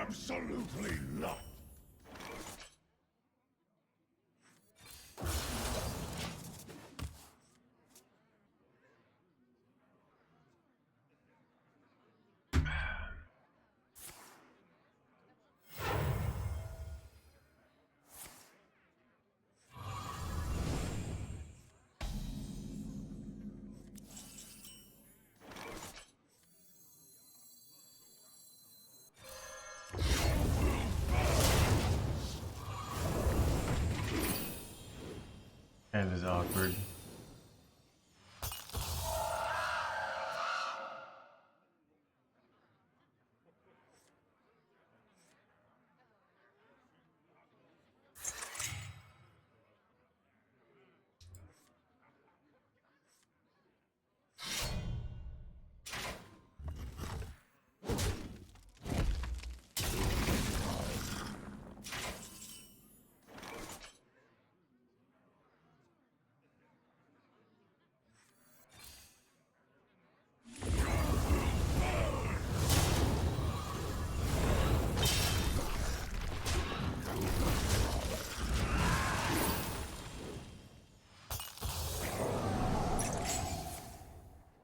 Absolutely not. Kind of awkward.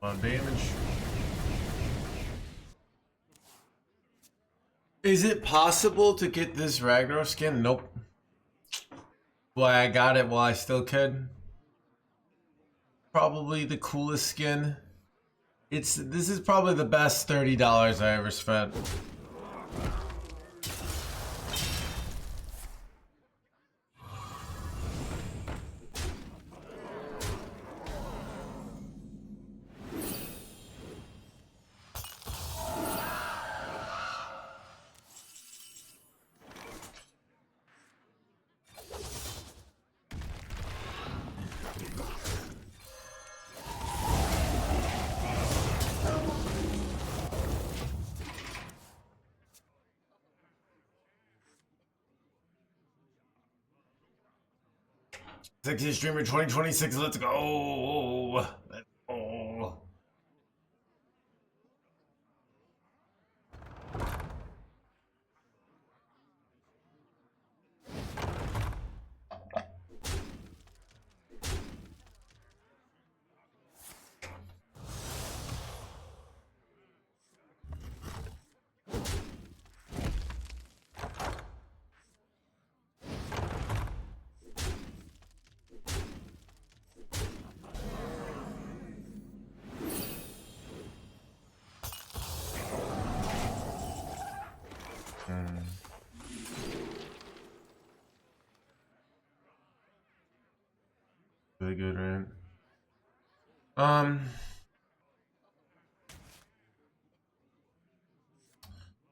A lot of damage. Is it possible to get this Ragnar skin? Nope. Well, I got it while I still could. Probably the coolest skin. This is probably the best $30 I ever spent. Sexy streamer 2026, let's go. Let's go. Really good, right?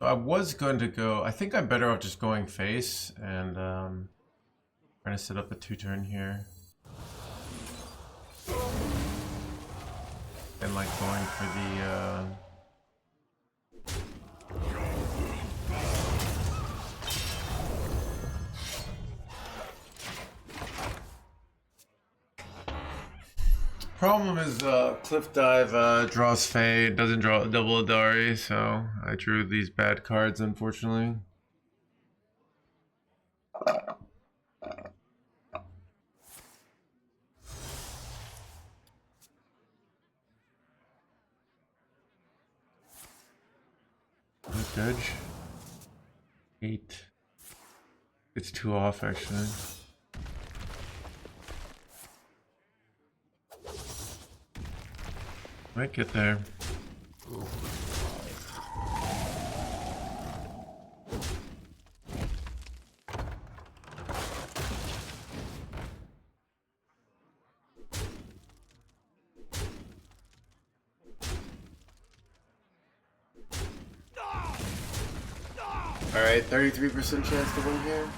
I was going to go. I think I'm better off just going face and trying to set up a 2-turn here. And like going for the problem is Cliff Dive draws Fade, doesn't draw double Adari, so I drew these bad cards unfortunately. Dodge. 8. It's 2 off actually. Might get there. Alright, 33% chance to win here.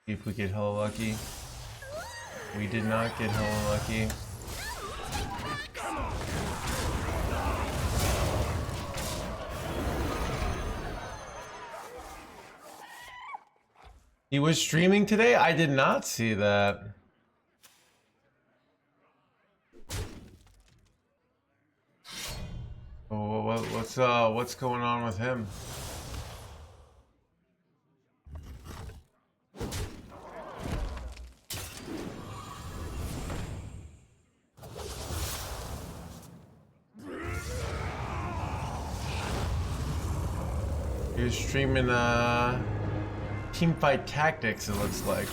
See if we get hella lucky. We did not get hella lucky. He was streaming today? I did not see that. Oh, what's going on with him? He's streaming Teamfight Tactics, it looks like.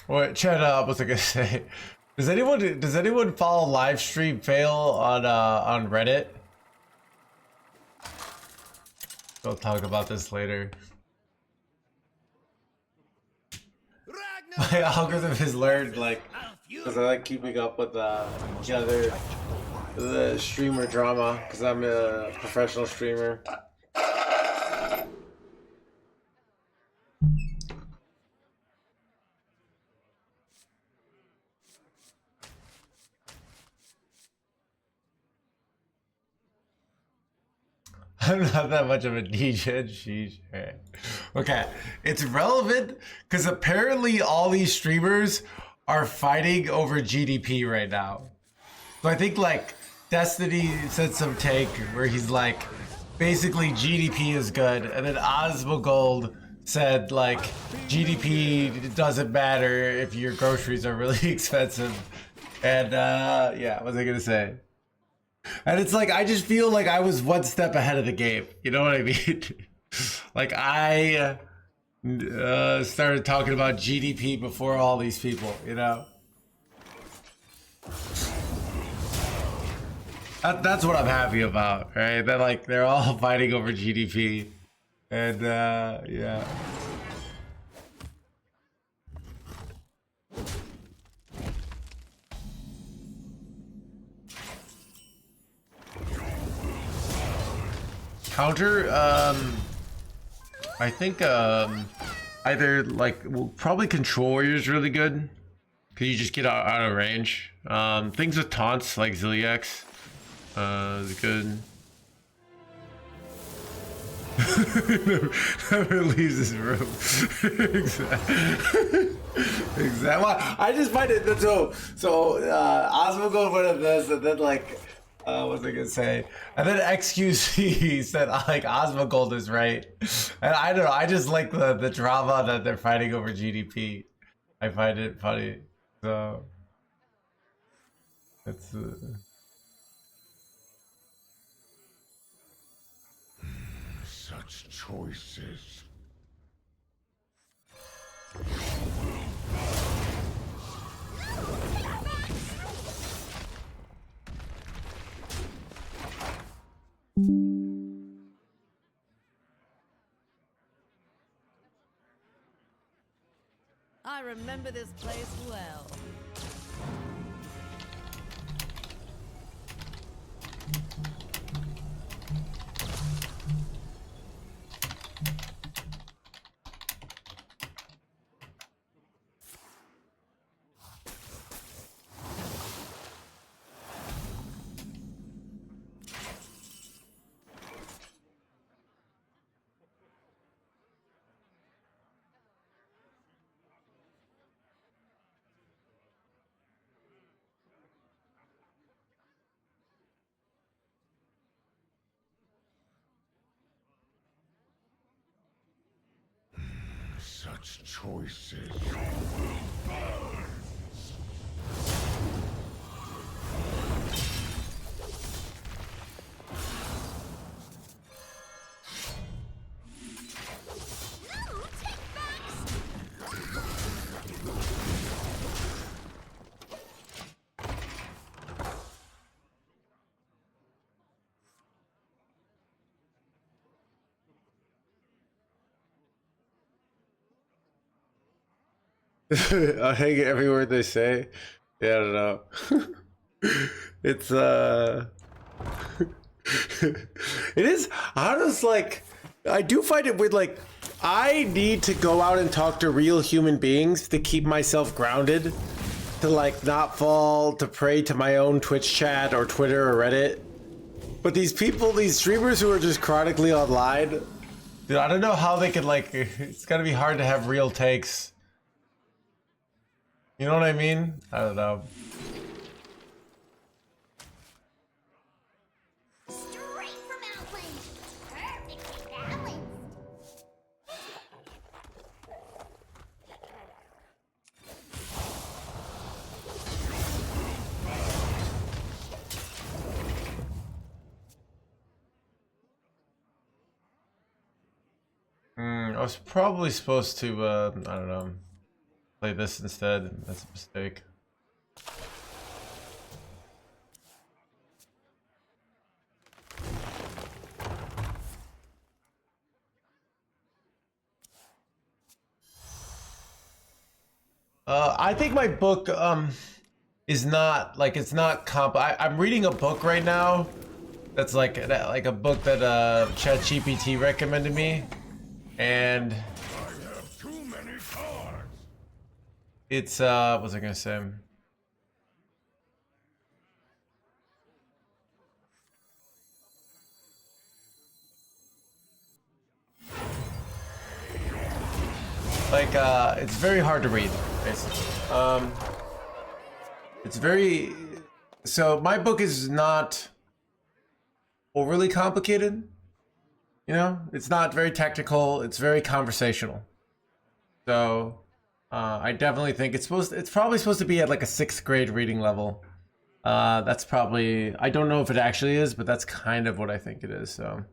What Chad, what was I gonna say? Does anyone follow live stream fail on Reddit? We'll talk about this later. My algorithm has learned, like, because I like keeping up with the streamer drama, because I'm a professional streamer. I'm not that much of a DJ. Sheesh. Okay, it's relevant because apparently all these streamers are fighting over GDP right now. So I think like Destiny said some take where he's like, basically GDP is good, and then Osmogold said like GDP doesn't matter if your groceries are really expensive. And yeah, what was I gonna say? And it's like, I just feel like I was one step ahead of the game. You know what I mean? Like, I started talking about GDP before all these people, you know? That's what I'm happy about, right? That, like, they're all fighting over GDP. And, yeah. Counter, I think either like, well, probably Control Warrior is really good because you just get out of range. Things with taunts like Ziliax is good. Never leaves this room. Exactly. Well, I just find it so. Osmogold went at this, and then like. What was I gonna say? And then XQC said like Osmogold is right, and I don't know. I just like the drama that they're fighting over GDP. I find it funny. So it's. Such choices. I remember this place well. Such choices. I hate every word they say. Yeah, I don't know. It's it is. I was like, I do find it weird. Like, I need to go out and talk to real human beings to keep myself grounded, to like not fall to prey to my own Twitch chat or Twitter or Reddit. But these people, these streamers who are just chronically online, dude, I don't know how they could like, it's gotta be hard to have real takes. You know what I mean? I don't know. Straight from Outland. Perfectly balanced. I was probably supposed to, I don't know, play this instead. That's a mistake. I think my book, is not, like, it's not I'm reading a book right now that's like a book that, ChatGPT recommended me. And I have too many cards. it's what was I gonna say? Like it's very hard to read, basically. It's very, so my book is not overly complicated. You know, it's not very technical. It's very conversational. So, I definitely think it's probably supposed to be at like a 6th grade reading level. That's probably, I don't know if it actually is, but that's kind of what I think it is. So,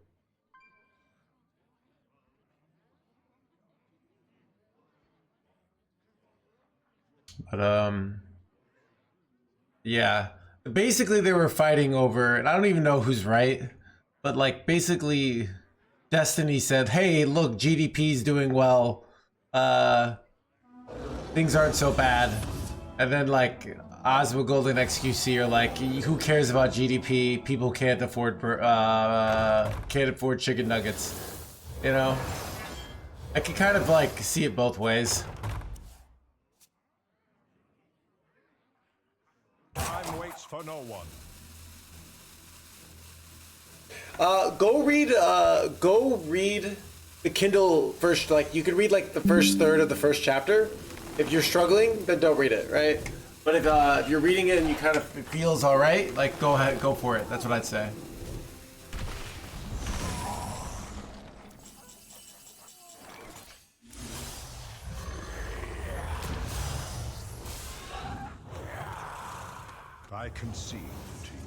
but yeah. Basically, they were fighting over, and I don't even know who's right, but like basically, Destiny said, "Hey, look, GDP's doing well. Things aren't so bad." And then like Ozma Golden XQC are like, "Who cares about GDP? People can't afford chicken nuggets." You know, I can kind of like see it both ways. Time waits for no one. Go read the Kindle first. Like you can read like the first third of the first chapter. If you're struggling, then don't read it, right? But if you're reading it and you kind of, it feels all right, like go ahead, go for it. That's what I'd say. I concede to you.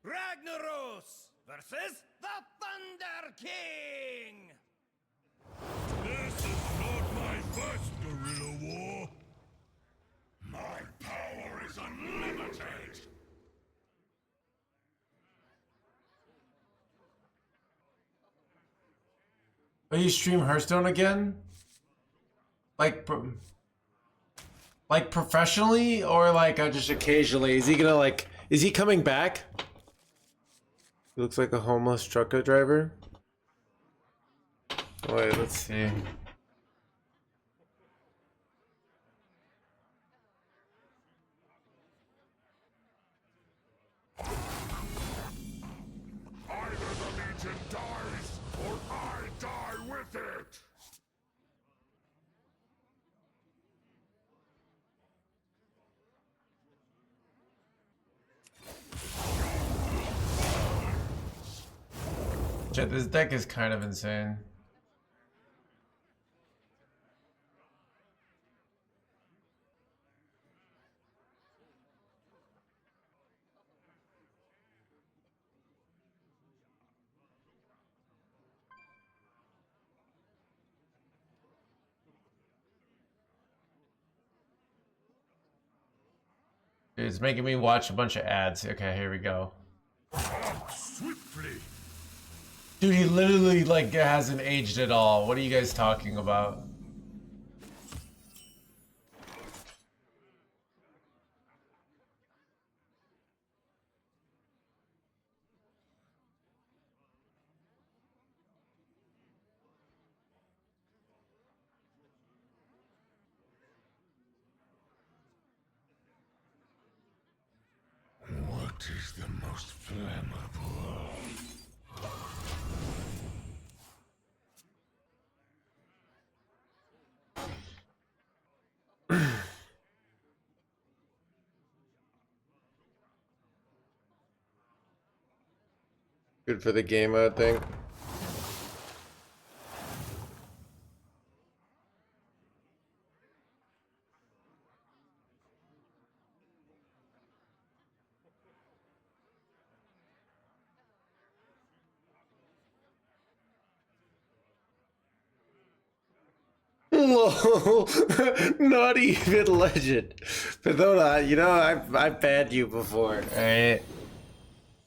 Ragnaros versus the Thunder King! This is not my first guerrilla war. My power is unlimited. Will you stream Hearthstone again? Like professionally or like just occasionally? Is he gonna like? Is he coming back? He looks like a homeless truck driver. Wait, let's see. Shit, this deck is kind of insane. It's making me watch a bunch of ads. Okay, here we go. Swiftly. Dude, he literally like hasn't aged at all. What are you guys talking about? What is the most flammable? Good for the game, I think. Lol, not even legend. Fedora, you know I've banned you before. Alright.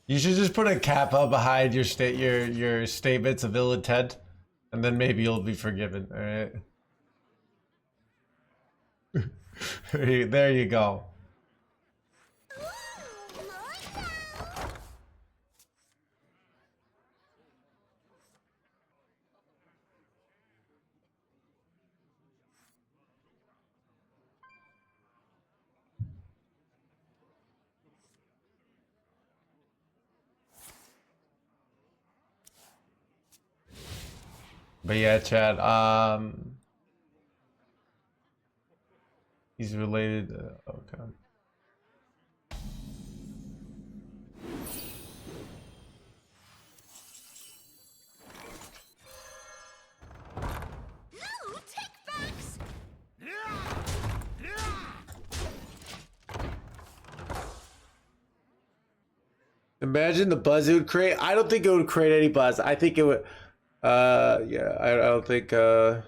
You should just put a kappa behind your your statements of ill intent, and then maybe you'll be forgiven. Alright. There you go. But yeah, Chad, he's related, okay. No, take backs! Imagine the buzz it would create. I don't think it would create any buzz. I think it would, yeah, I don't think, no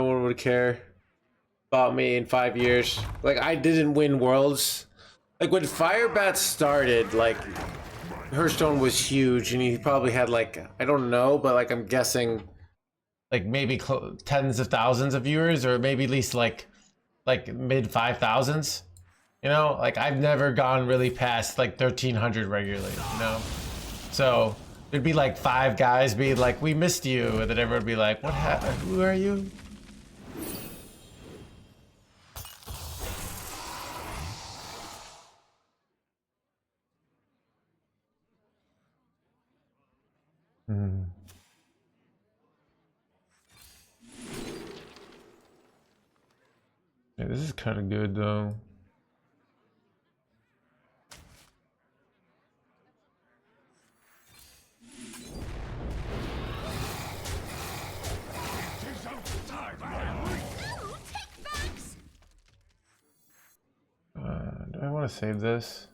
one would care about me in 5 years. Like, I didn't win worlds. Like, when Firebat started, like, Hearthstone was huge, and he probably had, like, I don't know, but, like, I'm guessing, like, maybe tens of thousands of viewers, or maybe at least, like mid 5,000s. You know, like, I've never gone really past, like, 1,300 regularly, you know? So, there'd be, like, 5 guys being like, we missed you, and then everyone would be like, what happened? Who are you? Hmm. Yeah, this is kind of good, though. Do I want to save this?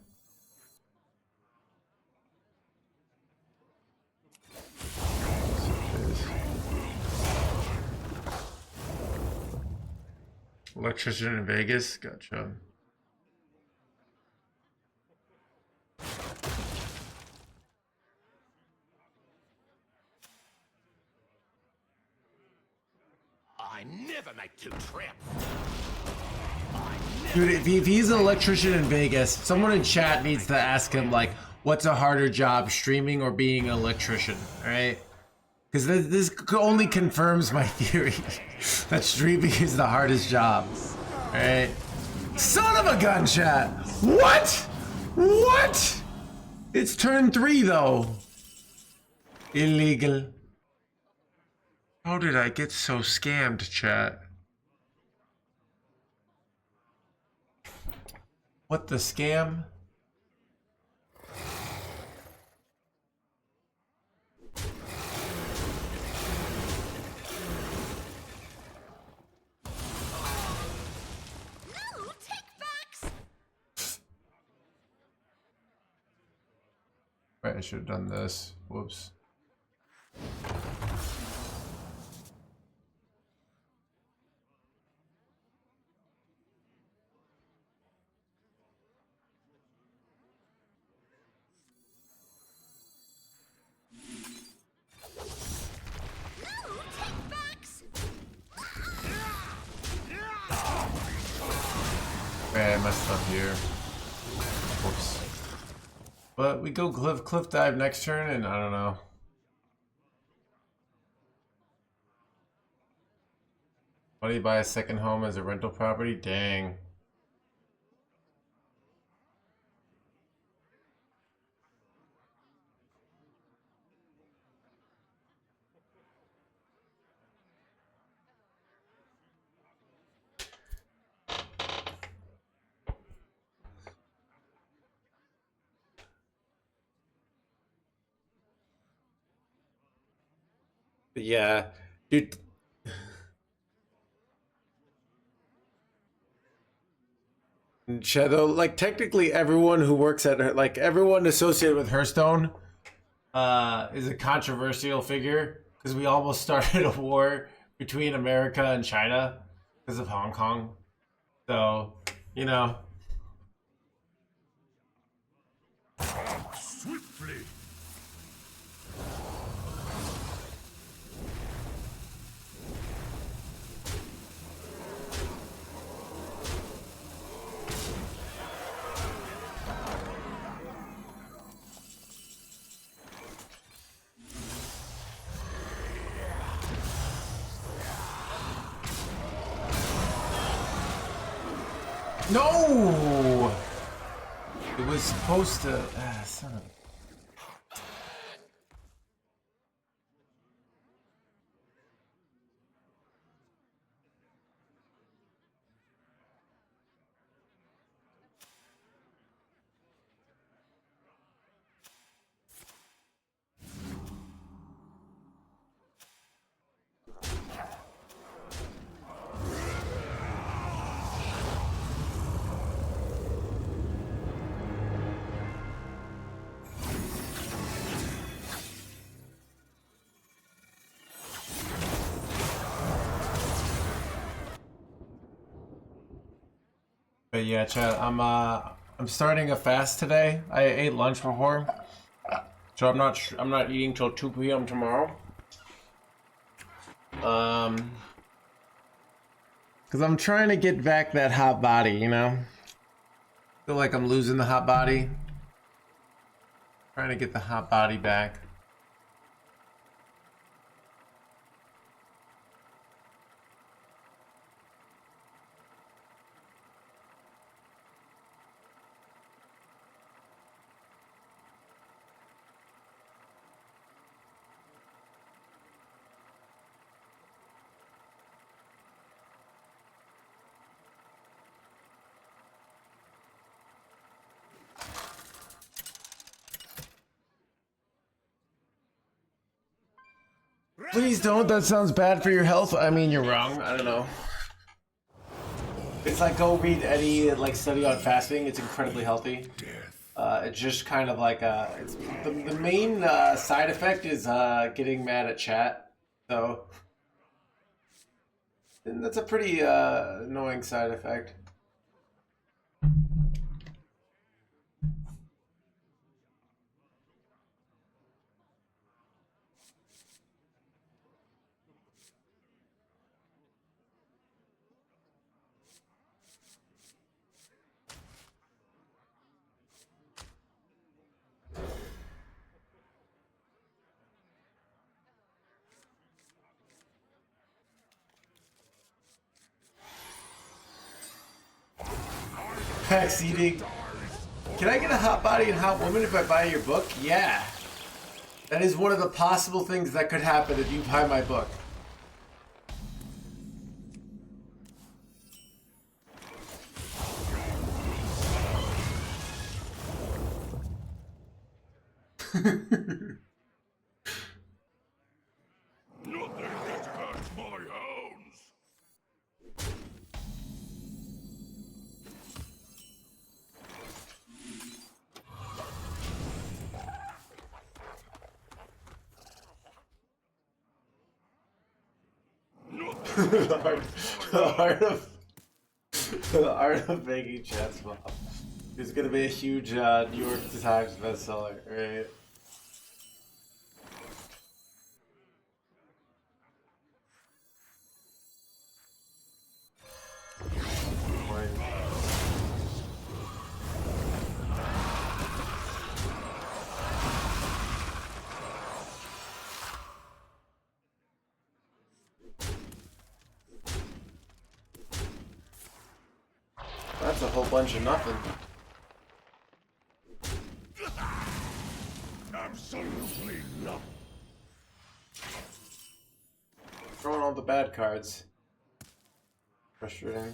Electrician in Vegas? Gotcha. I never make two trips. Dude, if he's an electrician in Vegas, someone in chat needs to ask him, like, what's a harder job, streaming or being an electrician, alright? Because this only confirms my theory that streaming is the hardest job, alright? Son of a gun, chat! What? What? It's turn 3, though. Illegal. How did I get so scammed, chat? What the scam? Right, I should have done this. Whoops. No takebacks! Okay, I messed up here. Whoops. But we go cliff dive next turn, and I don't know. Why do you buy a second home as a rental property? Dang. But yeah, dude. Shadow, like technically everyone who works at like everyone associated with Hearthstone is a controversial figure because we almost started a war between America and China because of Hong Kong. So, you know. Swiftly. No! It was supposed to. Son of a. But yeah, Chad, I'm starting a fast today. I ate lunch before, so I'm not eating till 2 p.m. tomorrow. Because I'm trying to get back that hot body, you know? Feel like I'm losing the hot body. Trying to get the hot body back. Please don't. That sounds bad for your health. I mean, you're wrong. I don't know. It's like go read any like study on fasting. It's incredibly healthy. It's just kind of like it's the main side effect is getting mad at chat. So and that's a pretty annoying side effect. Pax eating. Can I get a hot body and hot woman if I buy your book? Yeah. That is one of the possible things that could happen if you buy my book. Nothing gets past my hounds. the art of making chat small. It's gonna be a huge New York Times bestseller, right? That's a whole bunch of nothing. Absolutely nothing. Throwing all the bad cards. Frustrating.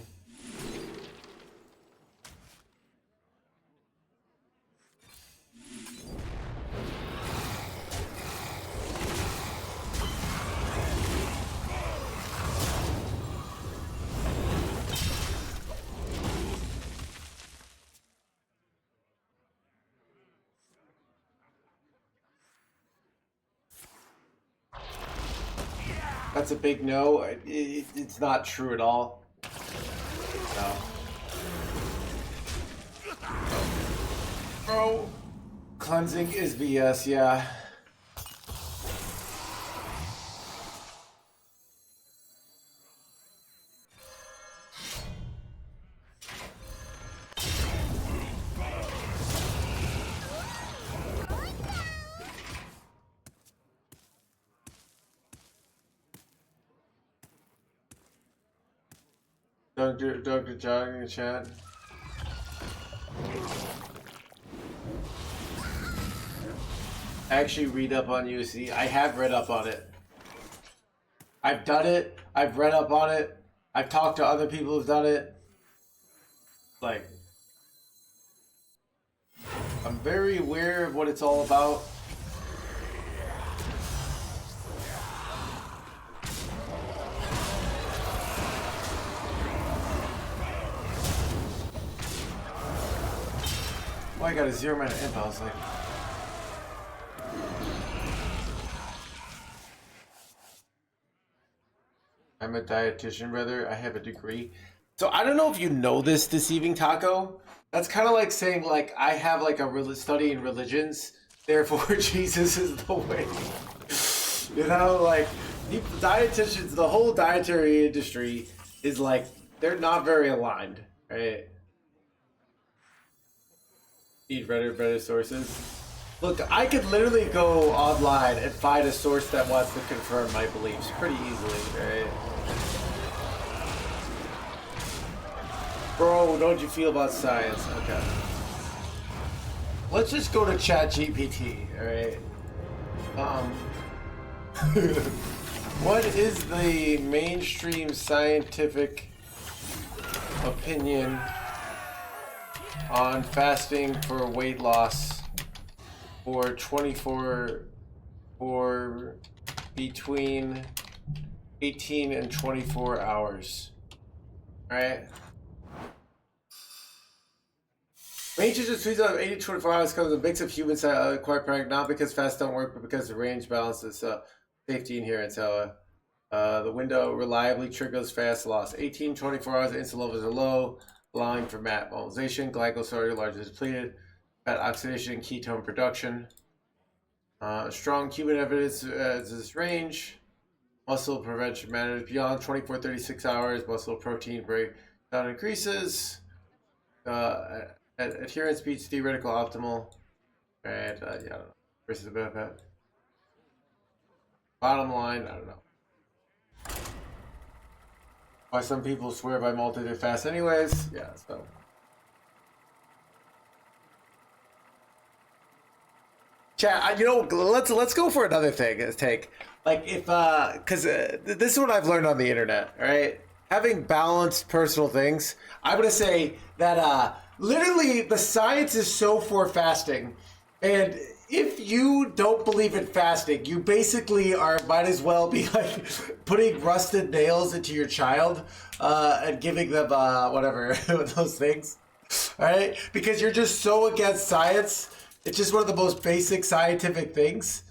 That's a big no. It's not true at all. No. Bro, cleansing is BS, yeah. Dr. John in the chat. Actually read up on UC. I have read up on it. I've done it. I've read up on it. I've talked to other people who've done it. Like, I'm very aware of what it's all about. Oh, I got a 0-mana imp. I was like, I'm a dietitian, brother. I have a degree. So I don't know if you know this, Deceiving Taco. That's kind of like saying, like, I have like a study in religions, therefore Jesus is the way. You know, like, dietitians, the whole dietary industry is like, they're not very aligned, right? Need better sources. Look, I could literally go online and find a source that wants to confirm my beliefs pretty easily, right? Bro, don't you feel about science? Okay. Let's just go to ChatGPT, alright? What is the mainstream scientific opinion on fasting for weight loss for 24 or between 18 and 24 hours? Alright? Ranges of tweets of 80 to 24 hours comes with a mix of human quite practical, not because fast don't work, but because the range balances safety adherence. The window reliably triggers fast loss. 18 24 hours, insulin levels are low, allowing for MAT mobilization, glycosylated largely depleted, fat oxidation, and ketone production. Strong human evidence is this range. Muscle prevention matters. Beyond 36 hours, muscle protein breakdown increases. Adherence beats theoretical optimal. And, yeah, I don't know. Versus a benefit. Bottom line, I don't know. Why some people swear by multi-day fast anyways. Yeah, so. Chat, you know, let's go for another thing. Take like if because this is what I've learned on the internet. All right, having balanced personal things. I'm gonna say that literally the science is so for fasting, and if you don't believe in fasting, you basically might as well be like putting rusted nails into your child and giving them whatever those things, all right? Because you're just so against science. It's just one of the most basic scientific things.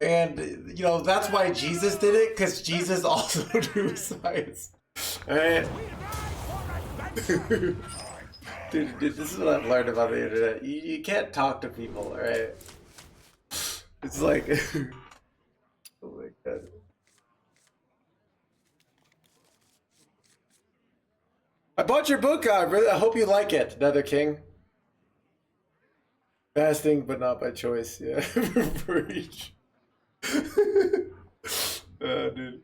And you know that's why Jesus did it, because Jesus also knew science. Alright. Dude, this is what I've learned about the internet. You can't talk to people, alright? It's like oh my god. I bought your book, I hope you like it, Nether King. Fasting, but not by choice, yeah. For each. Dude.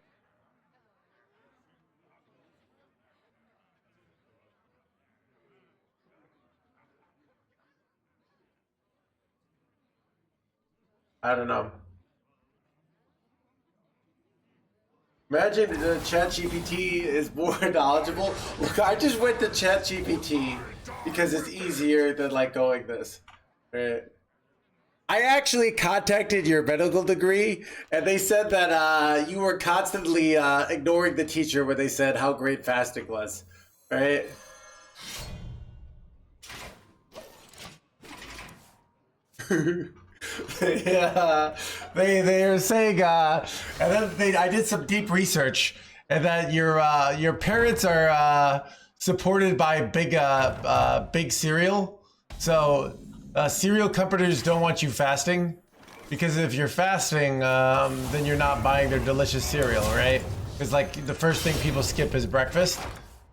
I don't know. Imagine ChatGPT is more knowledgeable. Look, I just went to ChatGPT because it's easier than like going this. Right? I actually contacted your medical degree, and they said that you were constantly ignoring the teacher when they said how great fasting was. Right? Yeah, they are saying, and then I did some deep research, and that your parents are supported by big cereal, so cereal companies don't want you fasting, because if you're fasting, then you're not buying their delicious cereal, right? Because like the first thing people skip is breakfast,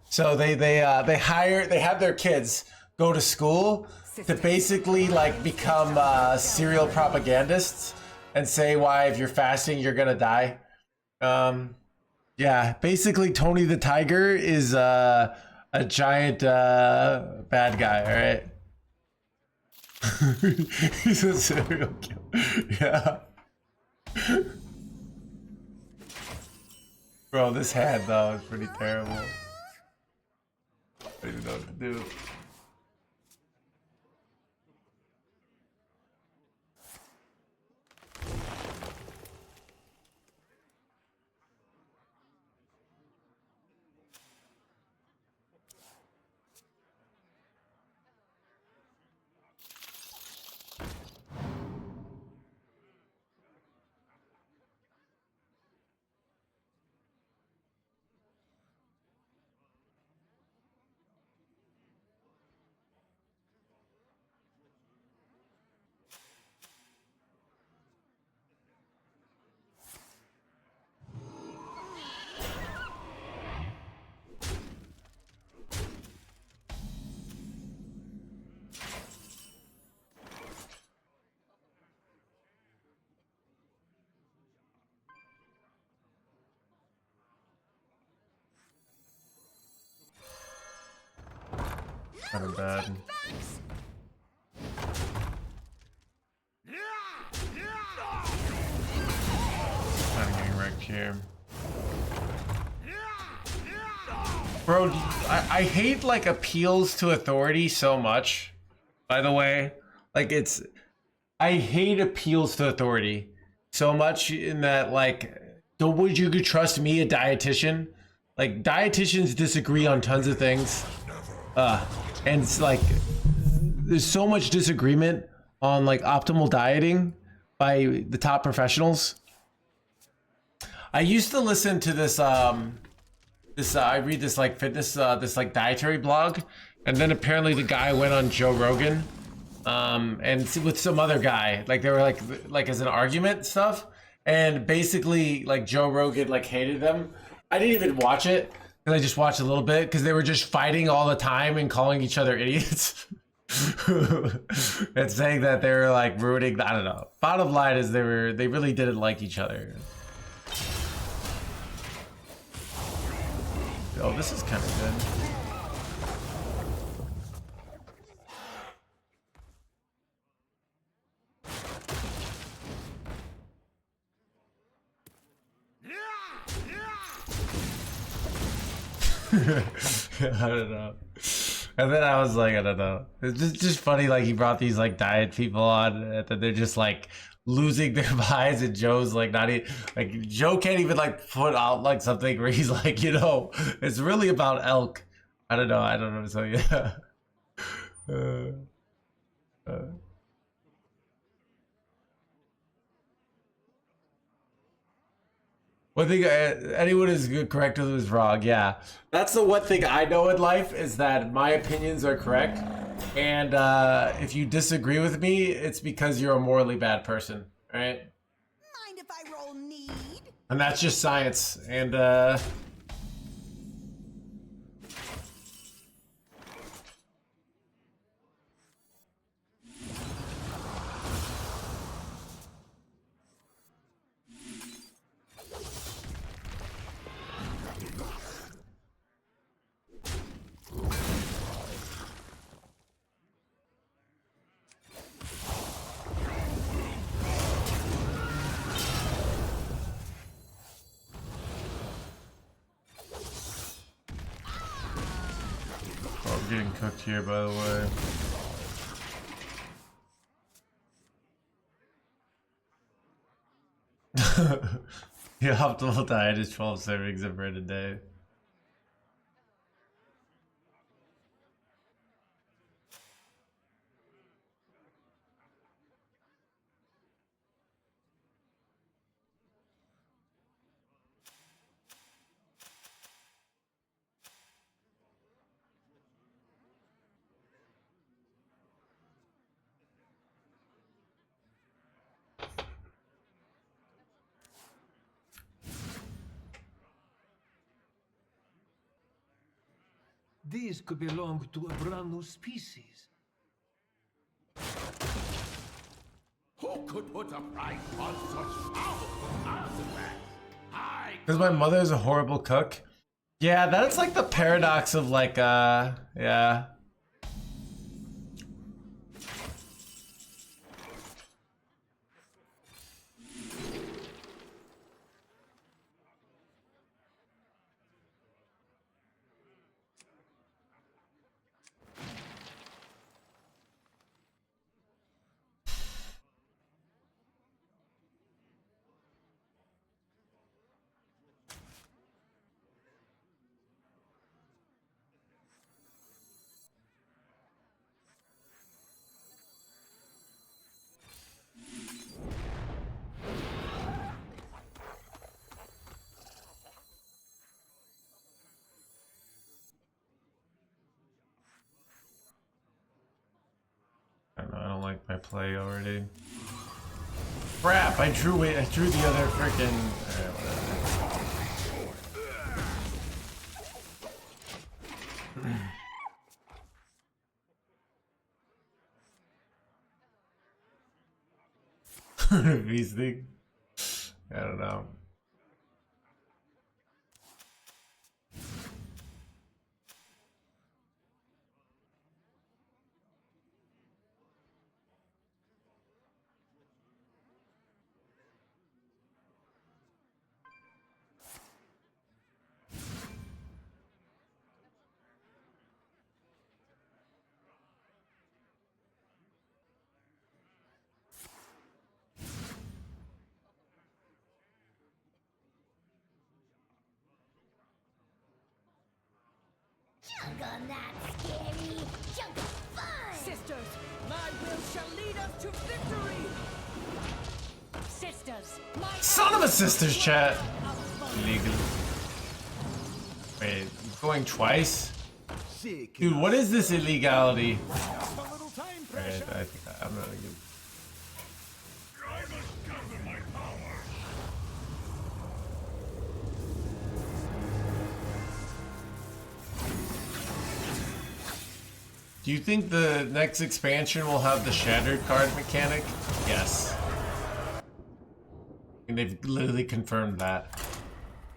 so they have their kids go to school to basically like become serial propagandists and say why if you're fasting you're gonna die. Yeah, basically Tony the Tiger is a giant bad guy, all right? He's a serial killer. Yeah. Bro, this hand though is pretty terrible. I don't even know what to do. Kind of bad. I'm getting wrecked here. Bro, I hate like appeals to authority so much. By the way, like I hate appeals to authority so much in that like, don't would you could trust me, a dietitian? Like dietitians disagree on tons of things. And it's like there's so much disagreement on like optimal dieting by the top professionals. I used to listen to this I read this like fitness this like dietary blog, and then apparently the guy went on Joe Rogan and with some other guy, like they were like as an argument stuff, and basically like Joe Rogan like hated them. I didn't even watch it. And I just watched a little bit because they were just fighting all the time and calling each other idiots. And saying that they were like ruining, I don't know. Bottom line is they really didn't like each other. Oh, this is kind of good. I don't know. And then I was like, I don't know. It's just funny, like he brought these like diet people on, and then they're just like losing their minds, and Joe's like not even like Joe can't even like put out like something where he's like, you know, it's really about elk. I don't know. So yeah. One thing, anyone is correct or is wrong. Yeah, that's the one thing I know in life is that my opinions are correct, and if you disagree with me, it's because you're a morally bad person, right? Mind if I roll need? And that's just science. And oh, I'm getting cooked here, by the way. Your optimal diet is 12 servings of bread a day. These could belong to a brand new species. Who could put a price on such powerful artifacts? Because my mother is a horrible cook. Yeah, that's like the paradox of like, yeah. I don't know, I don't like my play already. Crap, I drew the other freaking. Alright, whatever. Beasting? I don't know. Jungle not scary. Jungle fun. Sisters, my will shall lead us to victory. Sisters, my Son of a sisters, chat. Illegal. Wait, going twice? Dude, what is this illegality? Alright, I think I'm not good. I must gather my power. Do you think the next expansion will have the shattered card mechanic? Yes. And they've literally confirmed that.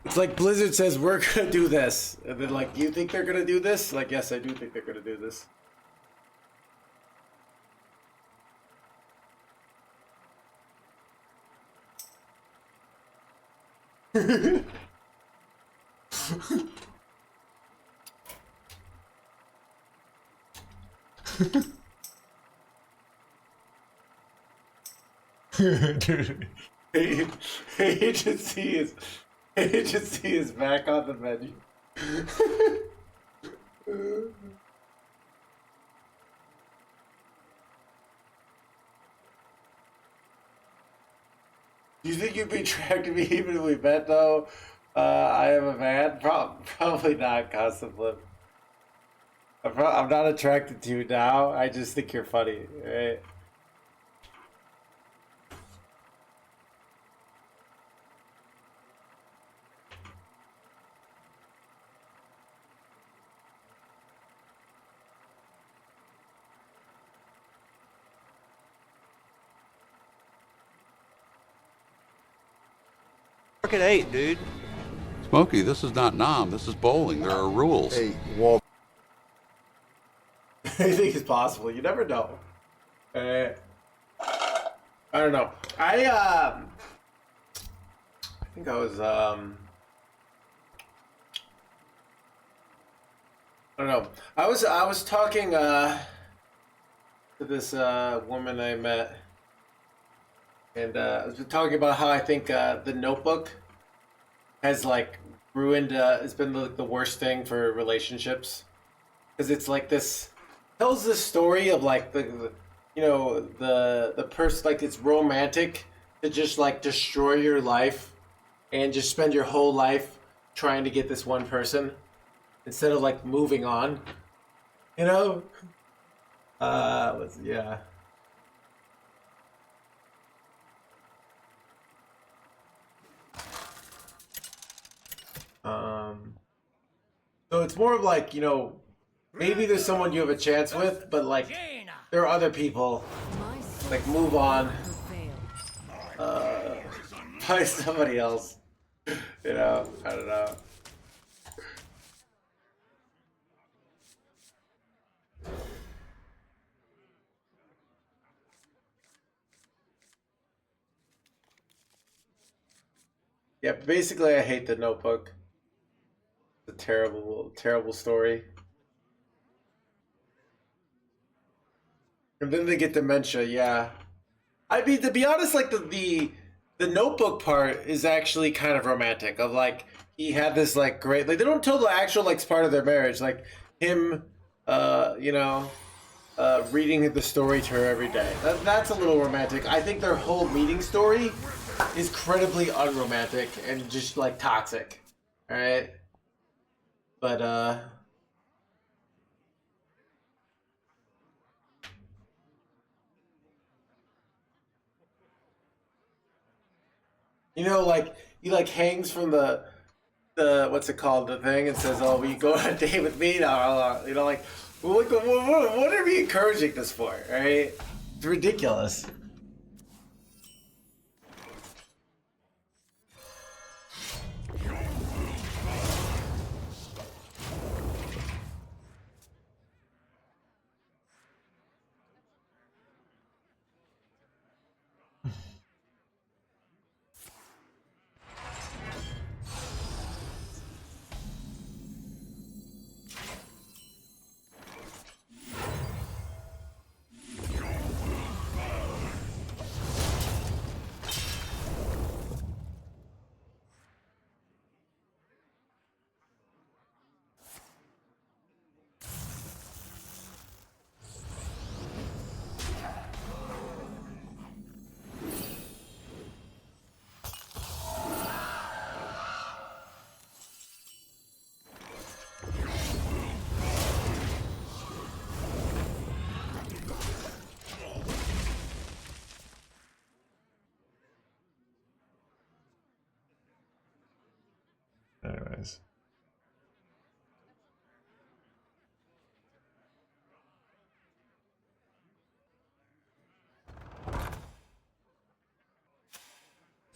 It's like Blizzard says, we're gonna do this. And then like, do you think they're gonna do this? Like, yes, I do think they're gonna do this. Dude, agency is back on the menu. Do you think you'd be attracted to me even if we met though? I am a man. Probably not, Constant Flip. I'm not attracted to you now. I just think you're funny, right? At 8, dude. Smokey, this is not Nam. This is bowling. There are rules. Hey, Walt. Anything is possible. You never know. I don't know. I think I was I don't know. I was talking to this woman I met, and I was talking about how I think the Notebook has like ruined. It's been the worst thing for relationships, because it's like this tells this story of like the you know the person, like it's romantic to just like destroy your life and just spend your whole life trying to get this one person instead of like moving on, you know. Yeah. So it's more of like, you know, maybe there's someone you have a chance with, but like there are other people. Like move on. Find somebody else. You know, I don't know. Yeah, basically I hate the Notebook. It's a terrible, terrible story. And then they get dementia, yeah. I mean, to be honest, like the Notebook part is actually kind of romantic. Of like he had this like great, like they don't tell the actual like part of their marriage, like him, you know, reading the story to her every day. That's a little romantic. I think their whole meeting story is incredibly unromantic and just like toxic. All right, but you know, like he like hangs from the what's it called, the thing, and says, "Oh, will you go on a date with me?" No, you know, like what are we encouraging this for? Right? It's ridiculous. Anyways.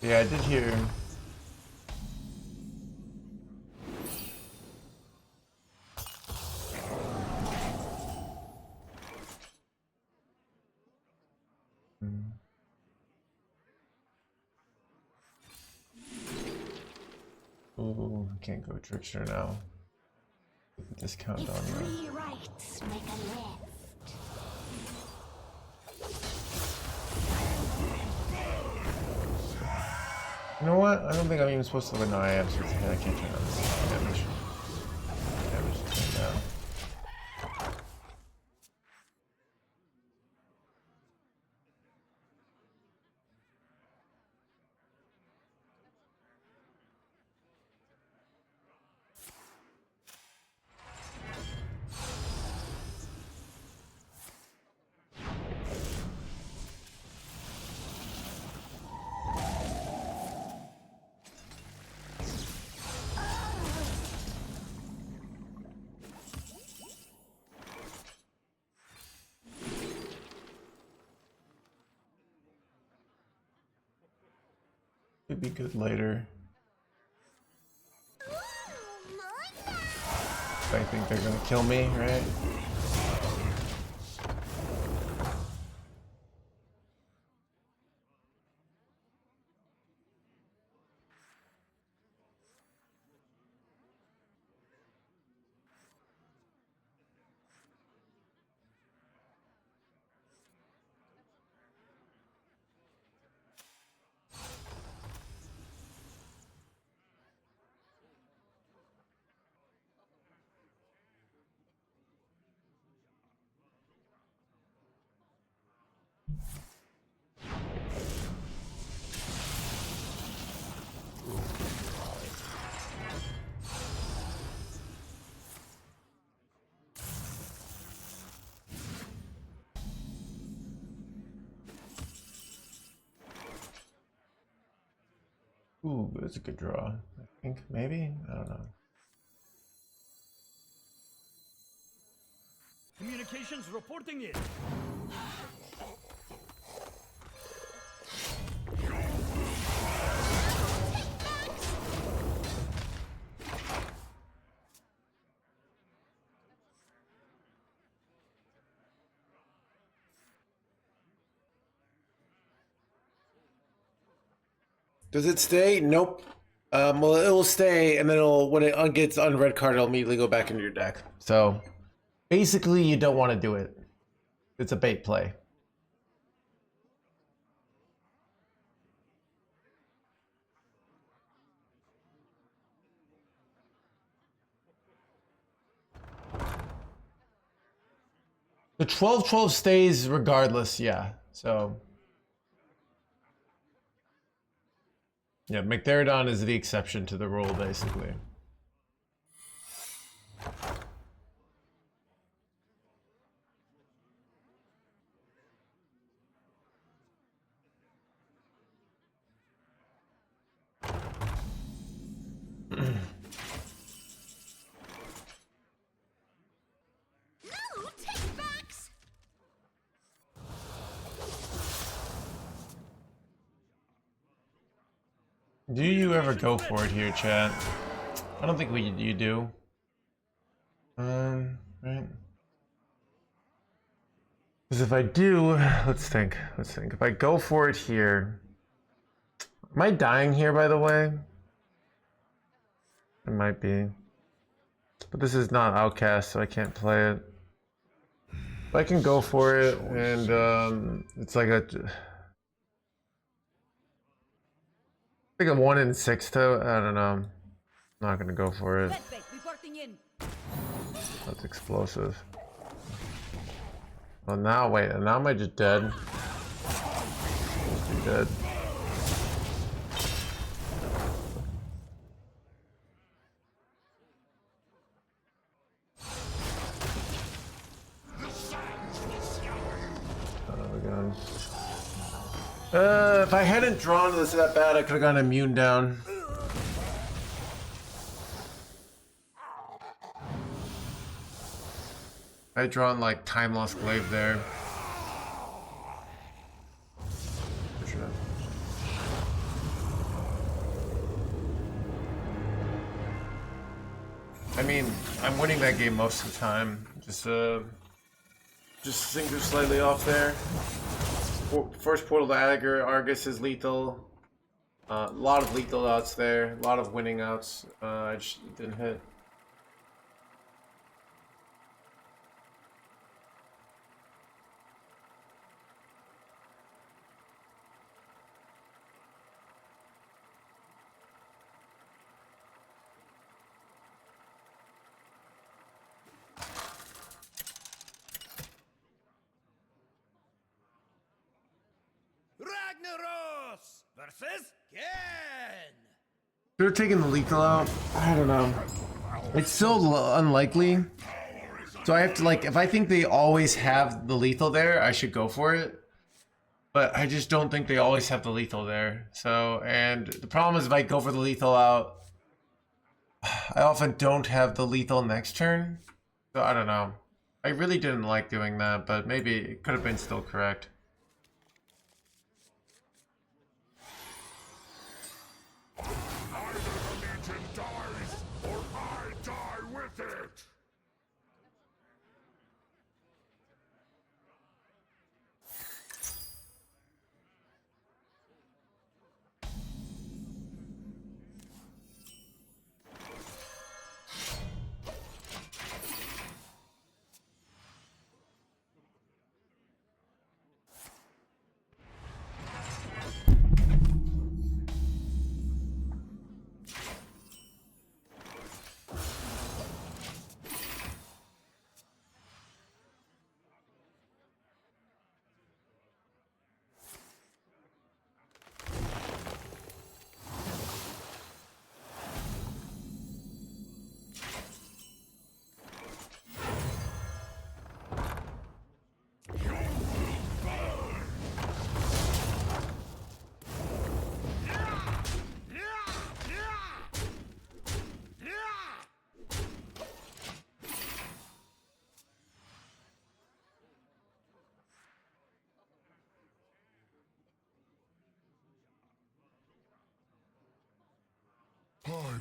Yeah, I did hear. Ooh, can't go trickster now. Discount on that. Three rights make a left. You know what? I don't think I'm even supposed to. No, I am supposed to. I can't turn on this damage. Damage is turned down. Could be good later. I think they're gonna kill me, right? Ooh, that's a good draw. I think maybe? I don't know. Communications reporting in. Does it stay? Nope. Well, it'll stay, and then it'll when it gets unread card, it'll immediately go back into your deck. So basically, you don't want to do it. It's a bait play. The 12-12 stays regardless, yeah. So yeah, McTheridon is the exception to the rule, basically. Do you ever go for it here, chat? I don't think you do. Right? Because if I do, let's think. If I go for it here, am I dying here, by the way? I might be. But this is not Outcast, so I can't play it. But I can go for it, and it's like a 1 in 6 to. I don't know. I'm not gonna go for it. Reporting in. That's explosive. Oh, now wait. Now am I just dead? Just dead. If I hadn't drawn this that bad, I could have gone immune down. I drawn like Time Lost Glaive there. For sure. I mean, I'm winning that game most of the time. Just think they're slightly off there. First Portal to Argus is lethal. A lot of lethal outs there. A lot of winning outs. I just didn't hit. Ragnaros versus Gen. They're taking the lethal out. I don't know. It's so unlikely. So I have to like, if I think they always have the lethal there, I should go for it. But I just don't think they always have the lethal there. So, and the problem is if I go for the lethal out, I often don't have the lethal next turn. So I don't know. I really didn't like doing that, but maybe it could have been still correct.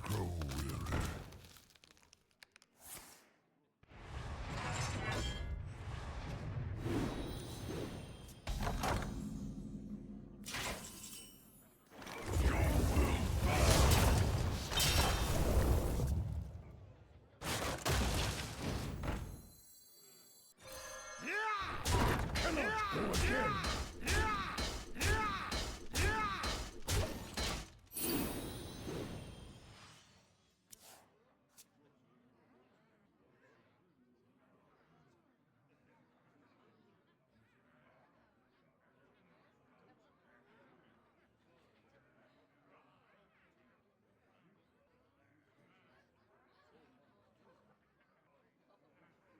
grow weary.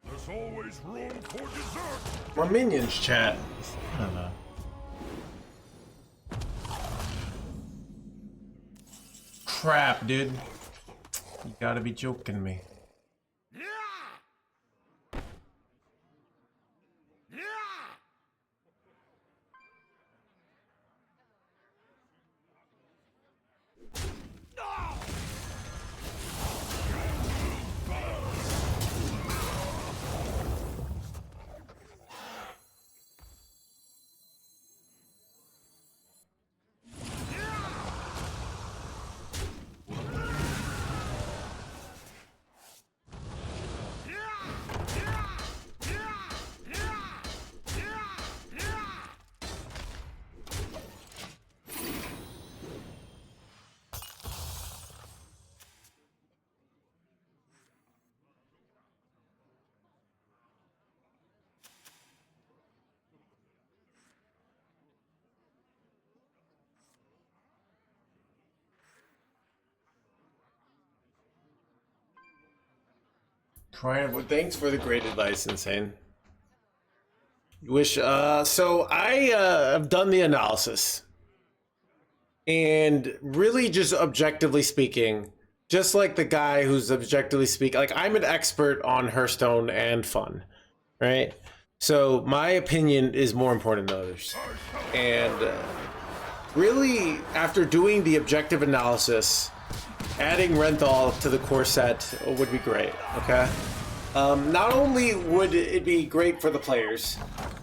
There's always room for dessert. My minions chat. I don't know. Crap, dude. You gotta be joking me. Brian, well, thanks for the great advice, Insane. So I have done the analysis. And really just objectively speaking, just like the guy who's objectively speaking, like I'm an expert on Hearthstone and fun, right? So my opinion is more important than others. And really, after doing the objective analysis, adding Renthal to the core set would be great, okay? Not only would it be great for the players,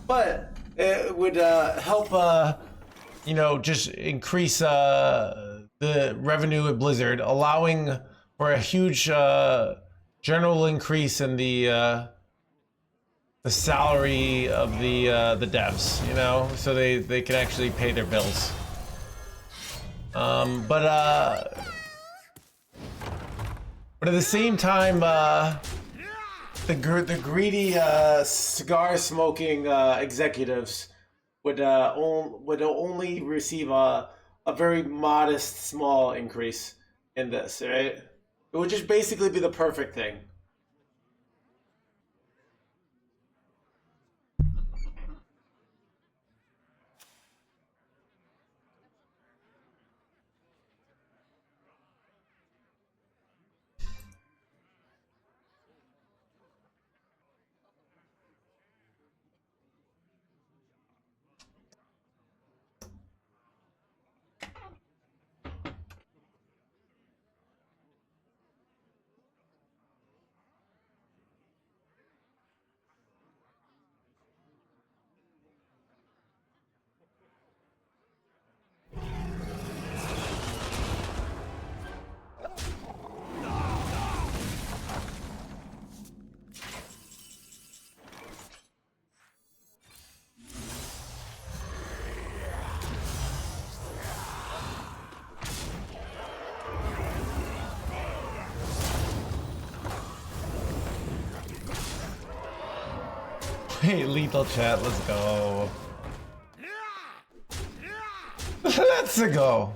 but it would help, you know, just increase the revenue at Blizzard, allowing for a huge general increase in the salary of the devs, you know, so they can actually pay their bills. But at the same time, the greedy cigar smoking executives would only receive a very modest, small increase in this, right? It would just basically be the perfect thing. Hey, lethal chat, let's go. Let's go.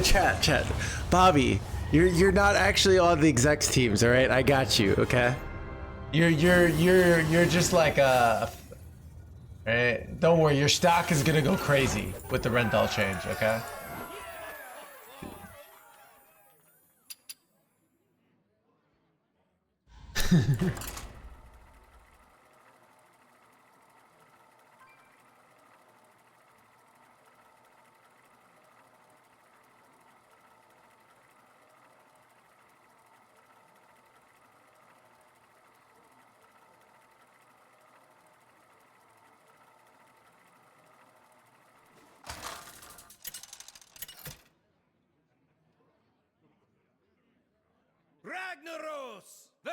chat. Bobby, you're not actually on the execs teams, all right? I got you, okay? You're just like right? Don't worry, your stock is gonna go crazy with the Renthal change, okay?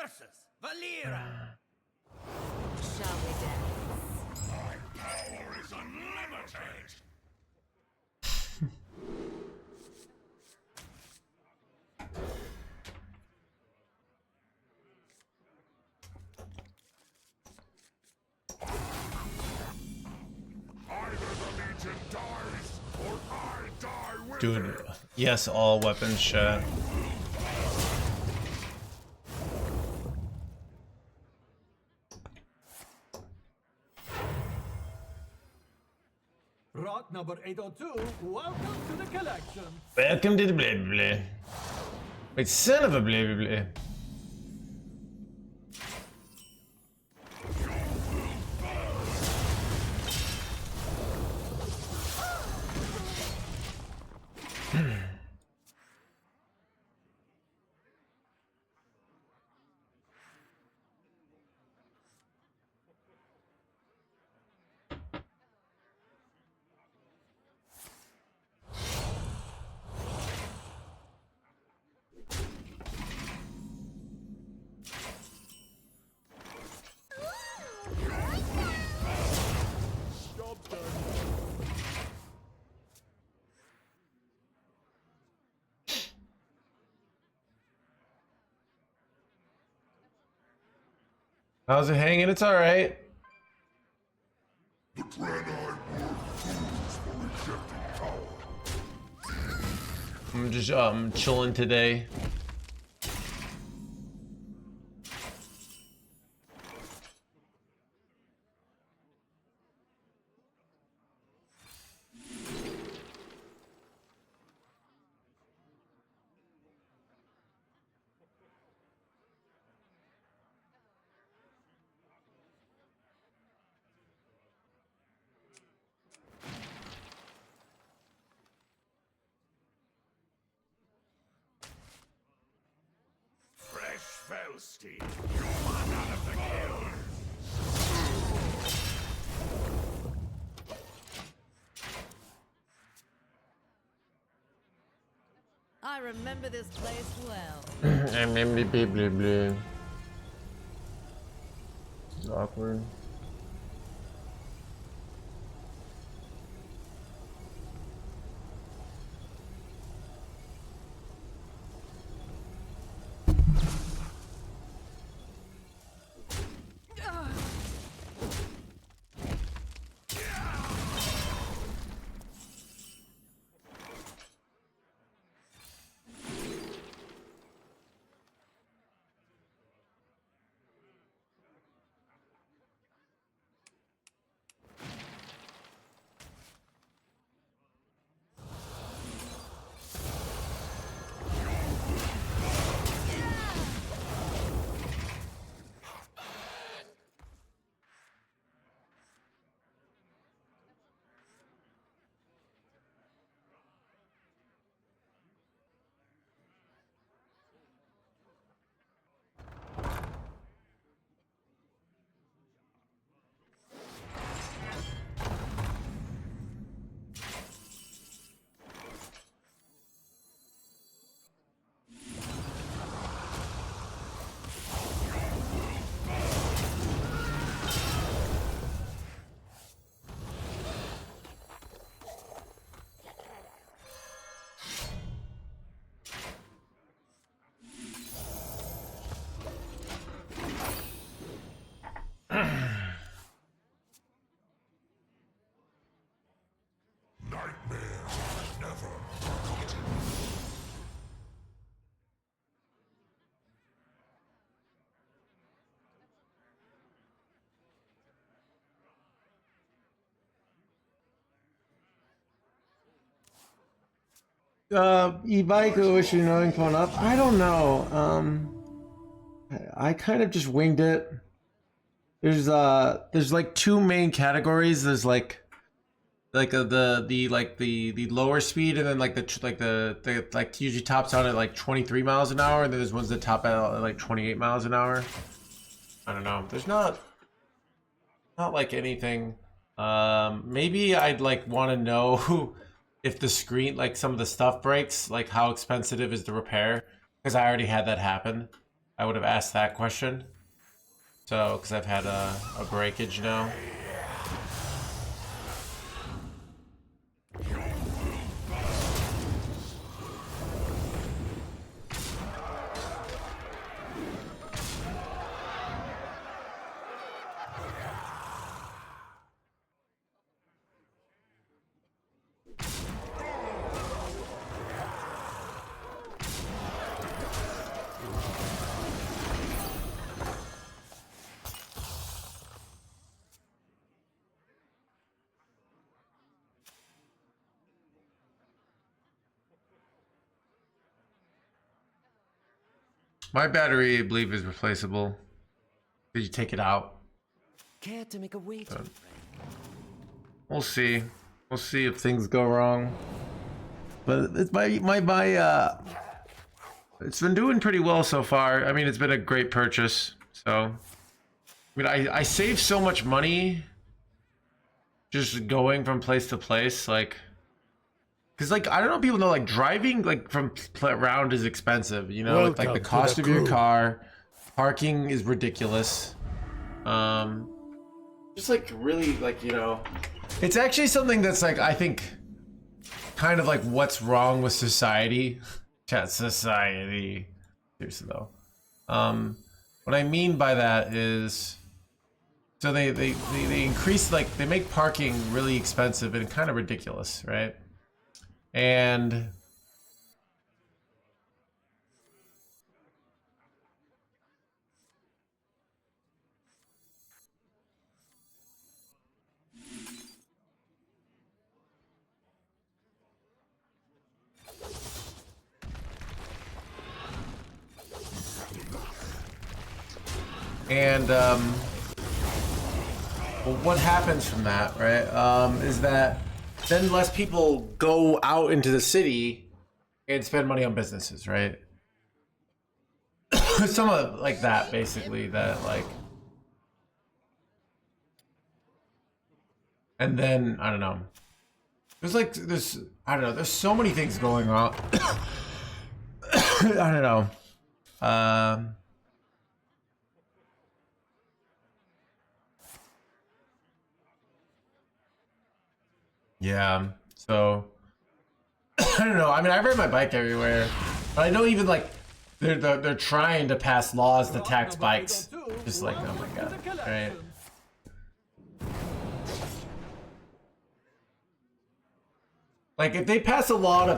versus Valera. Shall we dance? My power is unlimited. Either the Legion dies, or I die with Dude, it. yes, all weapons, chat. Rot number 802, welcome to the collection. Welcome to the blah blah blah. Wait, son of a blah blah blah. How's it hanging? It's all right. The Dread-Eyed Lord fools for rejecting power. I'm just chilling today. Fresh Felstein, you are out of the guild. I remember this place well. blah blah blah. It's awkward. Nightmares never forgotten. E-bike, I wish you knowing phone up. I don't know. I kind of just winged it. There's like two main categories. There's the lower speed, and then the usually tops out at like 23 miles an hour, and then there's ones that top out at like 28 miles an hour. I don't know. There's not like anything. Maybe I'd like want to know if the screen, like some of the stuff breaks, like how expensive it is to repair, because I already had that happen. I would have asked that question. So, because I've had a breakage now. My battery, I believe, is replaceable. Did you take it out? Care to make a wager, friend? We'll see. We'll see if things go wrong. But it's it's been doing pretty well so far. I mean, it's been a great purchase. So, I mean, I save so much money just going from place to place, like, because like I don't know if people know, like driving like from around is expensive, you know, like the cost of your car, parking is ridiculous. Just like really like, you know, it's actually something that's like I think kind of like what's wrong with society. Chat society. Seriously though. What I mean by that is, so they increase, like they make parking really expensive and kind of ridiculous, right? And well, what happens from that, right? Is that then less people go out into the city and spend money on businesses, right? Some of like that, basically, that like, and then I don't know. There's I don't know. There's so many things going on. I don't know. Yeah, so I don't know. I mean, I ride my bike everywhere, but I know even like they're trying to pass laws to tax bikes. Just like, oh my god, right? Like if they pass a law to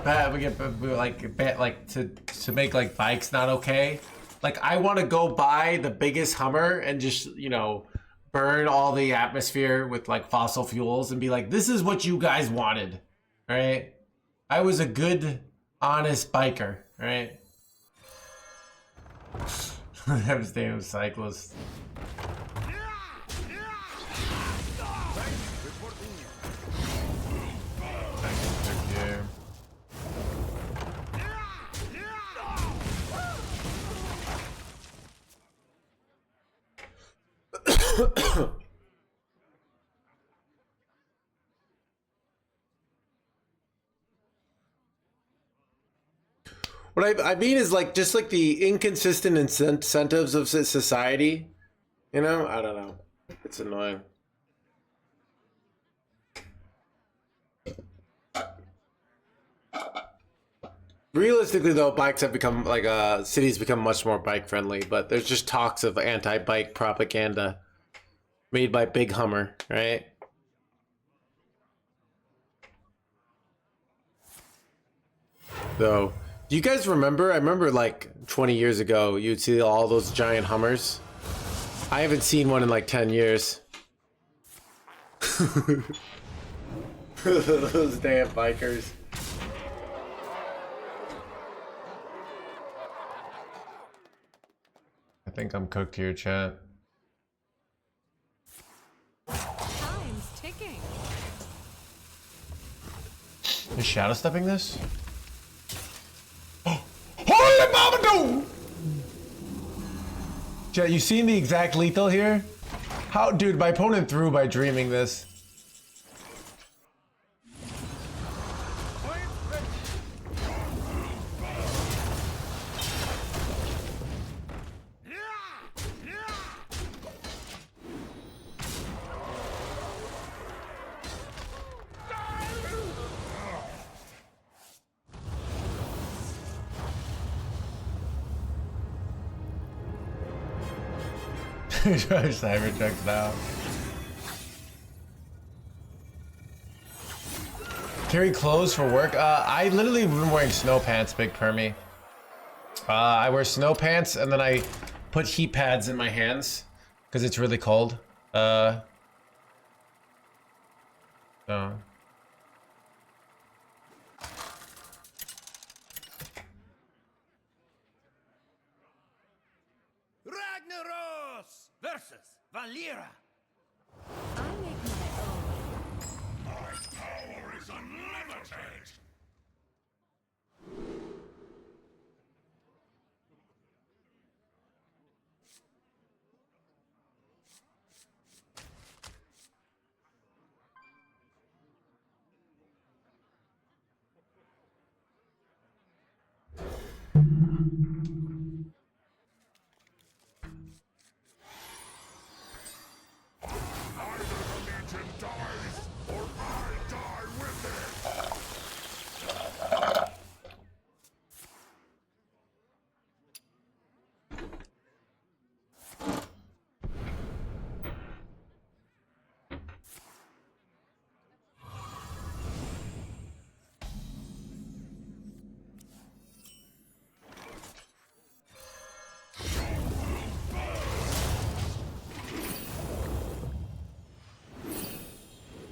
make like bikes not okay, like I want to go buy the biggest Hummer and just, you know, burn all the atmosphere with like fossil fuels and be like, this is what you guys wanted, right? I was a good, honest biker, right? Devastating cyclist. What I mean is like just like the inconsistent incentives of society, you know? I don't know. It's annoying. Realistically though, bikes have become like cities become much more bike friendly, but there's just talks of anti-bike propaganda made by Big Hummer, right? So, do you guys remember? I remember like 20 years ago, you'd see all those giant Hummers. I haven't seen one in like 10 years. Those damn bikers. I think I'm cooked here, chat. Time's ticking. Is shadow stepping this? Holy mama do! Chat, you seen the exact lethal here? How, dude, my opponent threw by dreaming this. Cybertruck's now. Carry clothes for work? I literally been wearing snow pants, Big Permy. I wear snow pants and then I put heat pads in my hands because it's really cold. So. Ragnaros versus Valera. I make my own. My power is unlimited! Either the Legion dies, or I die with it!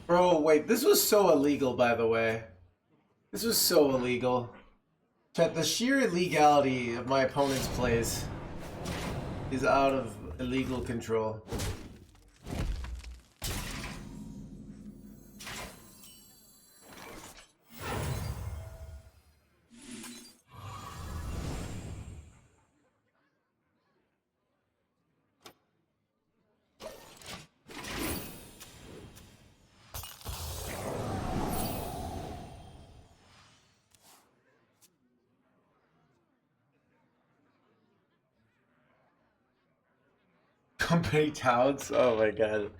Bro, wait, this was so illegal, by the way. This was so illegal. Chat, the sheer illegality of my opponent's plays is out of illegal control. Company towns? Oh my god.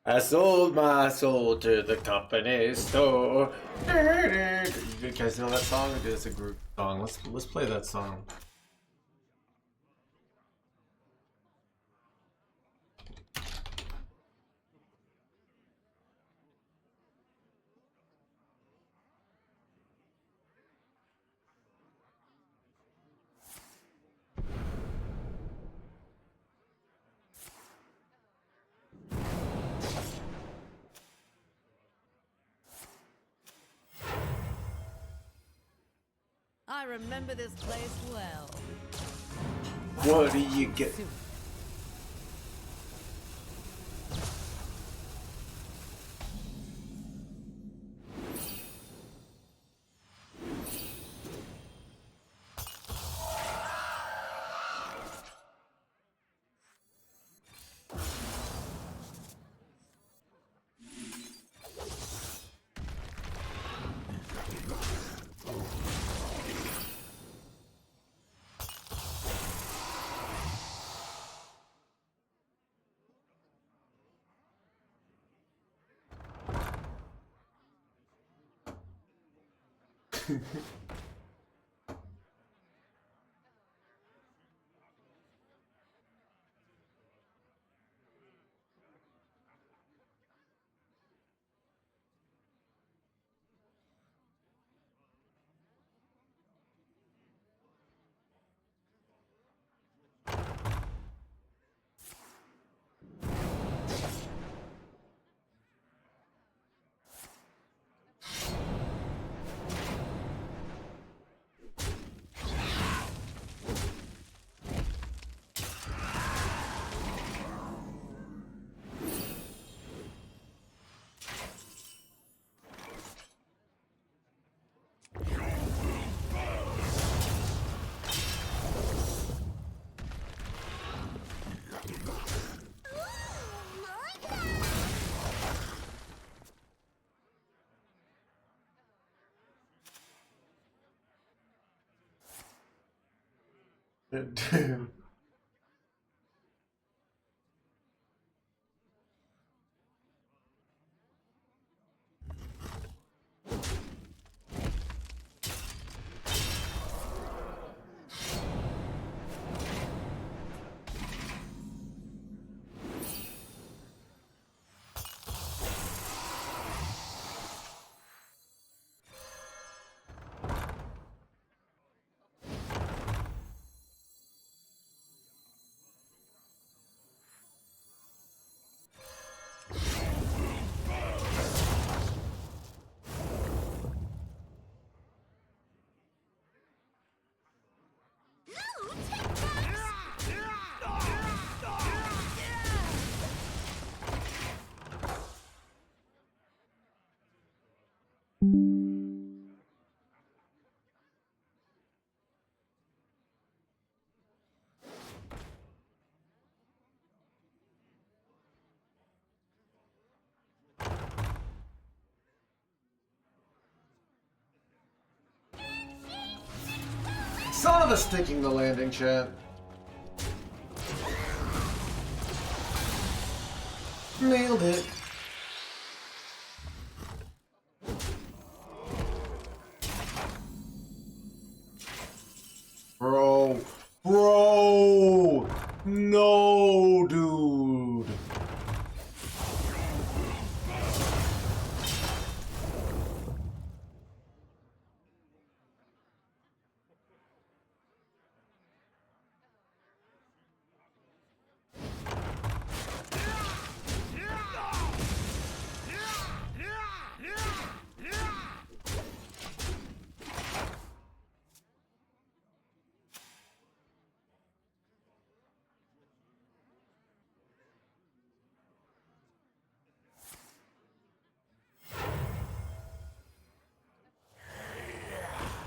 I sold my soul to the company store. You guys know that song? It's a group song. Let's play that song. I remember this place well. What do you get? Son of a sticking the landing, chat. Nailed it. Bro. Bro. No, dude.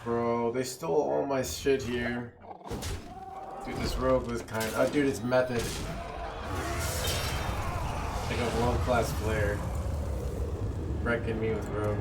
Bro, they stole all my shit here. Dude, this rogue was kind of... dude, it's method. Like a world-class player. Wrecking me with rogue.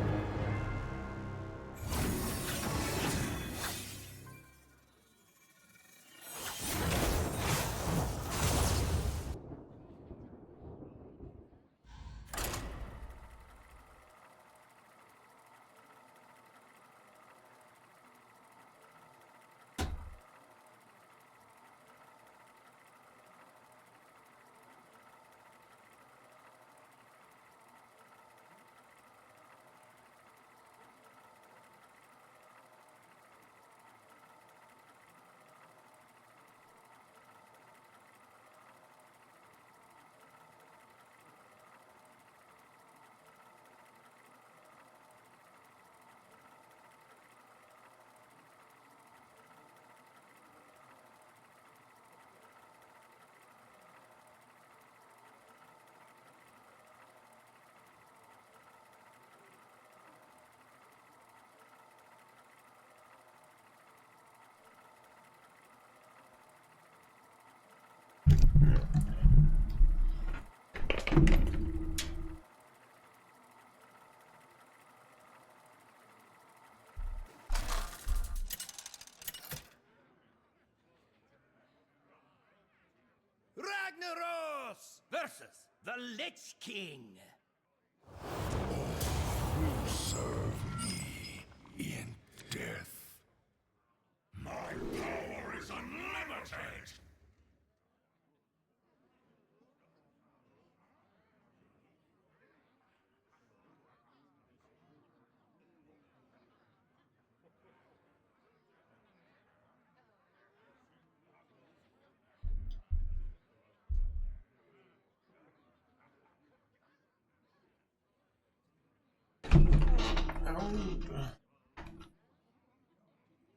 Ragnaros versus the Lich King. Will serve me in death. My power is unlimited.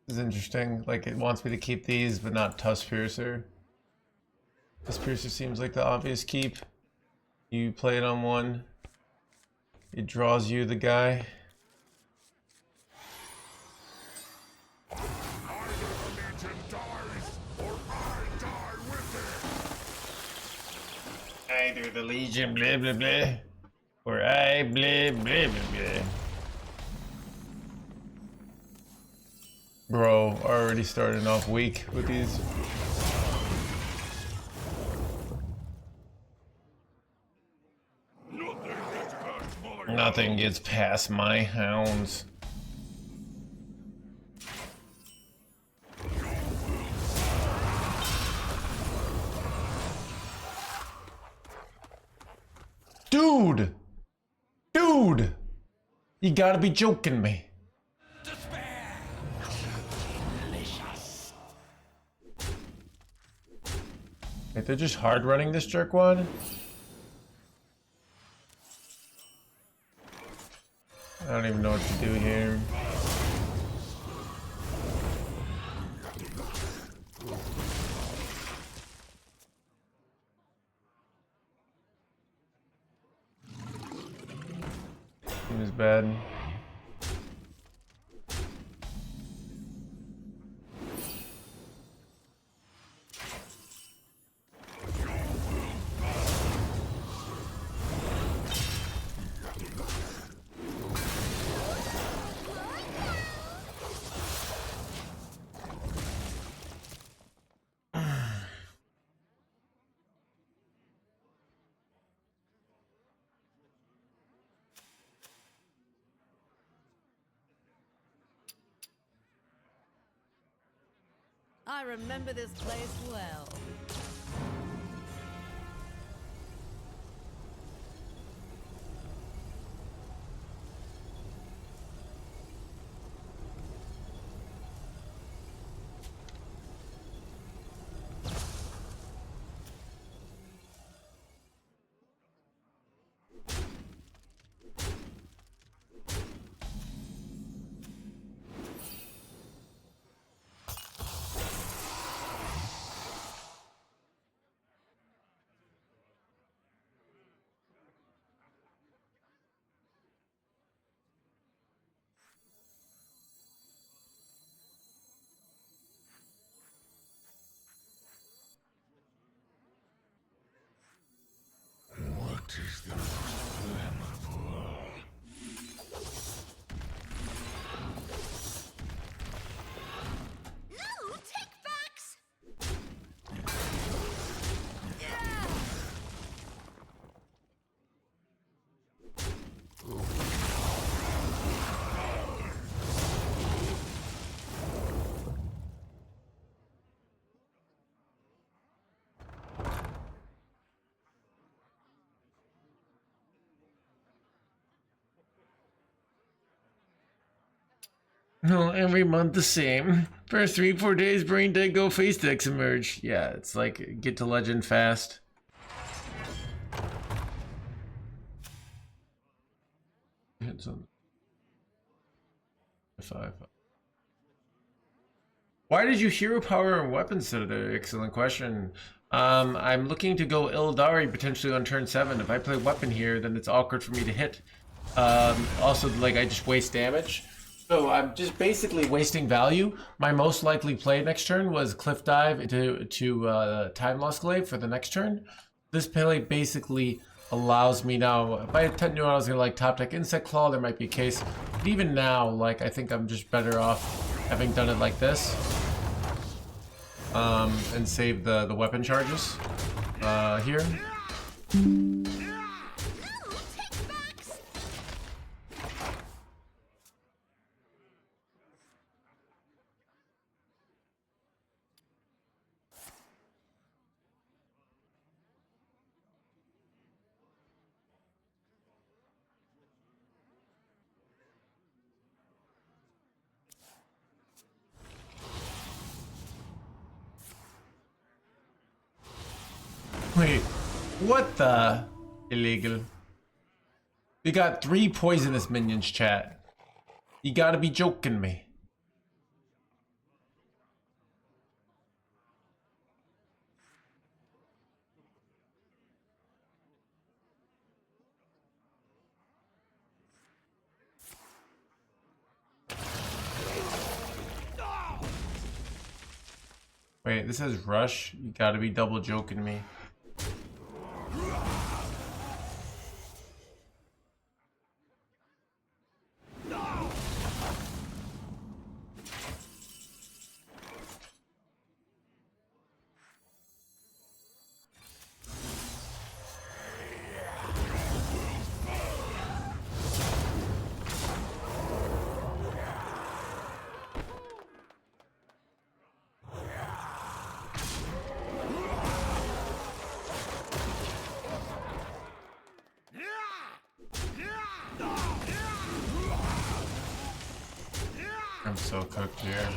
This is interesting. Like, it wants me to keep these, but not Tusk Piercer. Tusk Piercer seems like the obvious keep. You play it on one. It draws you the guy. Either the Legion dies, or I die with it. Either the Legion, blah blah blah, or I blah blah blah blah. Bro, already starting off weak with these. Nothing gets past my hounds. Dude! Dude! You gotta be joking me. Wait, they're just hard running this jerkwad? I don't even know what to do here. It was bad. I remember this place well. What is the most flammable? No, take backs! No, every month the same. First 3-4 days, brain dead, go face decks emerge. Yeah, it's like get to legend fast. Hits on 5. Why did you hero power and weapons today? Excellent question. I'm looking to go Ildari potentially on turn 7. If I play weapon here, then it's awkward for me to hit. Also, like, I just waste damage. So I'm just basically wasting value. My most likely play next turn was Cliff Dive to Time Lost Glaive for the next turn. This play basically allows me now, if I knew I was gonna like top deck Insect Claw, there might be a case. But even now, like, I think I'm just better off having done it like this. And save the weapon charges here. Wait, what the? Illegal. We got 3 poisonous minions, chat. You gotta be joking me. Wait, this says rush? You gotta be double joking me. I'm so cooked here.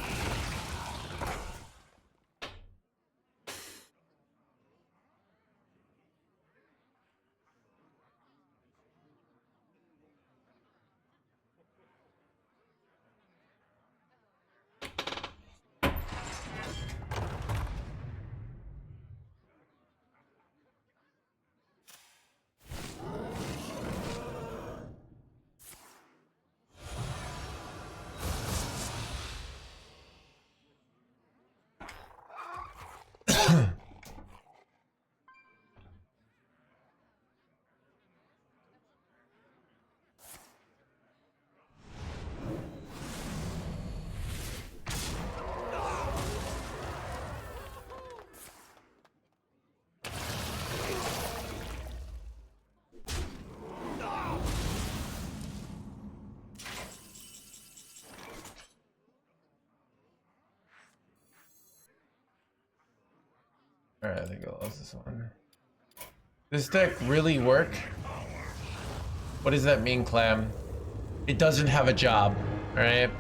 Alright, I think I lost this one. This deck really work? What does that mean, Clam? It doesn't have a job, alright?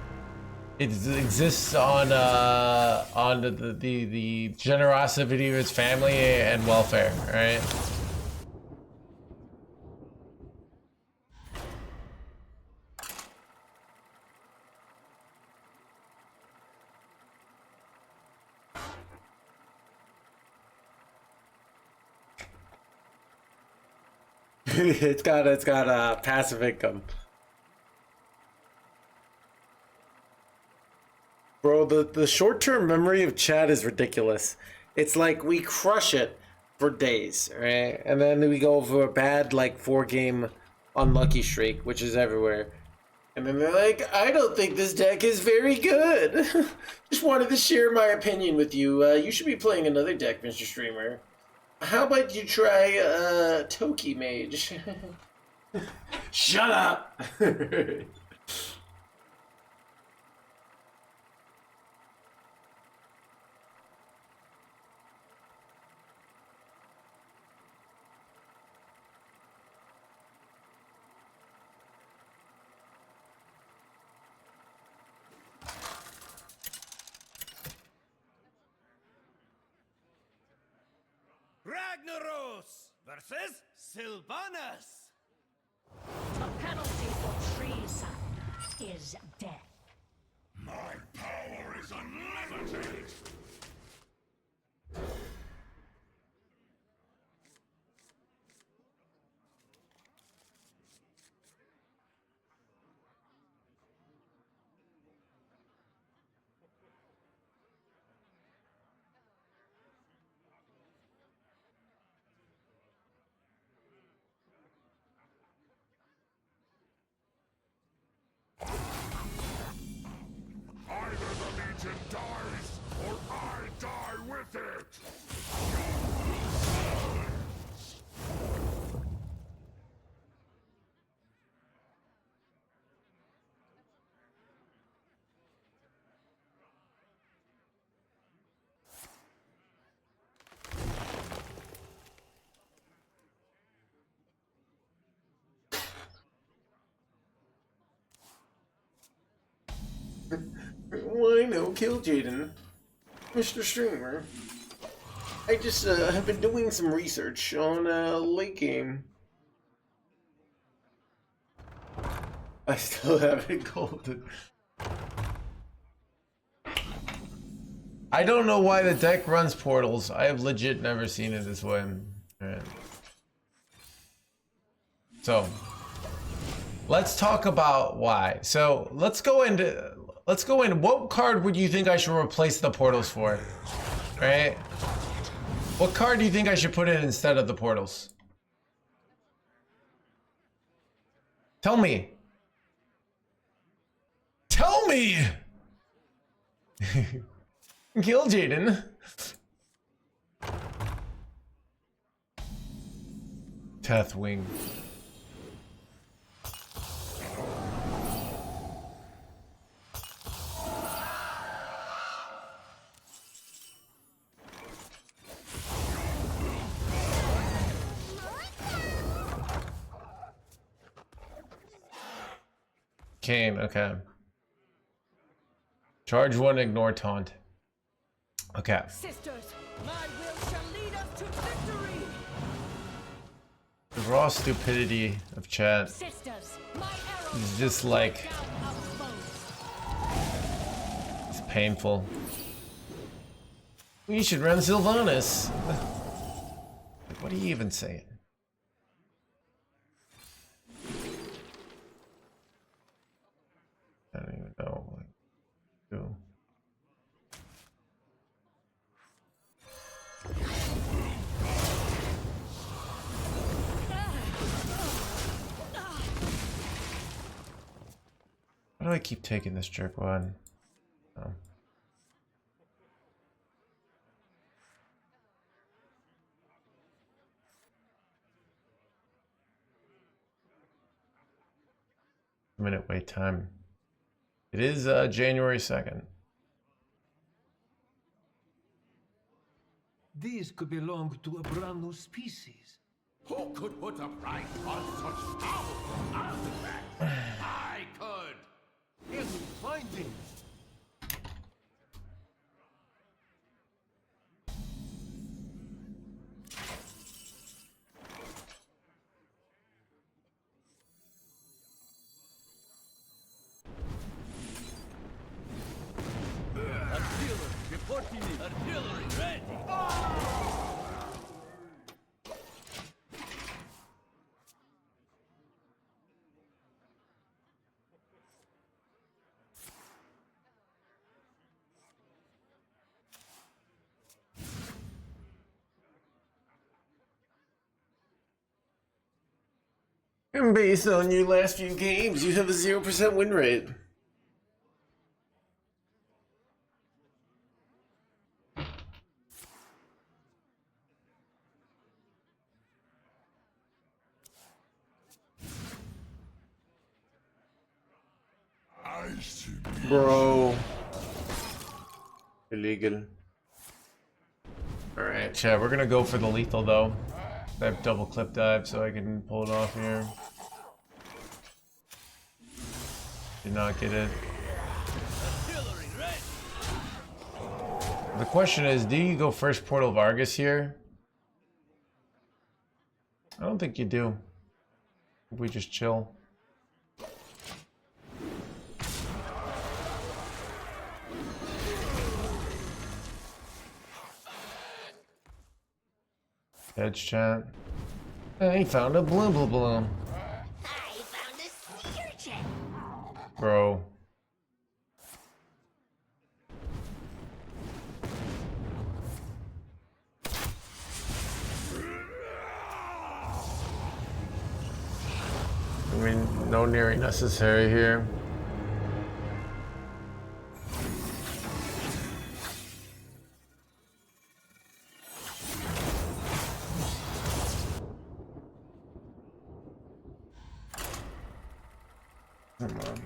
It exists on the generosity of its family and welfare, alright? it's got passive income. Bro, the short-term memory of chat is ridiculous. It's like we crush it for days, right? And then we go for a bad like 4-game unlucky streak, which is everywhere. And then they're like, I don't think this deck is very good. Just wanted to share my opinion with you. You should be playing another deck, Mr. Streamer. How about you try Toki Mage? Shut up! Ragnaros versus Sylvanas. The penalty for treason is death. My power is unlimited. Either the Legion dies, or I die with it! Why no kill Jaden? Mr. Streamer. I just have been doing some research on late game. I still haven't golden. I don't know why the deck runs portals. I have legit never seen it this way. Alright. So let's talk about why. So let's go into what card would you think I should replace the portals for? Right? What card do you think I should put in instead of the portals? Tell me. Tell me! Kill Jaden. Tethwing. Kane, okay. Charge 1, ignore taunt. Okay. Sisters, my will shall lead us to victory. The raw stupidity of chat Sisters, my arrow is just like, down our foes. it's painful. We should run Sylvanas. What are you even saying? I don't even know what to do. Why do I keep taking this jerk one? Oh. Minute wait time. It is January 2nd. These could belong to a brand new species. Who could put a price on such powerful artifacts? I could! Help me find them. Artillery reporting in. Artillery ready! And based on your last few games, you have a 0% win rate. I see. Bro. Illegal. Alright, chat, we're gonna go for the lethal though. I have double clip dive so I can pull it off here. Did not get it. The question is, do you go first Portal Vargas here? I don't think you do. We just chill. Edge chat. He found a bloom bloom bloom. I found a sea urchin. Bro. I mean, no nearly necessary here. Come on.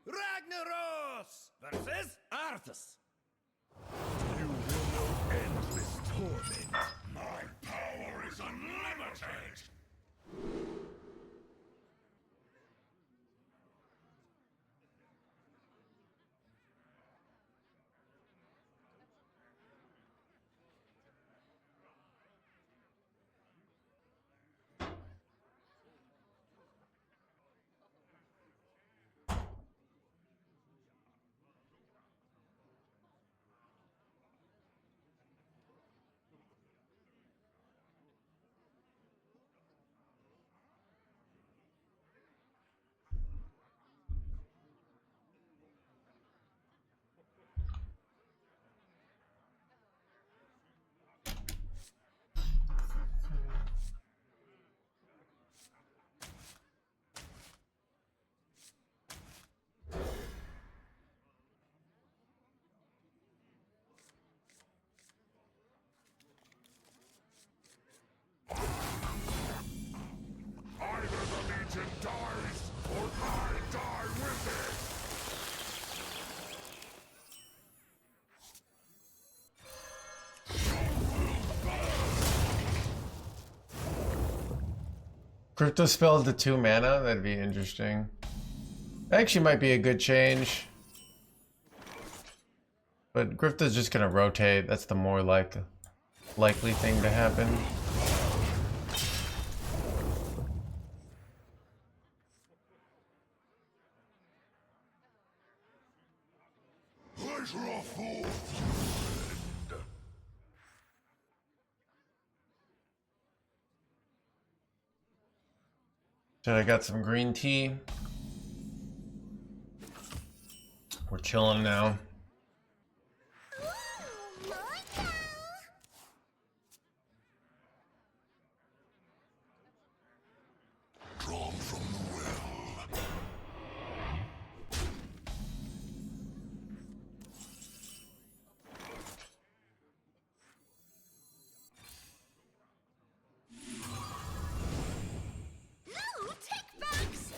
Ragnaros versus Arthas. You will know endless torment. My power is unlimited. Crypto spells to 2 mana? That'd be interesting. Actually might be a good change. But Grifta's just gonna rotate. That's the more likely thing to happen. Pleasure of fool. So I got some green tea. We're chilling now. Drawn from the well. No, take backs!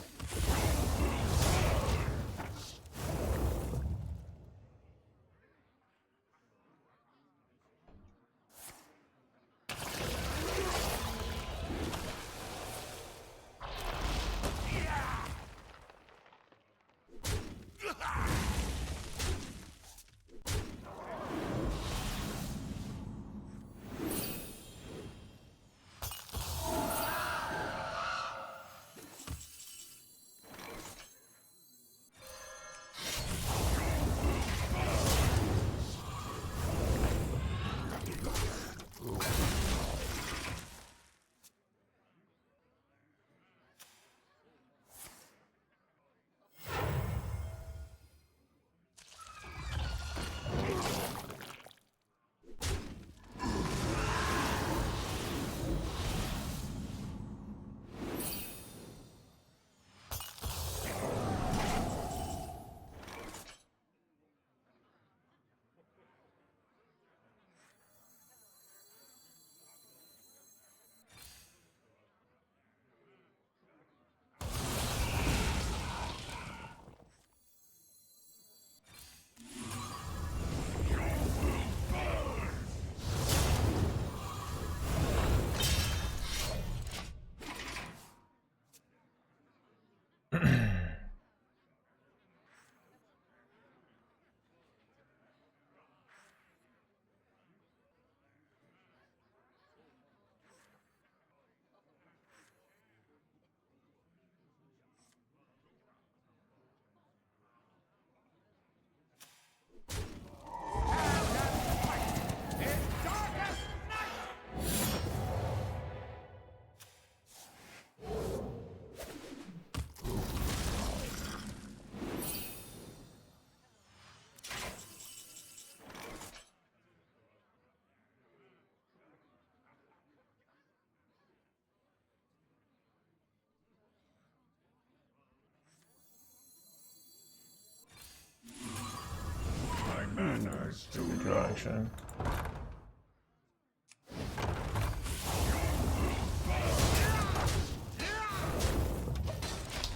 Good draw, actually.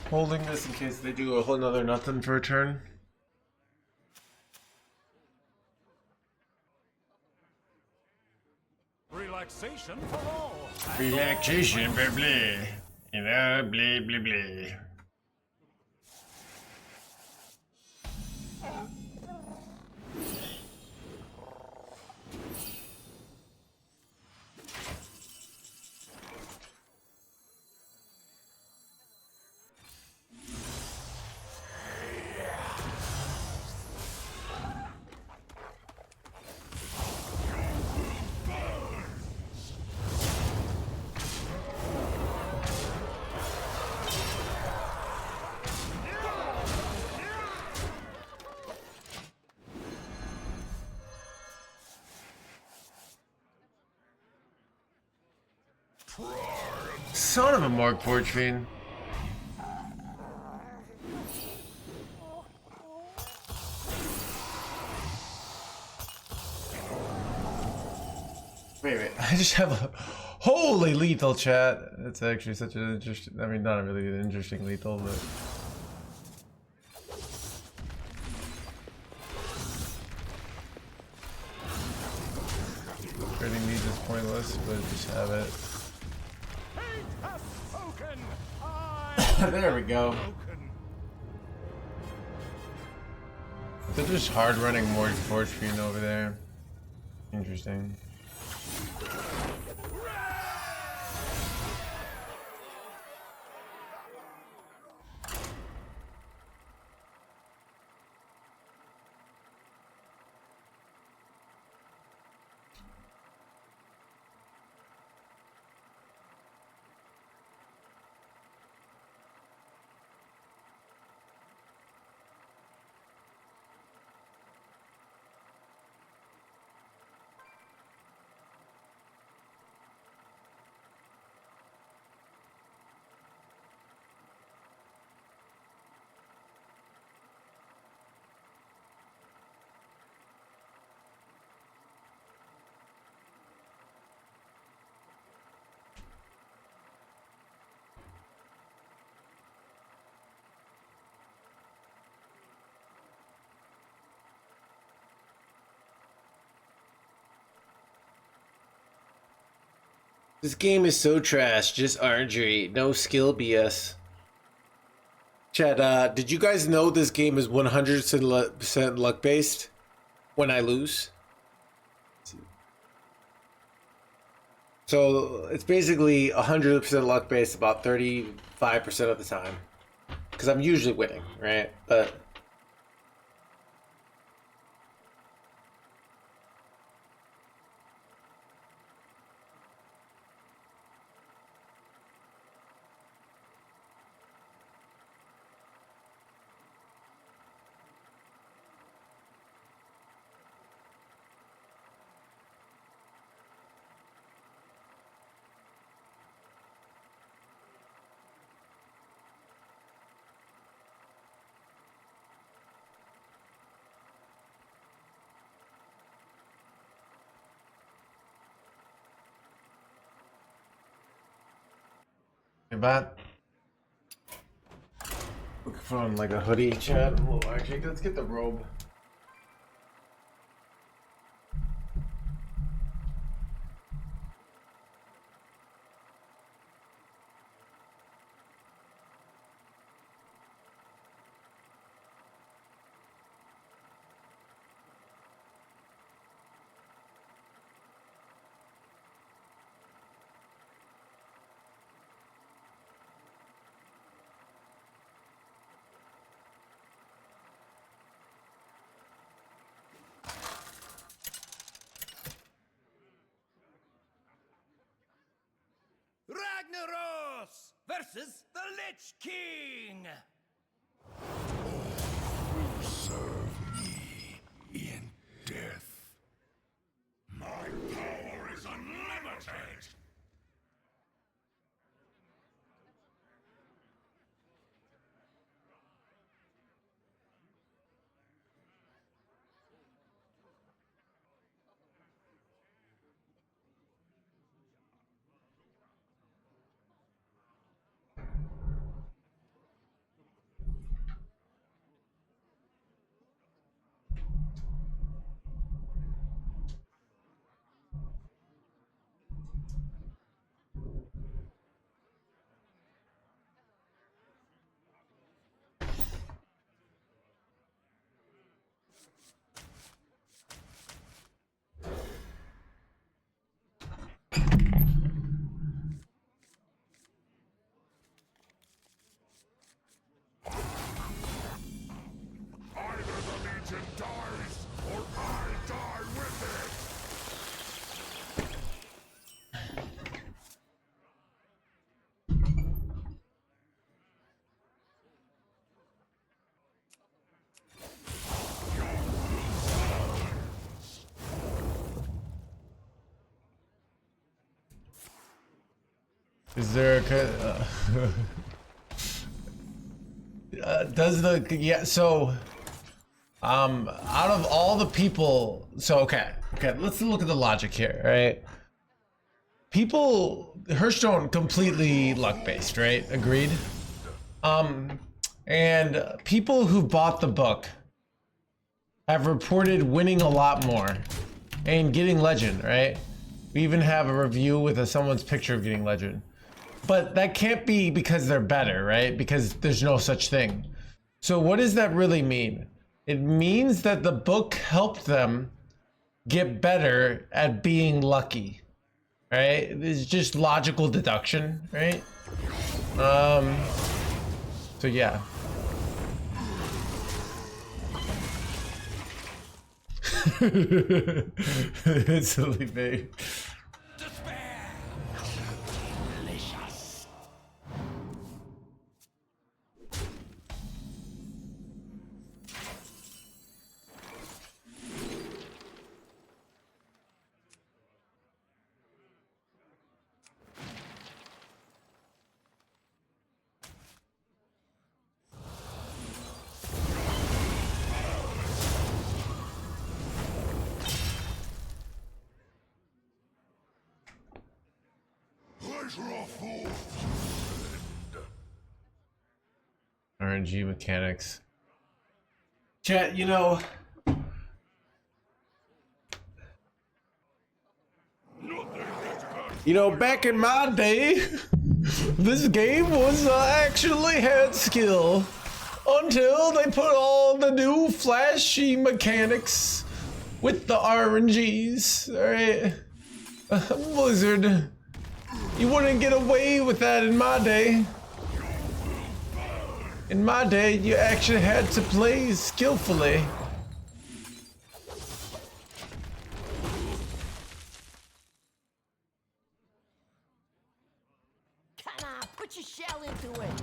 Holding this in case they do a whole nother nothing for a turn. Relaxation for all. Relaxation, blah blah. You know, blah blah blah. Son of a Mark Porch Fiend. Wait, I just have a holy lethal chat. It's actually such an interesting, I mean, not really an interesting lethal, but. Trading these is pointless, but just have it. Fate has spoken. broken. I There we go. broken. They're just hard running more Fortune over there. Interesting. This game is so trash, just RNG, no skill BS. Chad, did you guys know this game is 100% luck based when I lose? So it's basically 100% luck based about 35% of the time. Because I'm usually winning, right? But hey, Bat. Looking for like a hoodie, Chad. Oh, actually, let's get the robe. Ragnaros versus the Lich King. Serve me in death. My power is unlimited. Either the Legion dies, or I die with it! Is there a does the so out of all the people, so okay, let's look at the logic here, right? People, Hearthstone completely luck based, right? Agreed. And people who bought the book have reported winning a lot more and getting legend, right? We even have a review with someone's picture of getting legend. But that can't be because they're better, right? Because there's no such thing. So what does that really mean? It means that the book helped them get better at being lucky, right? It's just logical deduction, right? So yeah. It's silly, babe. RNG mechanics. Chat, you know, back in my day, this game was actually had skill until they put all the new flashy mechanics with the RNGs. All right, Blizzard, you wouldn't get away with that in my day. In my day, you actually had to play skillfully. Come on, put your shell into it.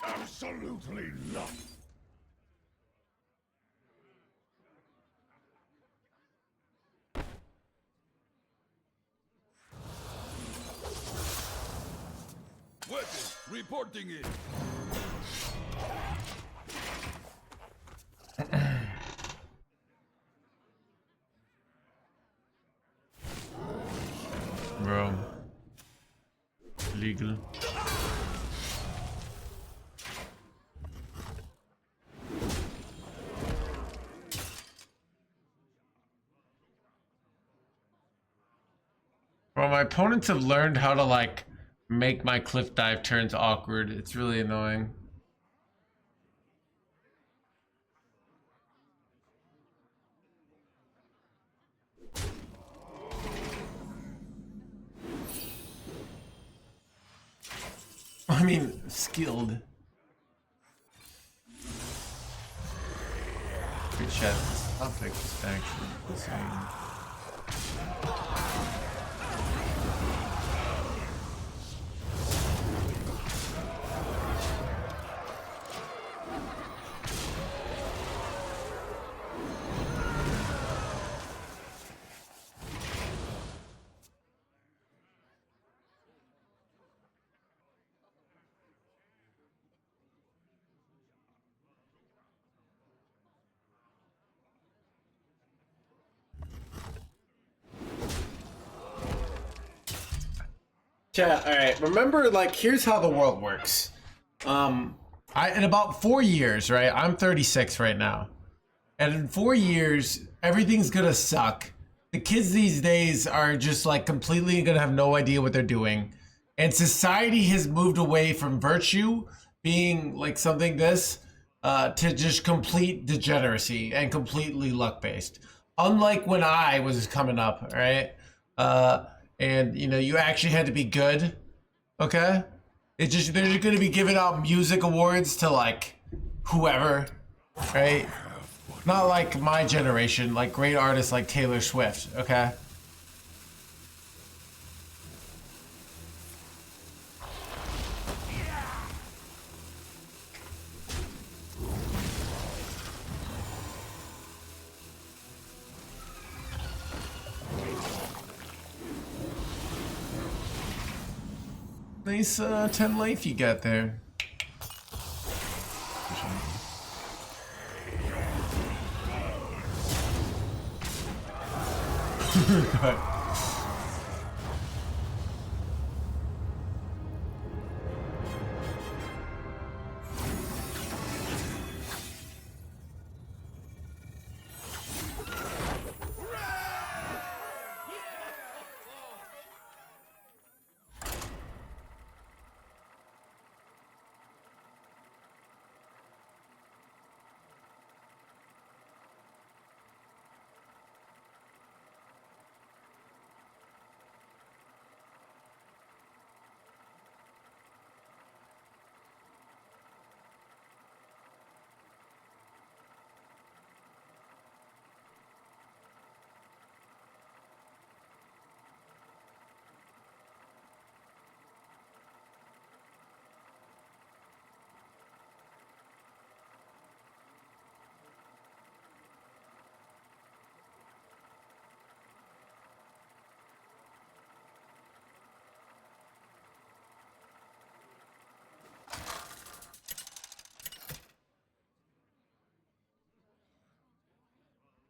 Absolutely not. Weapon reporting in. Bro. Legal. Bro, my opponents have learned how to like make my cliff dive turns awkward. It's really annoying. I mean, skilled. Good chat. This topic is actually insane. Chat, alright, remember, like, here's how the world works. In about 4 years, right, I'm 36 right now. And in 4 years, everything's gonna suck. The kids these days are just, like, completely gonna have no idea what they're doing. And society has moved away from virtue being, like, something this, to just complete degeneracy and completely luck-based. Unlike when I was coming up, right? And you know, you actually had to be good, okay? It's just, they're just gonna be giving out music awards to like whoever, right? Not like my generation, like great artists like Taylor Swift, okay? Nice 10 life you got there. God.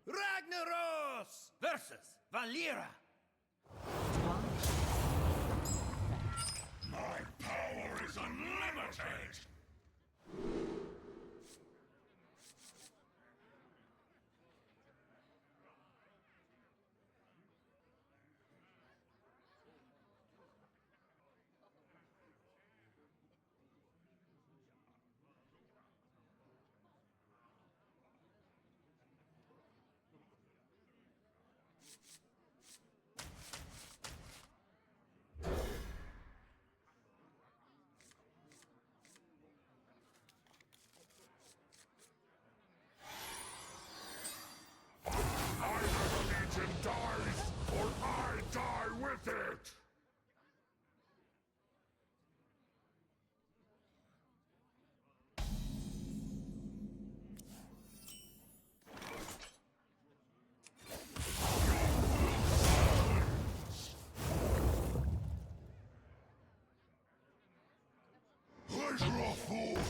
Ragnaros versus Valera. My power is unlimited! Either the Legion dies, or I die with it! Pleasure of fools!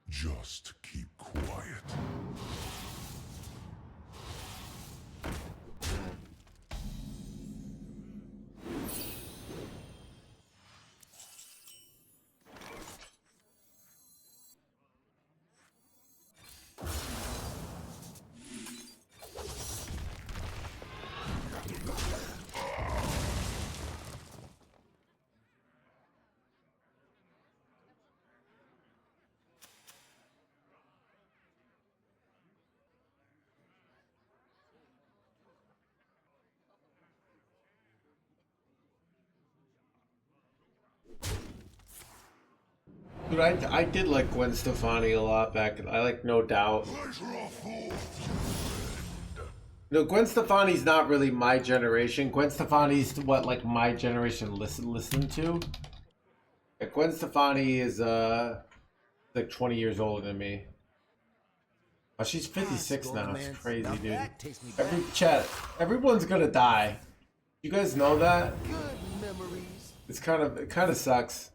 Just keep quiet. Dude, I did like Gwen Stefani a lot back. I like No Doubt. Pleasure of fools! No, Gwen Stefani's not really my generation. Gwen Stefani's what like my generation listen to. Yeah, Gwen Stefani is like 20 years older than me. Oh, she's 56 now. It's crazy, dude. Everyone's gonna die. You guys know that? Good memories. It kind of sucks.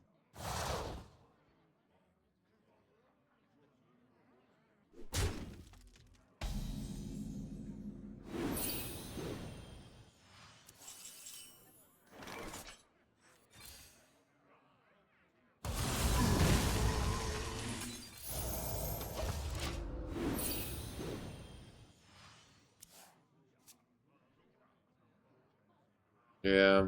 Yeah.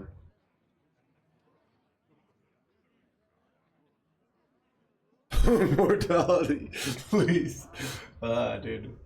Mortality, please. Dude.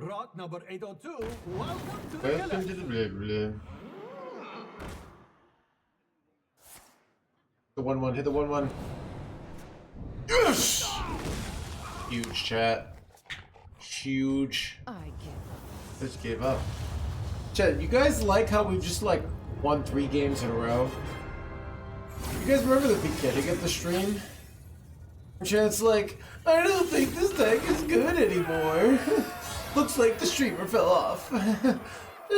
Rot number 802, welcome to the Welcome village. to the blah. The 1-1, hit the 1-1. Yes! Huge chat. Huge. I give up. Just gave up. Chat, you guys like how we've just like won 3 games in a row? You guys remember the beginning of the stream? Chat's like, I don't think this deck is good anymore. Looks like the streamer fell off. I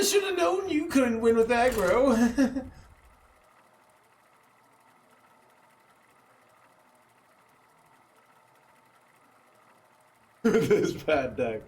should have known you couldn't win with aggro. This bad deck.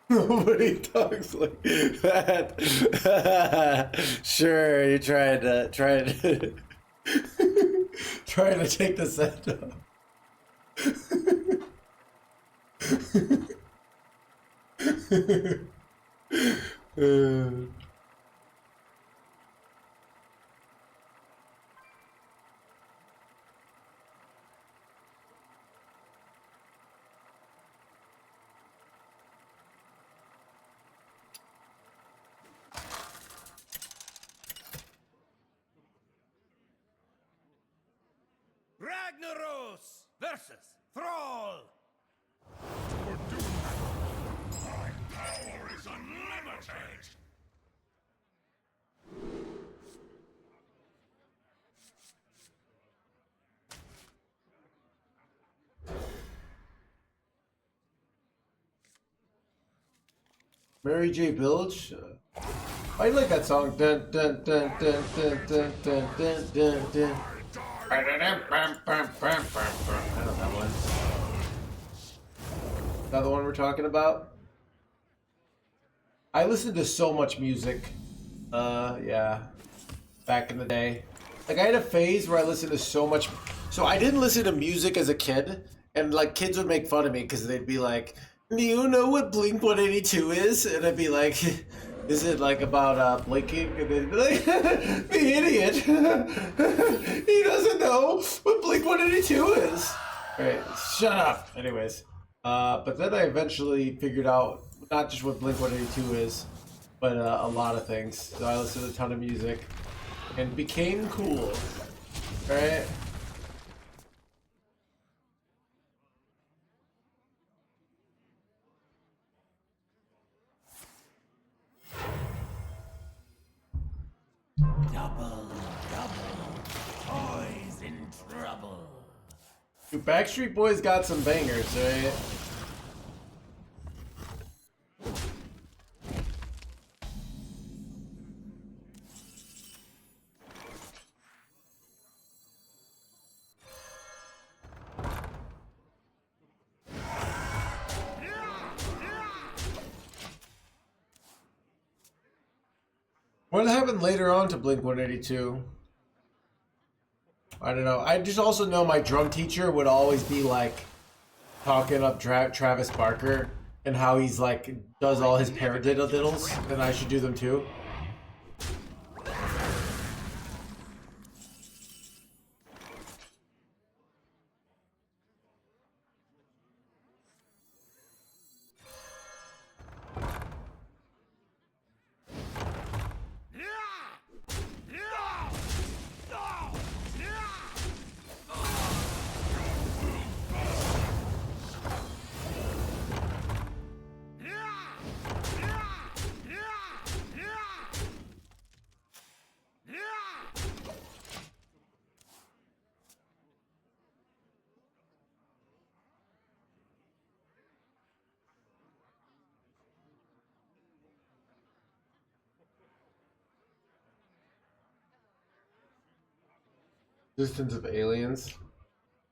Nobody talks like that. Sure, you trying to trying to take the set off. Ragnaros versus Thrall. For doom. My power is unlimited. Mary J. Bilge. I like that song. Dun dun dun dun dun dun dun dun dun dun. I know that one. Is that the one we're talking about? I listened to so much music. Yeah. Back in the day. Like, I had a phase where I listened to so much. So I didn't listen to music as a kid. And, like, kids would make fun of me because they'd be like, do you know what Blink-182 is? And I'd be like, is it, like, about blinking? And they'd be like, the idiot. He doesn't know what Blink-182 is. Alright, shut up. Anyways. But then I eventually figured out not just what Blink-182 is, but a lot of things. So I listened to a ton of music and became cool. Alright? Double, toys in trouble. Dude, Backstreet Boys got some bangers, right? What happened later on to Blink-182? I don't know. I just also know my drum teacher would always be like talking up Travis Barker and how he's like does all his paradiddles and I should do them too. Existence of aliens.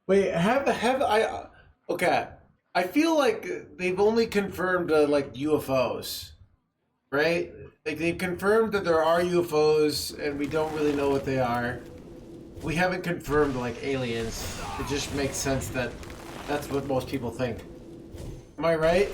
Wait, have I? Okay, I feel like they've only confirmed like UFOs, right? Like they've confirmed that there are UFOs, and we don't really know what they are. We haven't confirmed like aliens. It just makes sense that that's what most people think. Am I right?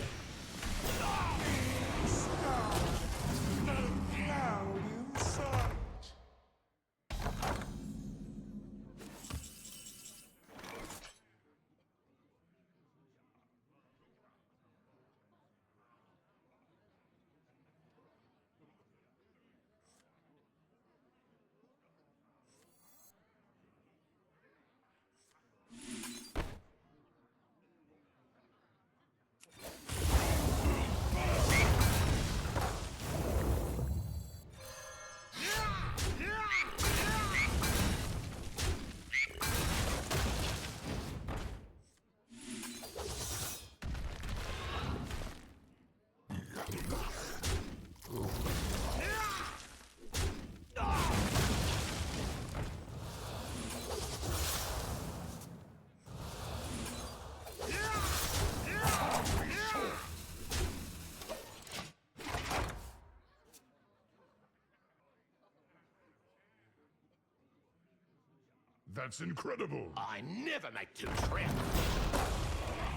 That's incredible. I never make two trips.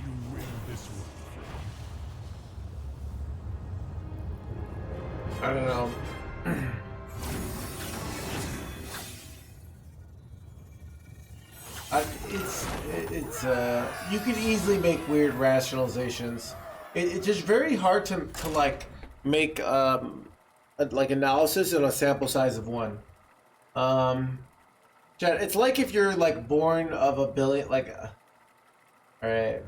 You win this one. I don't know. It's you could easily make weird rationalizations. It's just very hard to like make like analysis in a sample size of one. Chad, it's like if you're like born of a billion, like, all right,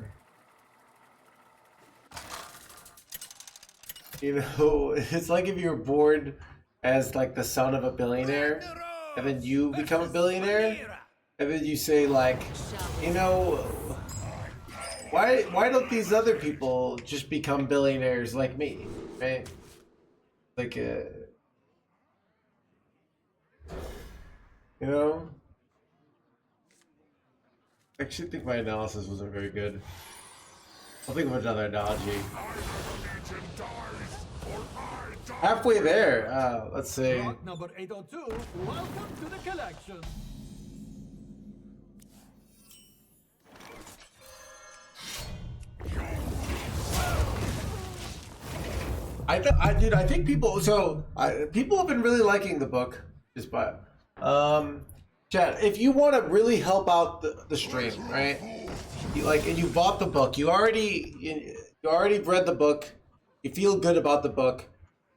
you know, it's like if you're born as like the son of a billionaire, and then you become a billionaire, and then you say like, you know, why don't these other people just become billionaires like me, right? Like, you know. I actually think my analysis wasn't very good. I'll think of another analogy. Halfway there. Let's see. Block number 802, welcome to the collection. Dude, I think people. So, people have been really liking the book. Just by, Chad, if you want to really help out the stream, right? You, like, and you bought the book. You already read the book. You feel good about the book.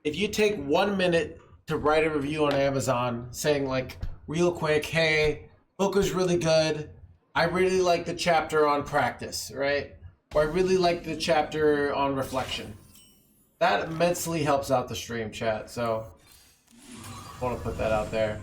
If you take 1 minute to write a review on Amazon, saying like real quick, hey, book was really good. I really like the chapter on practice, right? Or I really like the chapter on reflection. That immensely helps out the stream, chat. So, I want to put that out there.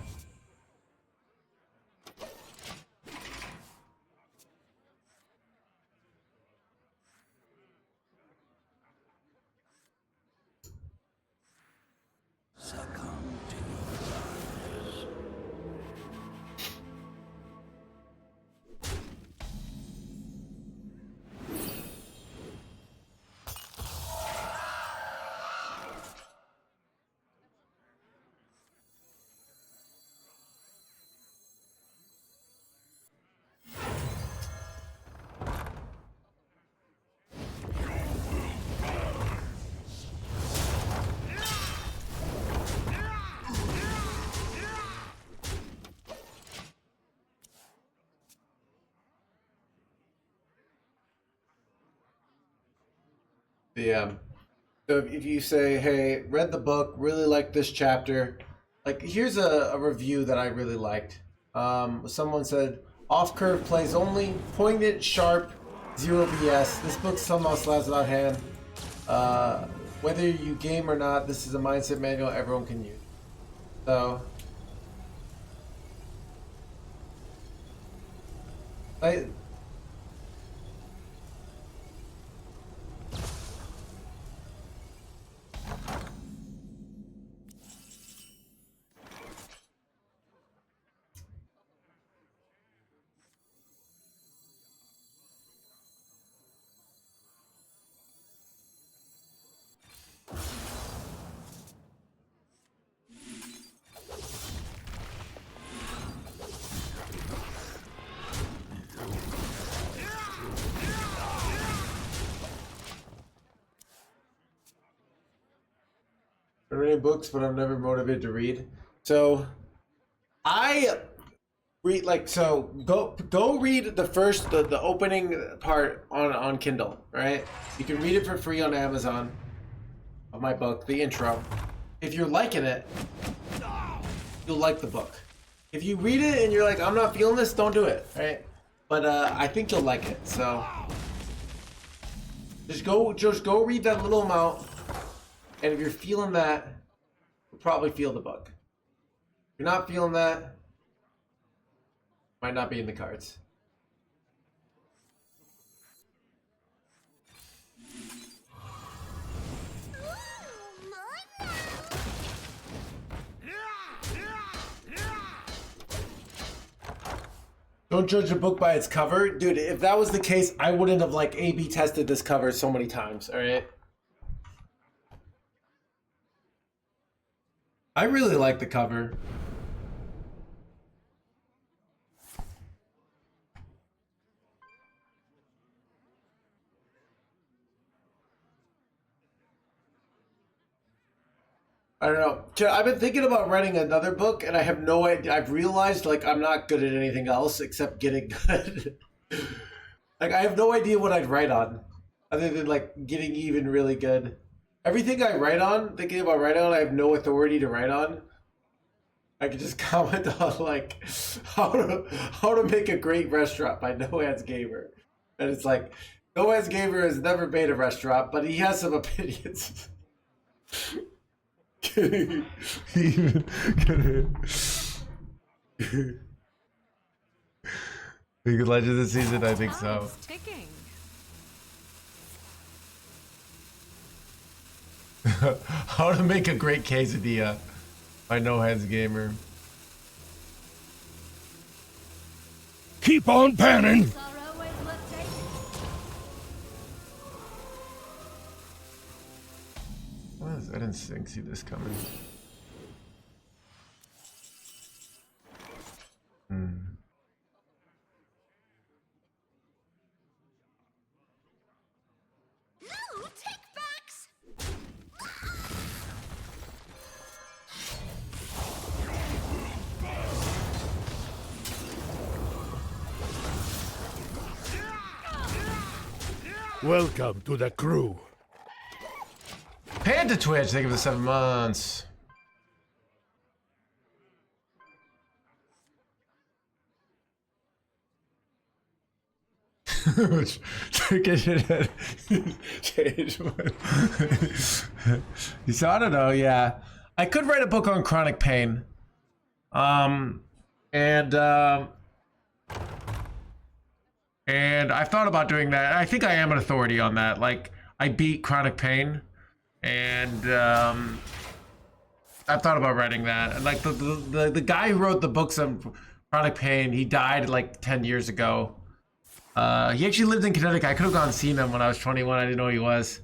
Yeah. So if you say, hey, read the book, really liked this chapter, like here's a review that I really liked. Someone said, off curve plays only, poignant, sharp, zero BS. This book somehow slaps it out hand. Whether you game or not, this is a mindset manual everyone can use. So, I. reading books, but I'm never motivated to read. So I read go read the opening part on Kindle, right? You can read it for free on Amazon of my book, the intro. If you're liking it, you'll like the book. If you read it and you're like, I'm not feeling this, don't do it, right? But I think you'll like it. So just go read that little amount, and if you're feeling that, you'll probably feel the book. If you're not feeling that, might not be in the cards. Don't judge a book by its cover. Dude, if that was the case, I wouldn't have like A/B tested this cover so many times, alright? I really like the cover. I don't know. I've been thinking about writing another book, and I have no idea. I've realized, like, I'm not good at anything else except getting good. Like, I have no idea what I'd write on, other than, like, getting even really good. Everything I write on, thinking about writing on, I have no authority to write on. I can just comment on, like, how to make a great restaurant by NoHandsGamer. And it's like, NoHandsGamer has never made a restaurant, but he has some opinions. Even League of Legends this season, I think so. Time's ticking. How to make a great quesadilla by NoHandsGamer. Keep on panning! Are always worth taking. What is, I didn't see this coming. No take-backs! Welcome to the crew. Panda Twitch, thank you for the 7 months. So I don't know, yeah. I could write a book on chronic pain. And I've thought about doing that. I think I am an authority on that. Like, I beat chronic pain, and I've thought about writing that. And like the guy who wrote the books on chronic pain, he died like 10 years ago. He actually lived in Connecticut. I could have gone and seen him when I was 21. I didn't know who he was.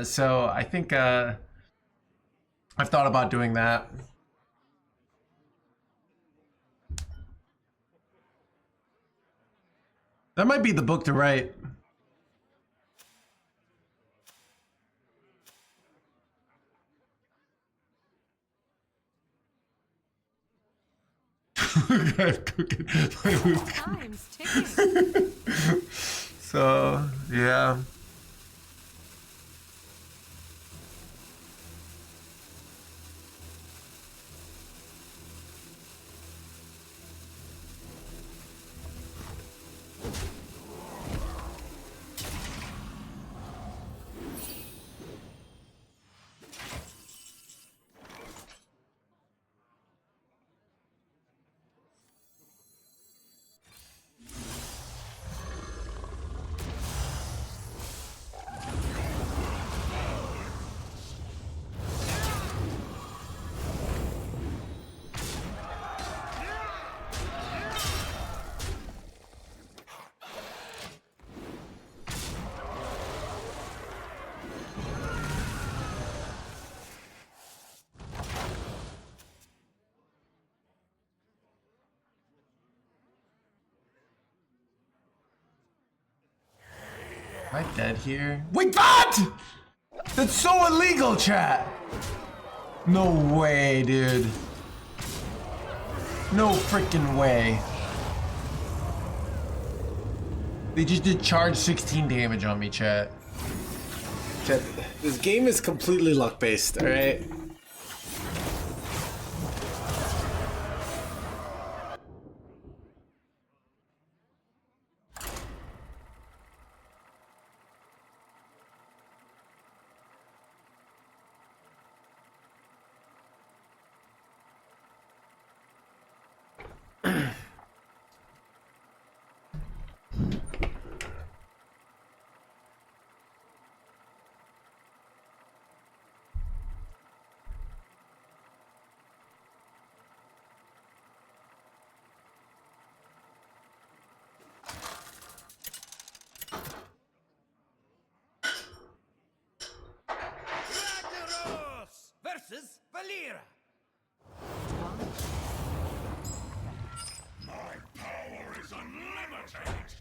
So I think I've thought about doing that. That might be the book to write. Time's ticking. So, yeah. Am I dead here? Wait, what? That's so illegal, chat. No way, dude. No freaking way. They just did charge 16 damage on me, chat. Chat, this game is completely luck-based, alright? Ragnaros versus Valera. My power is unlimited!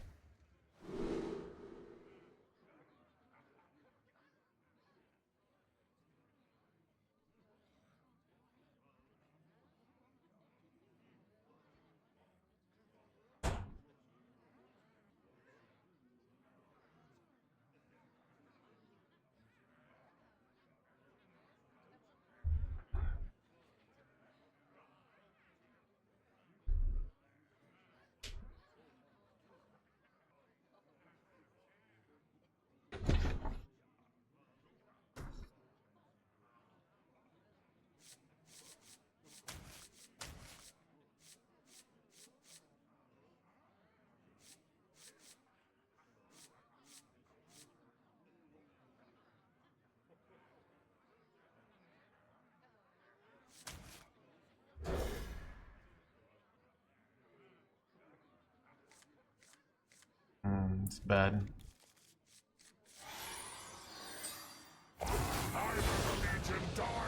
It's bad.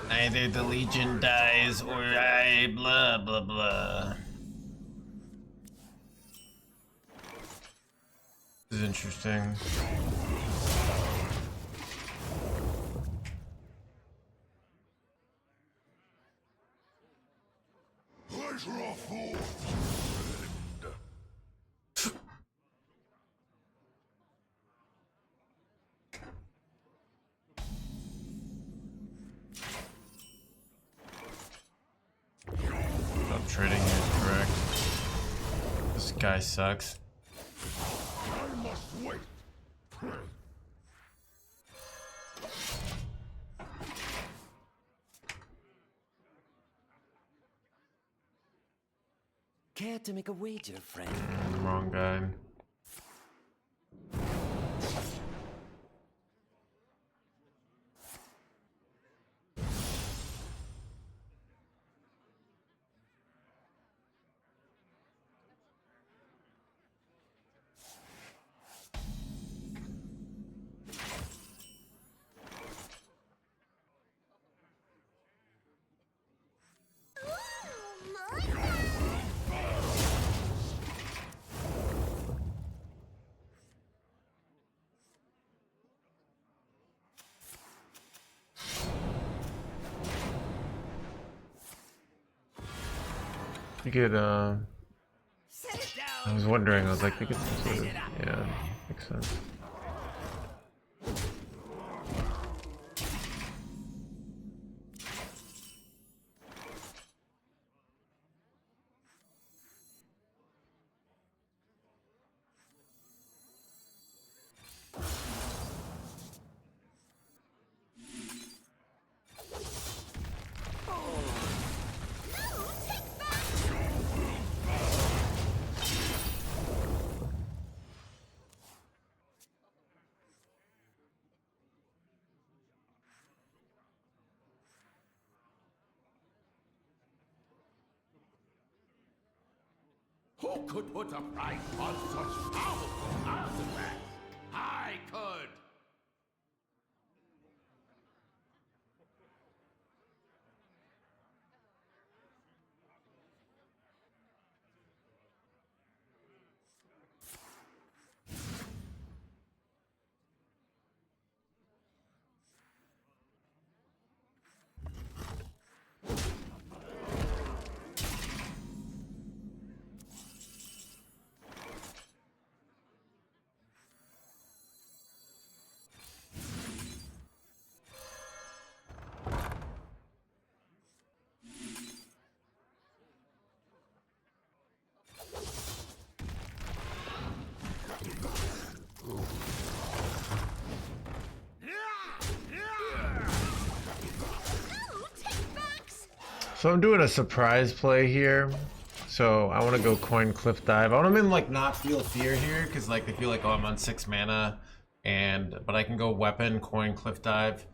Either the Legion dies or I blah blah blah. This is interesting. Pleasure of fool! Stop trading is correct. This guy sucks. I must wait! Care to make a wager, friend? Wrong guy. You could, I was wondering, I was like, we could sort of, yeah, makes sense. Who could put a price on such powerful artifacts? I could. So I'm doing a surprise play here. So I want to go coin cliff dive. I want to like not feel fear here because like I feel like, oh, I'm on 6 mana, but I can go weapon coin cliff dive.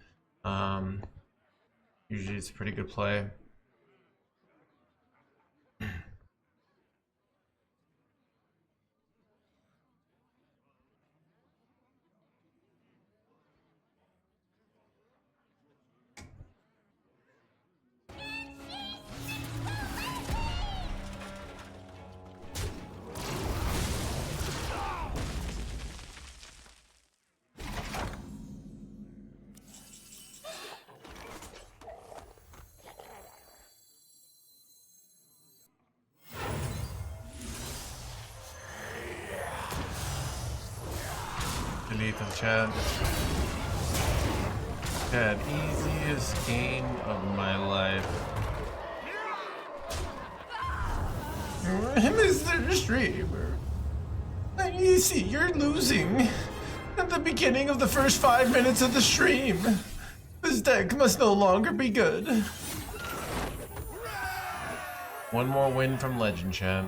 Usually it's a pretty good play. Delete them, Chad. Chad, easiest game of my life. Mr. Streamer, you see, you're losing at the beginning of the first 5 minutes of the stream. This deck must no longer be good. One more win from Legend, Chad.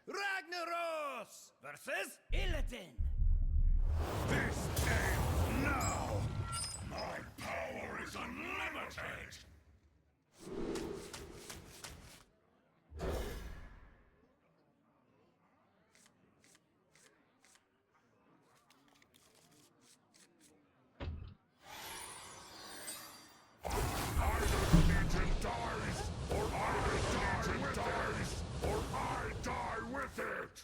Ragnaros versus Illidan. This ends now! My power is unlimited! Either the Legion dies, or either the Legion dies, or I die with it!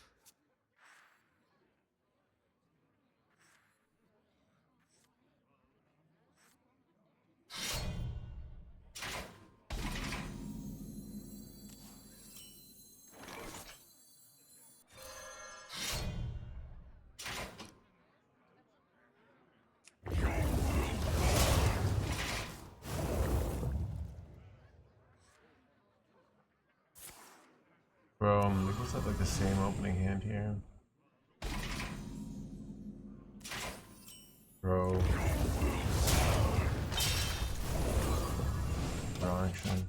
Bro, we both have like the same opening hand here. Bro. Draw action.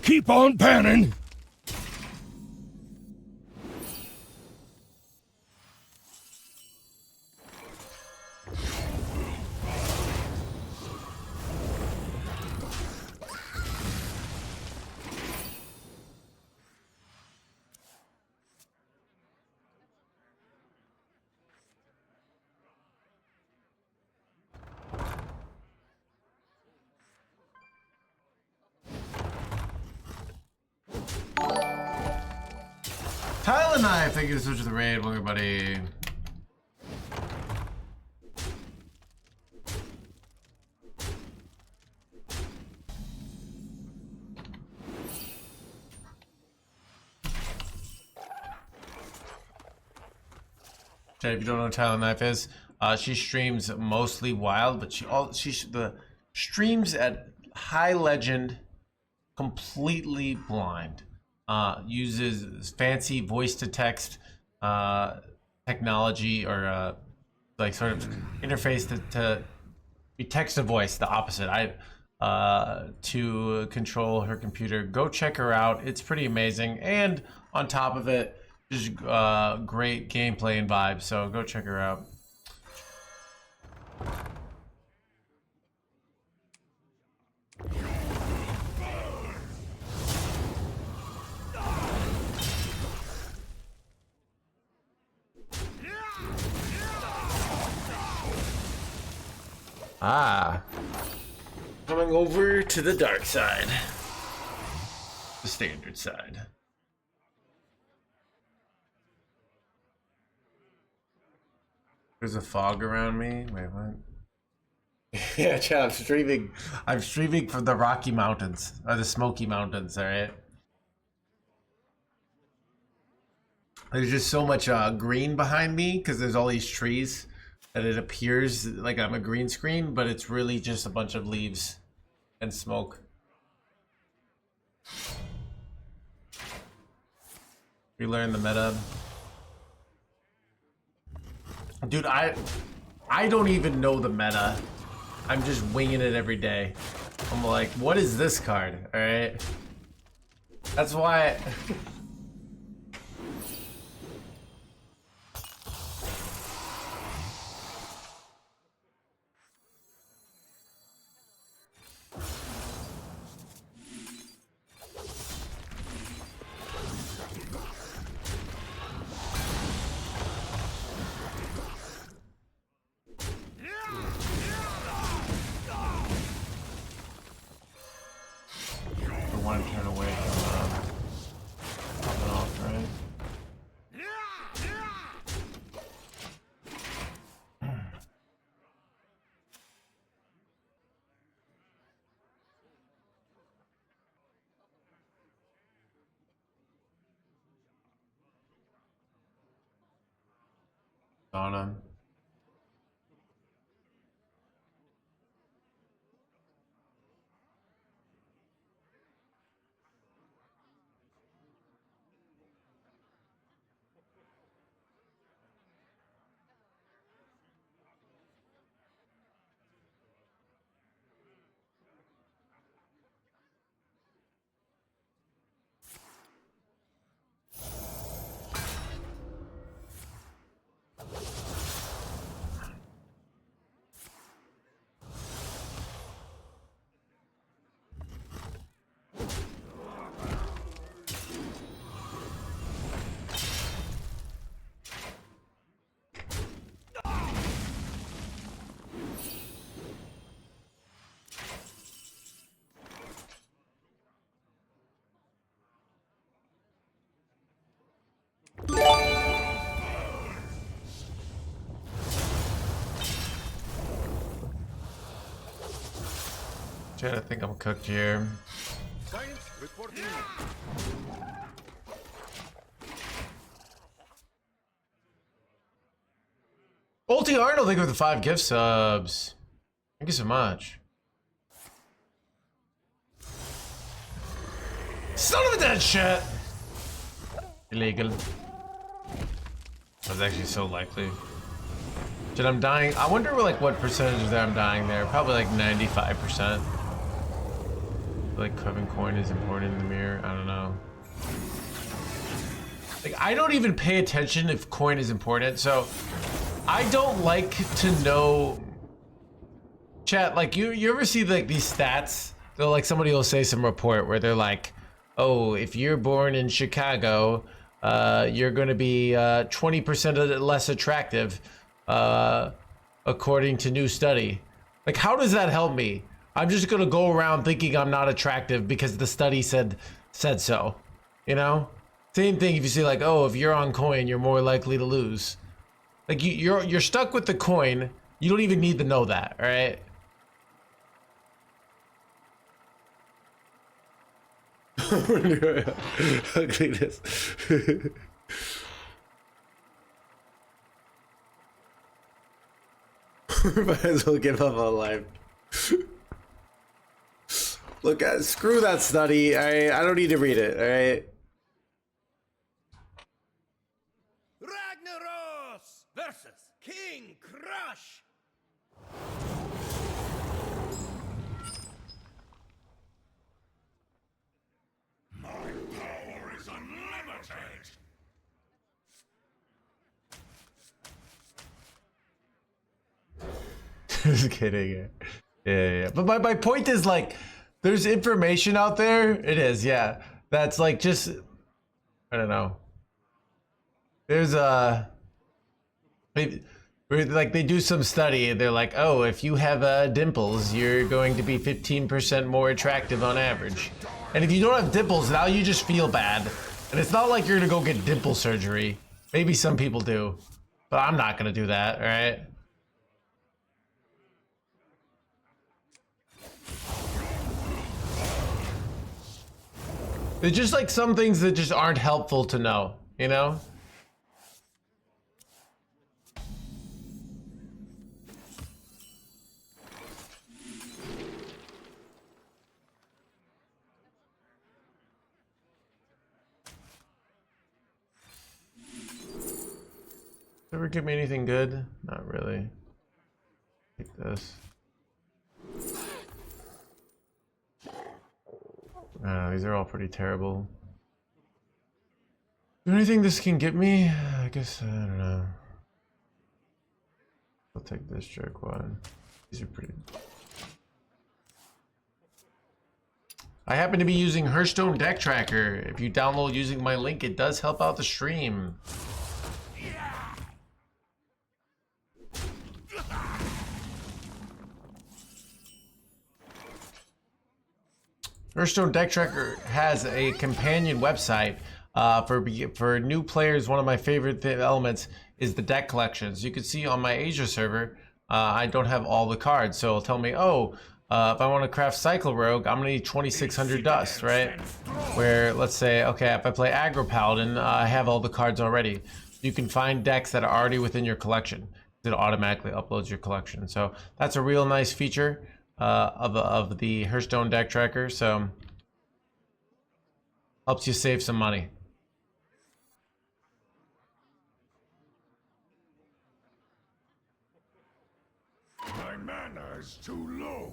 Keep on panning! Tyler Knife, thank you to switch to the raid. Welcome, buddy. Jay, if you don't know what Tyler Knife is, she streams mostly wild, but she streams at high legend, completely blind. Uses fancy voice to text technology or like sort of interface to be text to voice, the opposite. To control her computer. Go check her out. It's pretty amazing, and on top of it, just great gameplay and vibes. So go check her out. Coming over to the dark side. The standard side. There's a fog around me. Wait, what? Yeah, Chad, I'm streaming. I'm streaming from the Rocky Mountains or the Smoky Mountains. All right. There's just so much green behind me because there's all these trees that it appears like I'm a green screen, but it's really just a bunch of leaves and smoke. We learn the meta. Dude, I don't even know the meta. I'm just winging it every day. I'm like, what is this card? All right. That's why. Want to turn away from popping off, right? Donna. Chad, I think I'm cooked here. Science reporting. Ulti Arnold, thank you for the 5 gift subs. Thank you so much. Son of a dead shit! Illegal. That's actually so likely. Shit, I'm dying. I wonder like what percentage of that I'm dying there. Probably like 95%. Like Coven coin is important in the mirror. I don't know. Like I don't even pay attention if coin is important. So I don't like to know. Chat, like you ever see like these stats? They'll like somebody will say some report where they're like, oh, if you're born in Chicago, you're going to be 20% less attractive, according to new study. Like, how does that help me? I'm just going to go around thinking I'm not attractive because the study said so. You know? Same thing if you see like, oh, if you're on coin, you're more likely to lose. Like you're stuck with the coin. You don't even need to know that, all right? Ugliness. Might as well give up on life. Look, screw that study. I don't need to read it. All right. Ragnaros versus King Crush. My power is unlimited. Just kidding. Yeah. But my point is like, there's information out there. It is, yeah. That's like just, I don't know. There's they do some study. They're like, oh, if you have dimples, you're going to be 15% more attractive on average. And if you don't have dimples, now you just feel bad. And it's not like you're gonna go get dimple surgery. Maybe some people do, but I'm not gonna do that. All right. There's just like some things that just aren't helpful to know, you know? Ever give me anything good? Not really. Take this. These are all pretty terrible. Is there anything this can get me? I guess, I don't know. I'll take this jerk one. These are pretty... I happen to be using Hearthstone Deck Tracker. If you download using my link, it does help out the stream. Hearthstone Deck Tracker has a companion website for new players. One of my favorite elements is the deck collections. You can see on my Asia server, I don't have all the cards, so it'll tell me, oh, if I want to craft Cycle Rogue, I'm gonna need 2,600 dust, right? Where let's say, okay, if I play Aggro Paladin, I have all the cards already. You can find decks that are already within your collection. It automatically uploads your collection, so that's a real nice feature of the Hearthstone Deck Tracker, so helps you save some money. My mana is too low.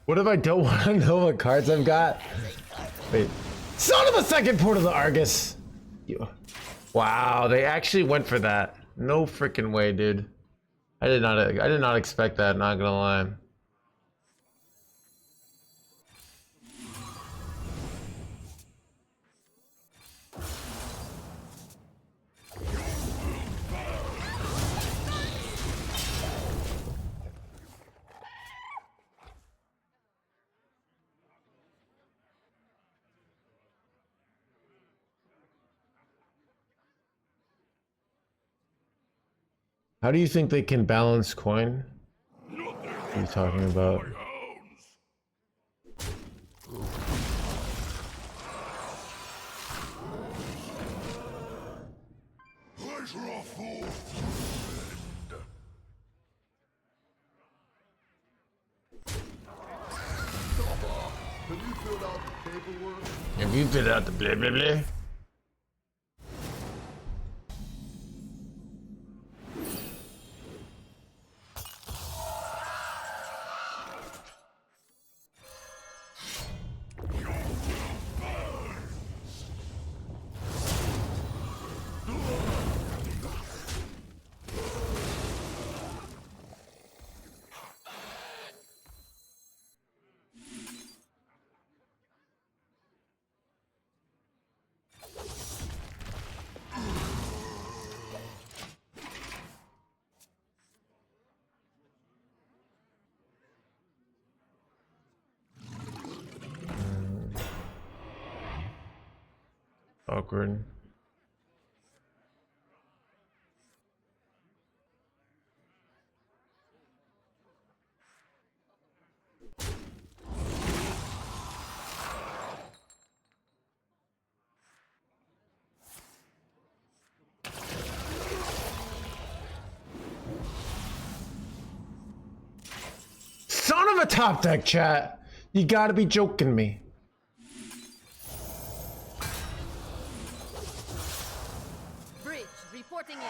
What if I don't want to know what cards I've got? Wait. Son of a second port of the Argus! Wow, they actually went for that. No freaking way, dude. I did not expect that, not gonna lie. How do you think they can balance coin? What are you talking about? Have you filled out the blah blah blah? Awkward. Son of a top deck, chat! You gotta be joking me. Bridge reporting in.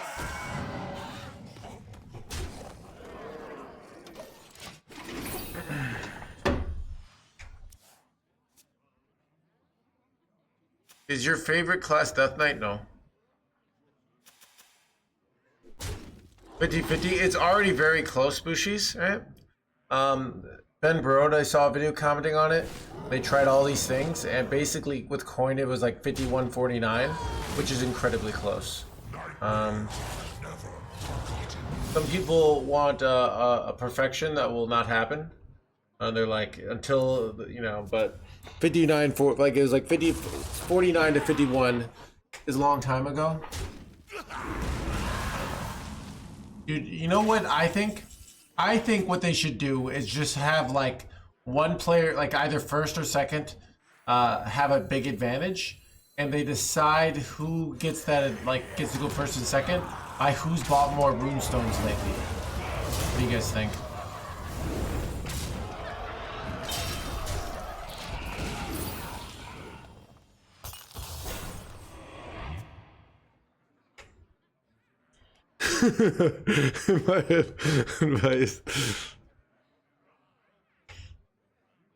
Is your favorite class Death Knight? No. 50-50. It's already very close, Bushies, right? Ben Brode, I saw a video commenting on it. They tried all these things, and basically with coin it was like 51.49, which is incredibly close. Some people want a perfection that will not happen. They're like, until, you know, but 59 for, like, it was like 49 to 51 is a long time ago. Dude, you know what I think? I think what they should do is just have like one player, like either first or second, have a big advantage, and they decide who gets that, like, gets to go first and second by who's bought more runestones lately. What do you guys think? My advice.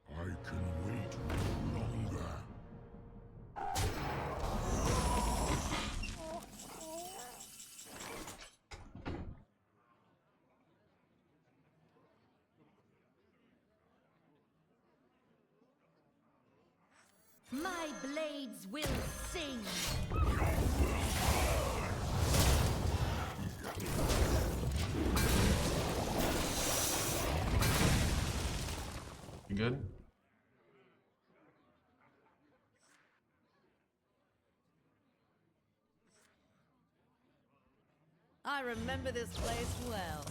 I can wait no longer. My blades will sing. You good? I remember this place well.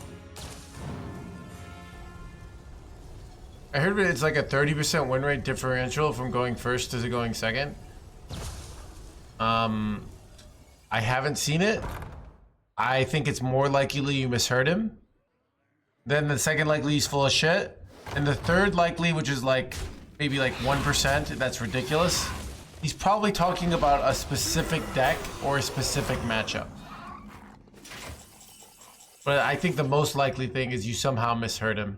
I heard it's like a 30% win rate differential from going first to going second. I haven't seen it. I think it's more likely you misheard him. Then the second likely he's full of shit. And the third likely, which is like maybe like 1%, that's ridiculous. He's probably talking about a specific deck or a specific matchup. But I think the most likely thing is you somehow misheard him.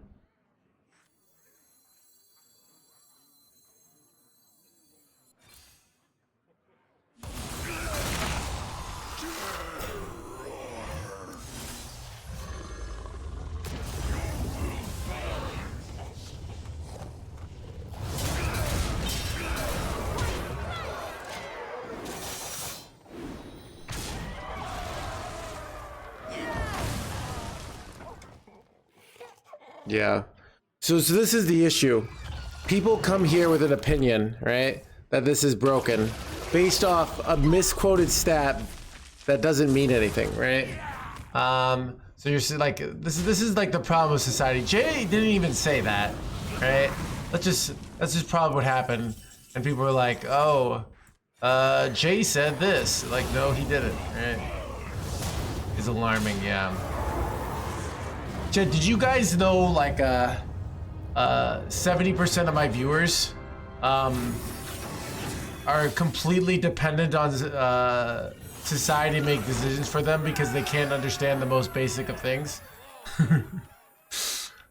Yeah. So this is the issue. People come here with an opinion, right? That this is broken based off a misquoted stat that doesn't mean anything, right? So you're like, this is like the problem with society. Jay didn't even say that, right? That's just probably what happened. And people were like, oh, Jay said this. Like, no, he didn't, right? It's alarming, yeah. Did you guys know, like, 70% of my viewers are completely dependent on society to make decisions for them because they can't understand the most basic of things?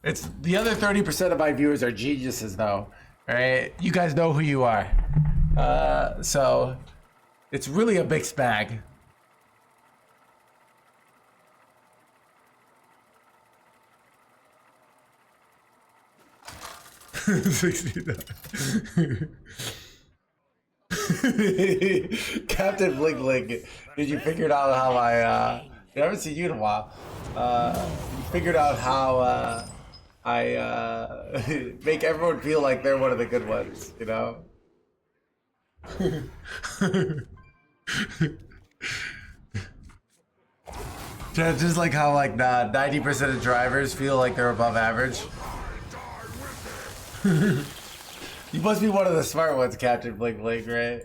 It's the other 30% of my viewers are geniuses, though. All right, you guys know who you are. So it's really a mixed bag. Captain Blink Blink, did you figure out how I haven't seen you in a while. You figured out how I make everyone feel like they're one of the good ones, you know? Just like how like 90% of drivers feel like they're above average. You must be one of the smart ones, Captain Blink Blink, right?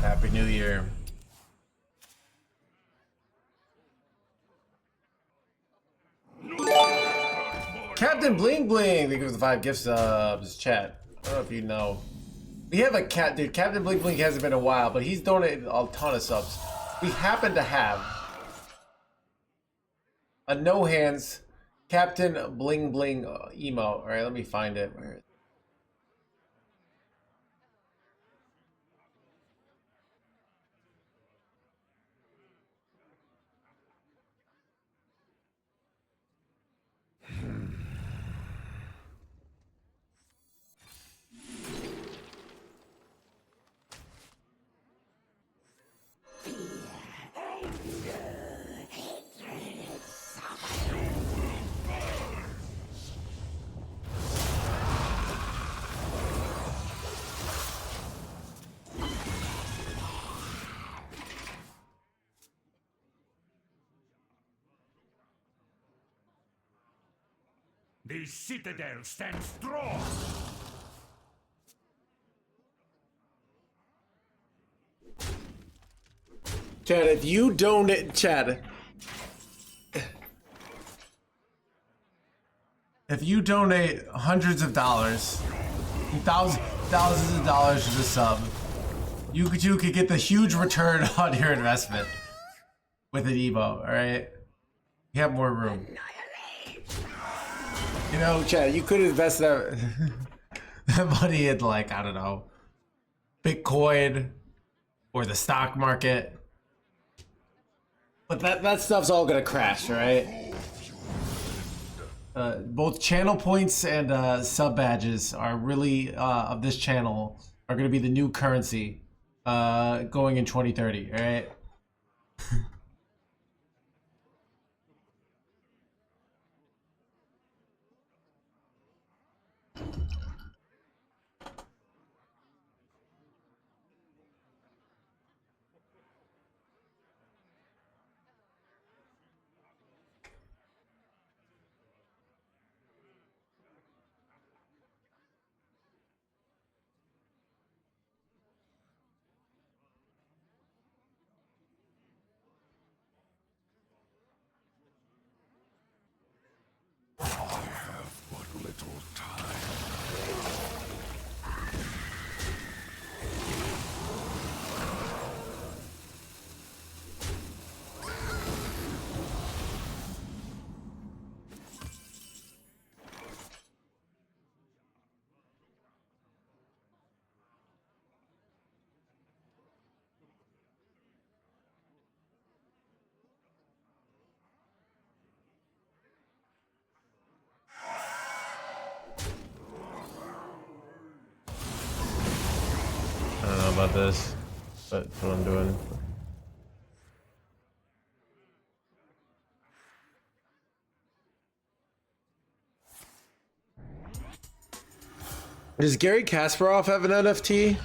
Happy New Year. Captain Bling Bling, thank you for the 5 gift subs, chat. I don't know if you know. We have a cat, dude. Captain Bling Bling hasn't been a while, but he's donated a ton of subs. We happen to have a no hands Captain Bling Bling emote. All right, let me find it. Where is it? The citadel stands strong. Chad, if you donate, Chad, if you donate hundreds of dollars, thousands of dollars to the sub, you could get the huge return on your investment with an Evo. All right, you have more room. You know, Chad, you could invest that that money in, like, I don't know, Bitcoin or the stock market. But that stuff's all gonna crash, right? Both channel points and sub badges are really of this channel are gonna be the new currency going in 2030, right? But little time. I don't know about this, but that's what I'm doing. Does Gary Kasparov have an NFT?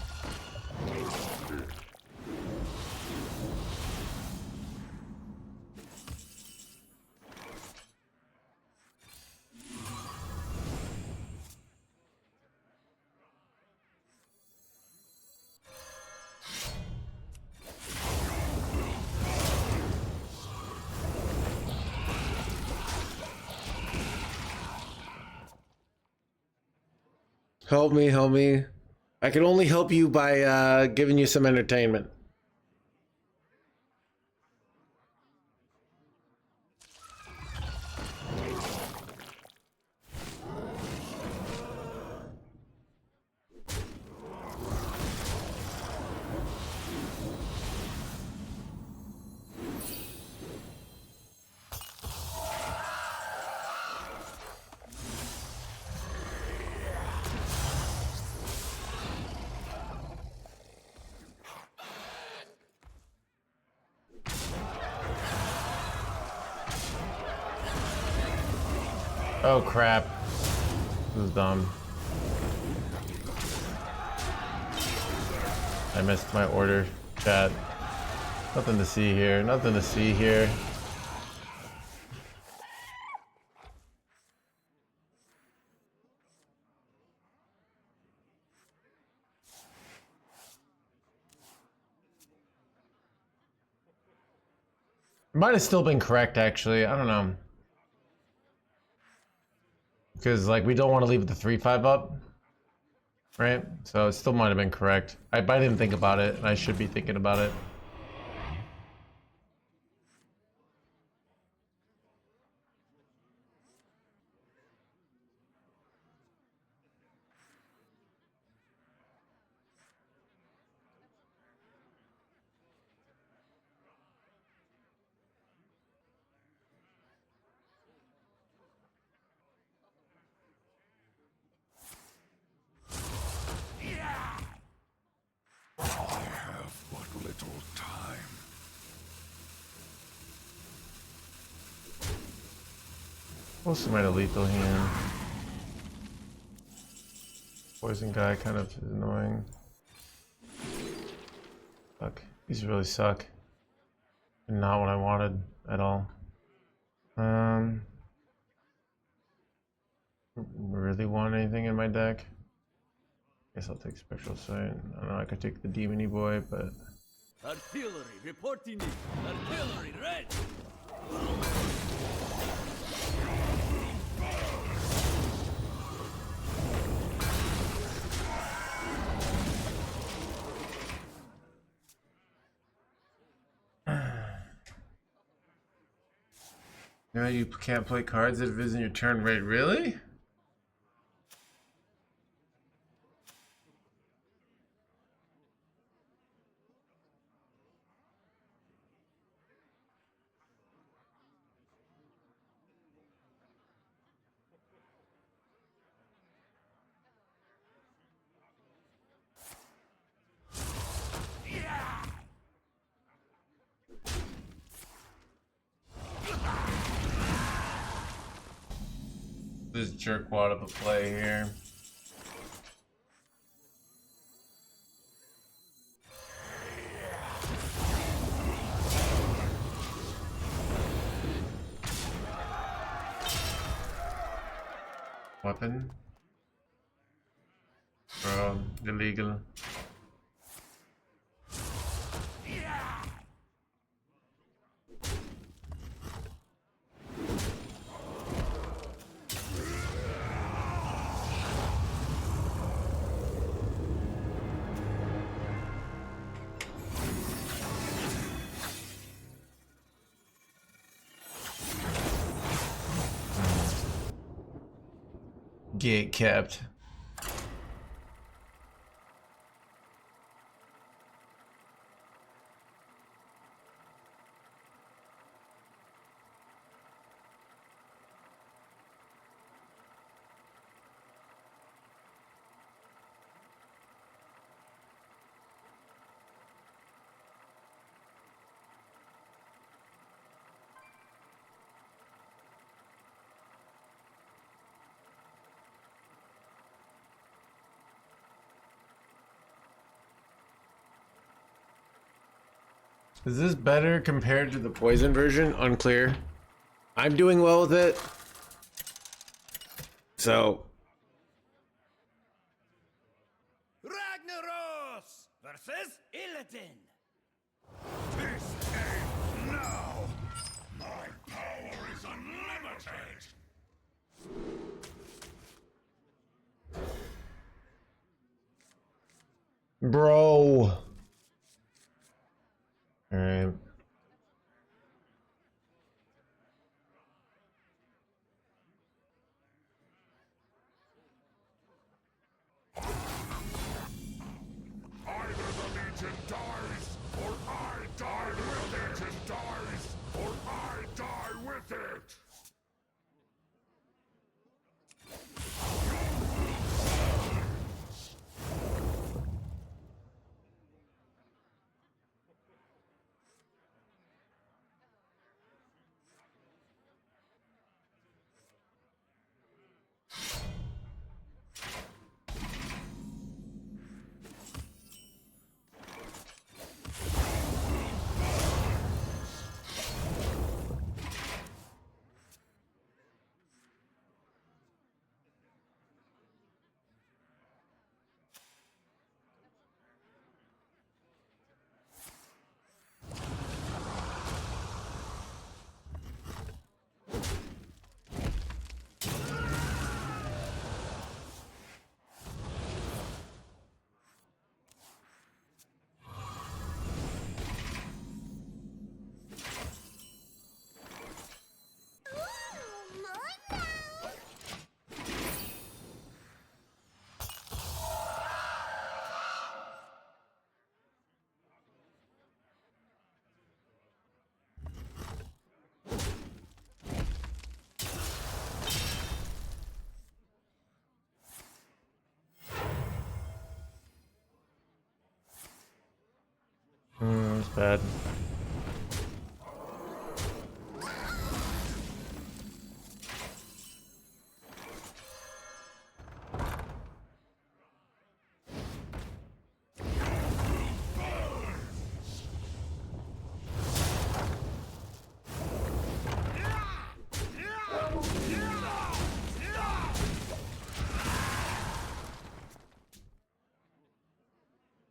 Help me, help me. I can only help you by giving you some entertainment. Oh crap. This is dumb. I missed my order, chat. Nothing to see here, nothing to see here. Might have still been correct, actually. I don't know. Because, like, we don't want to leave the 3-5 up. Right? So it still might have been correct. I didn't think about it, and I should be thinking about it. But little time. Most of my lethal hand. Poison guy kind of is annoying. Fuck, these really suck. Not what I wanted at all. Really want anything in my deck? Guess I'll take Spectral Sight. I know I could take the Demony Boy, but Artillery reporting it. Artillery ready. now you can't play cards that visit your turn rate. Really? This jerkwad of a play here. Weapon? Bro, illegal. Get kept. Is this better compared to the poison version? Unclear. I'm doing well with it. So. Ragnaros versus Illidan. This ain't now. My power is unlimited. Bro. Alright. Either the Legion dies, or I die with it. Legion dies, or I die with it. That's bad.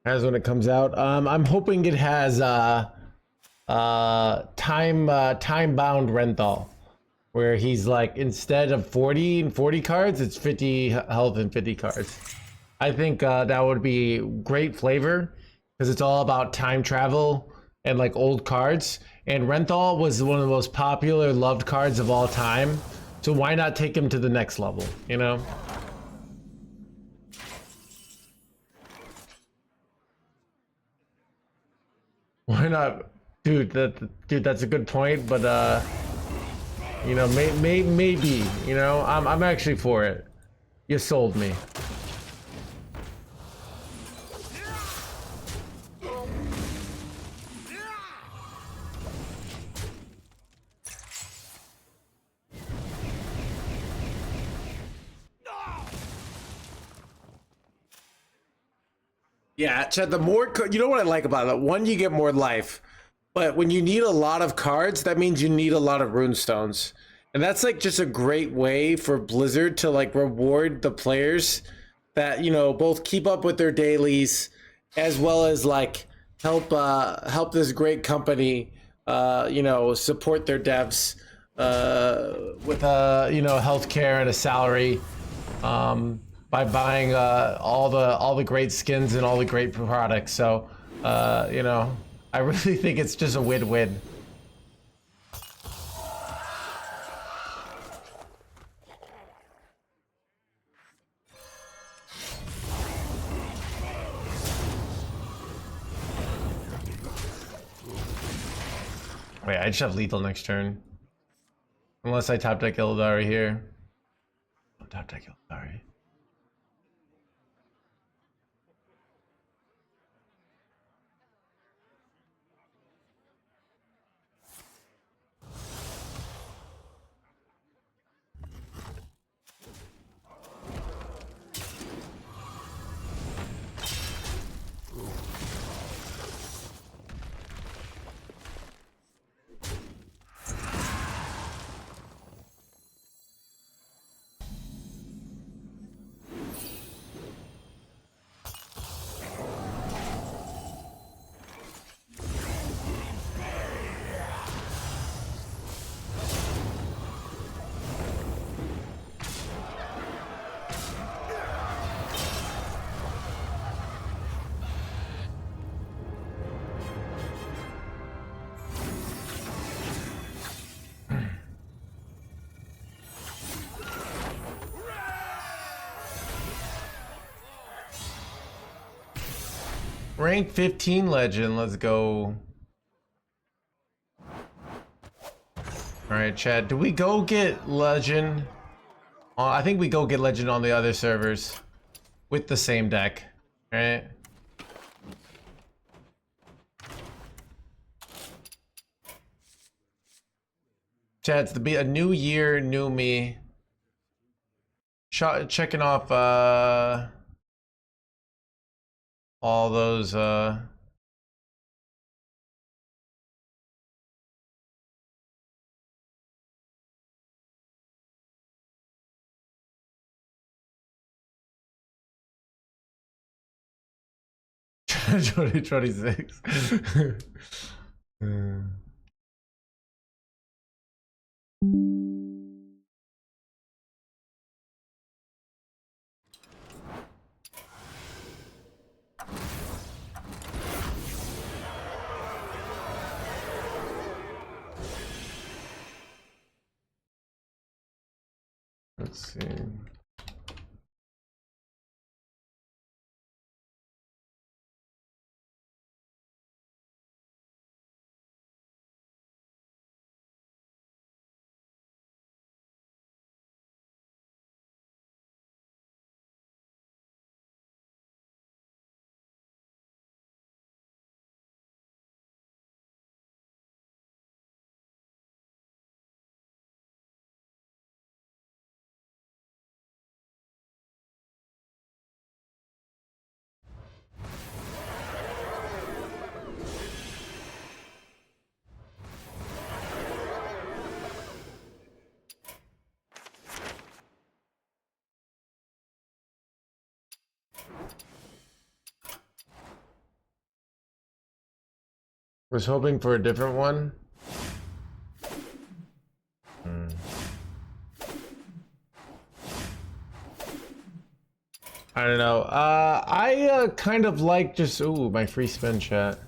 As when it comes out. I'm hoping it has time bound Renthal, where he's like, instead of 40 and 40 cards, it's 50 health and 50 cards. I think that would be great flavor because it's all about time travel and like old cards. And Renthal was one of the most popular, loved cards of all time. So why not take him to the next level, you know? Why not? Dude, that's a good point, but you know, maybe, you know, I'm actually for it. You sold me. Yeah, Chad, the more, you know what I like about it? One, you get more life. But when you need a lot of cards, that means you need a lot of runestones. And that's like just a great way for Blizzard to like reward the players that, you know, both keep up with their dailies as well as like help this great company you know, support their devs with you know, healthcare and a salary. By buying all the great skins and all the great products. So, you know, I really think it's just a win-win. Wait, I just have lethal next turn. Unless I top deck Illidari here. Don't top deck Illidari. Rank 15 legend, let's go. Alright, Chad, do we go get legend? I think we go get legend on the other servers with the same deck, right? Chad, it's a new year, new me. Checking off all those Twenty 26. Let's see. Was hoping for a different one. I don't know. I kind of like just my free spin chat.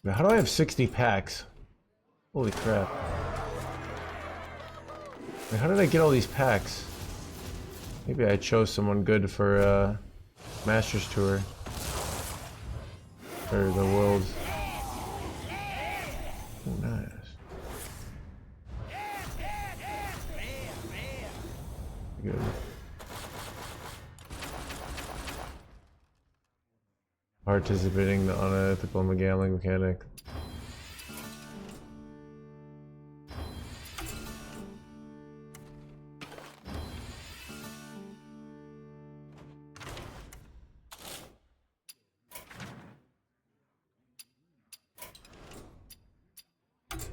How do I have 60 packs? Holy crap. Wait, how did I get all these packs? Maybe I chose someone good for Masters Tour. Or the World. Oh, nice. Good. Participating in the unethical gambling mechanic.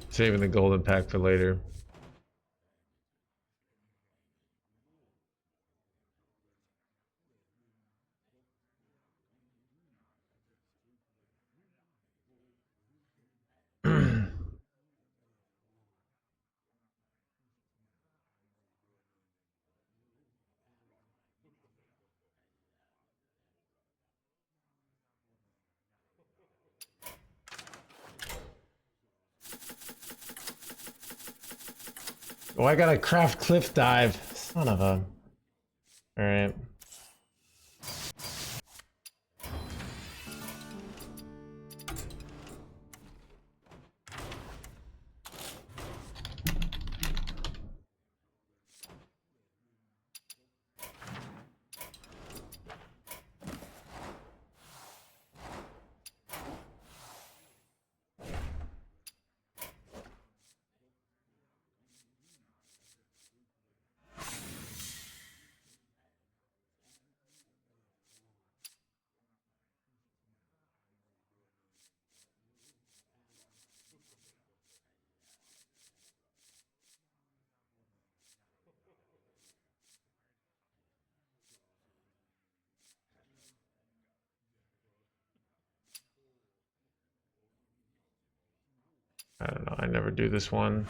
Saving the golden pack for later. Oh, I got a craft cliff dive. Son of a. Alright. I don't know, I never do this one.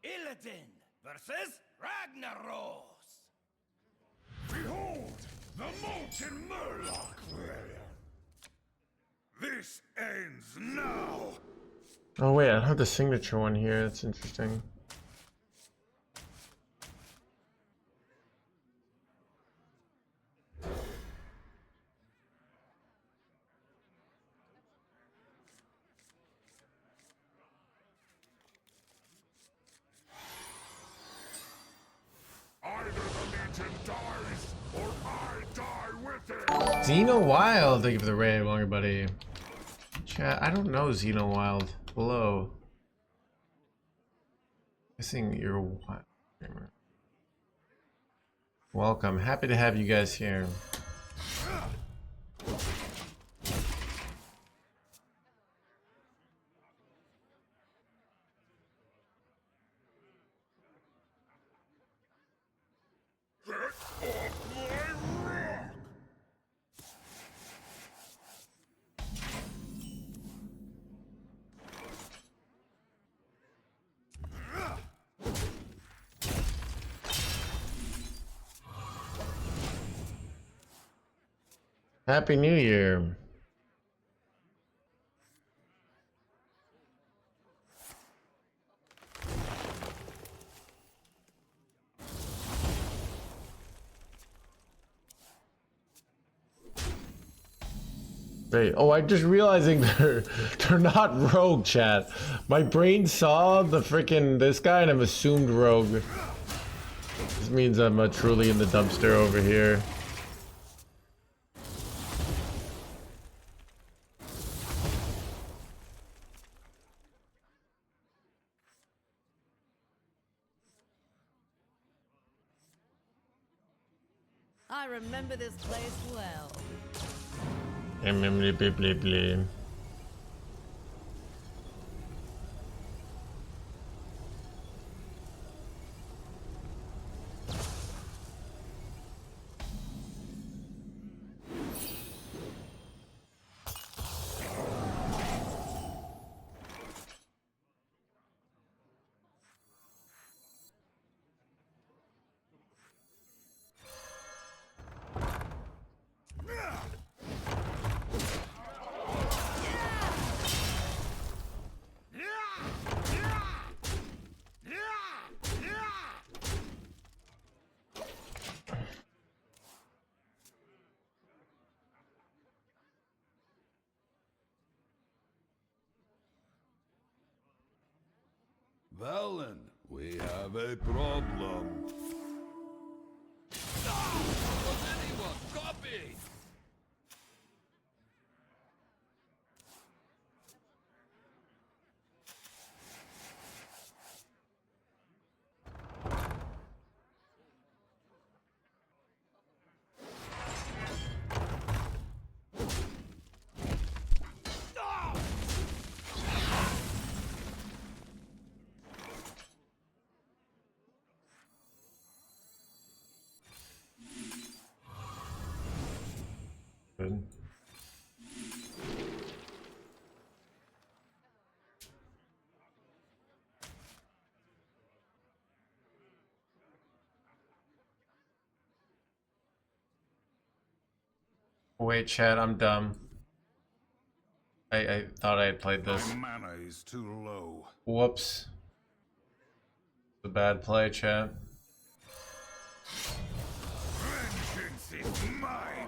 Illidan versus Ragnaros. Behold, the molten Murloc player. This ends now. Oh wait, I don't have the signature one here. That's interesting. Either the Legion dies, or I die with it. Xeno Wild, thank you for the raid, longer buddy. Chat, I don't know Xeno Wild. Hello. Guessing you're a wild gamer. Welcome. Happy to have you guys here. Get off my rock! Happy New Year. Wait, oh, I'm just realizing they're not rogue, chat. My brain saw the freaking this guy and I'm assumed rogue. This means I'm truly in the dumpster over here. I remember this place well. Valen, we have a problem. Was anyone copy? Good. Wait, chat, I'm dumb. I thought I had played this. My mana is too low. Whoops. It's a bad play, chat. Vengeance is mine.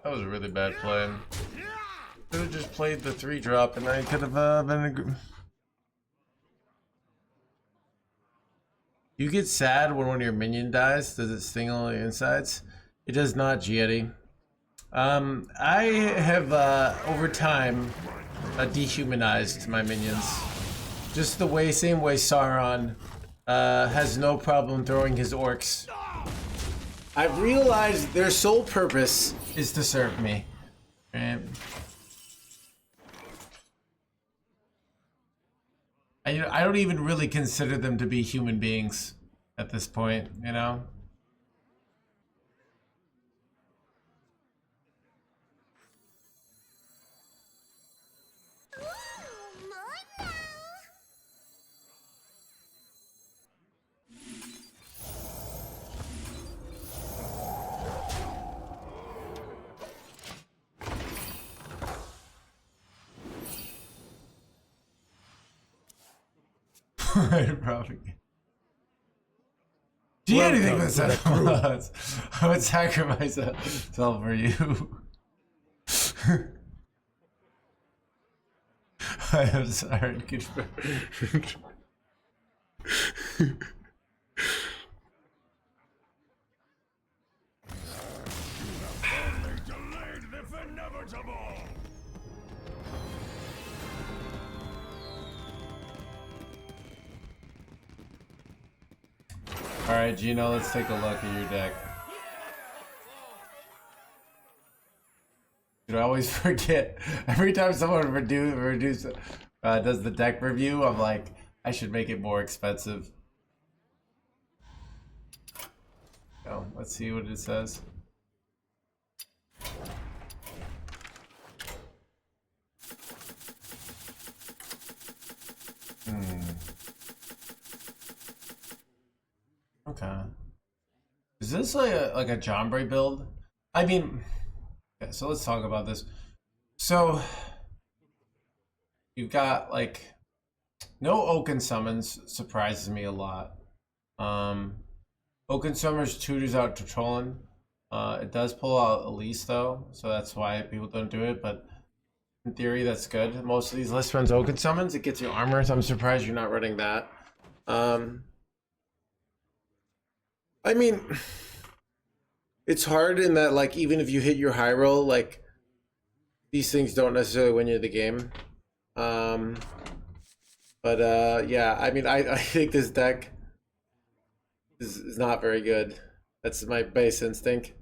That was a really bad play. Could have just played the 3-drop and I could have been a... You get sad when one of your minion dies. Does it sting all the insides? It does not, Giedi. I have over time dehumanized my minions. Just the way, same way Sauron has no problem throwing his orcs. I've realized their sole purpose is to serve me. Right? I don't even really consider them to be human beings at this point, you know? Probably. Do you anything with that? I would sacrifice myself for you. I am sorry. Only delayed the inevitable. Alright, Gino, let's take a look at your deck. Dude, I always forget. Every time someone does the deck review, I'm like, I should make it more expensive. Oh, let's see what it says. Okay. Is this like a Jombre build? I mean, okay, so let's talk about this. So you've got like no Oaken summons, surprises me a lot. Oaken Summer's tutors out to trolling. It does pull out Elise though, so that's why people don't do it, but in theory that's good. Most of these lists runs Oaken Summons, it gets you armor, so I'm surprised you're not running that. I mean, it's hard in that, like, even if you hit your high roll, like, these things don't necessarily win you the game. Yeah, I mean, I think this deck is not very good. That's my base instinct.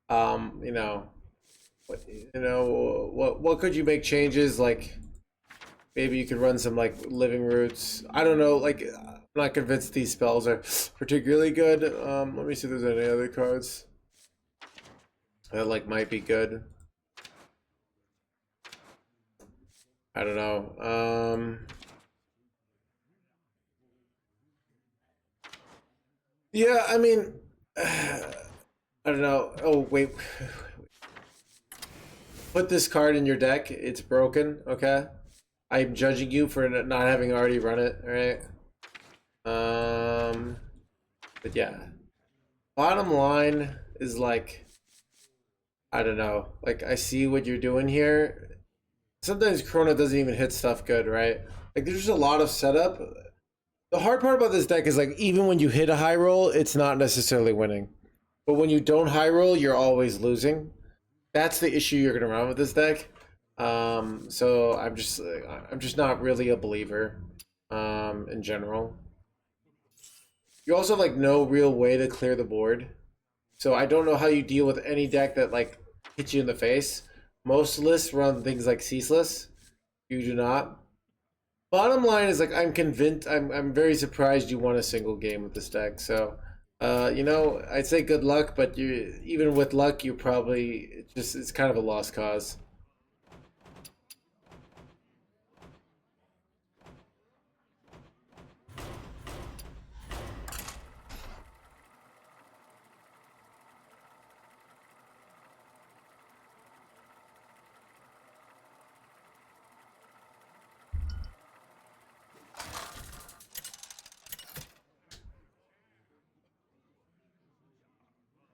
You know, what could you make changes? Like, maybe you could run some, like, living roots. I don't know, like, I'm not convinced these spells are particularly good. Let me see if there's any other cards that, like, might be good. I don't know. Yeah, I mean, I don't know. Oh, wait. Put this card in your deck. It's broken, okay? I'm judging you for not having already run it, alright? But yeah. Bottom line is, like, I don't know. Like, I see what you're doing here. Sometimes Chrono doesn't even hit stuff good, right? Like, there's just a lot of setup. The hard part about this deck is, like, even when you hit a high roll, it's not necessarily winning. But when you don't high roll, you're always losing. That's the issue you're gonna run with this deck. So I'm just not really a believer, in general. You also have, like, no real way to clear the board. So I don't know how you deal with any deck that, like, hits you in the face. Most lists run things like Ceaseless. You do not. Bottom line is, like, I'm convinced, I'm very surprised you won a single game with this deck. So, you know, I'd say good luck, but even with luck, you probably it's kind of a lost cause.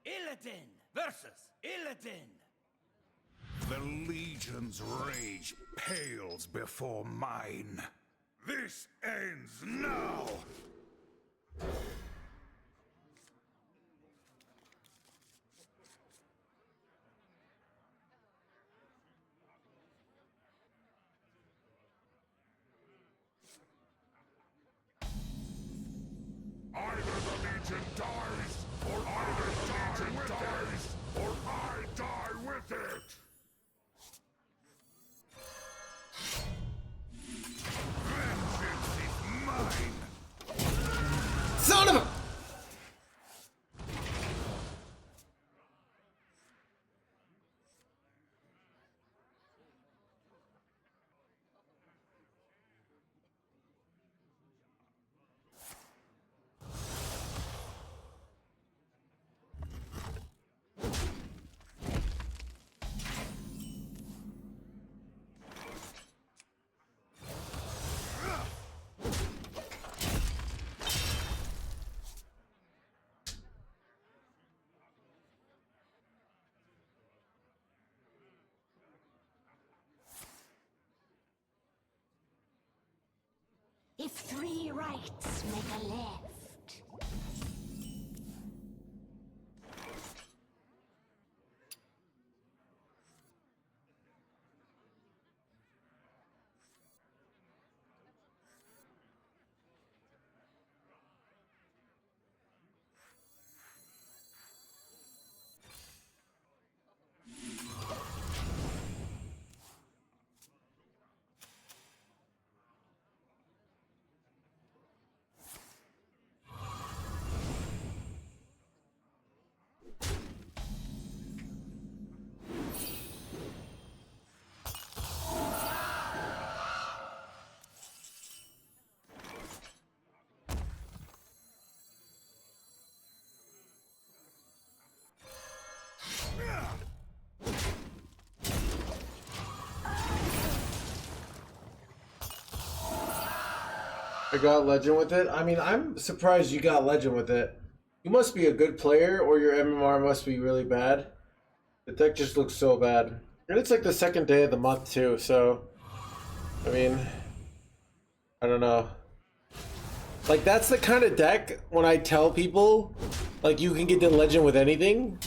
Illidan versus Illidan. The Legion's rage pales before mine. This ends now! Either the Legion dies, or the Legion dies, or I die with it! Vengeance is mine! Son of a... If three rights make a left. I got Legend with it. I mean, I'm surprised you got Legend with it. You must be a good player, or your MMR must be really bad. The deck just looks so bad. And it's like the second day of the month too, so I mean, I don't know. Like that's the kind of deck when I tell people like you can get the legend with anything.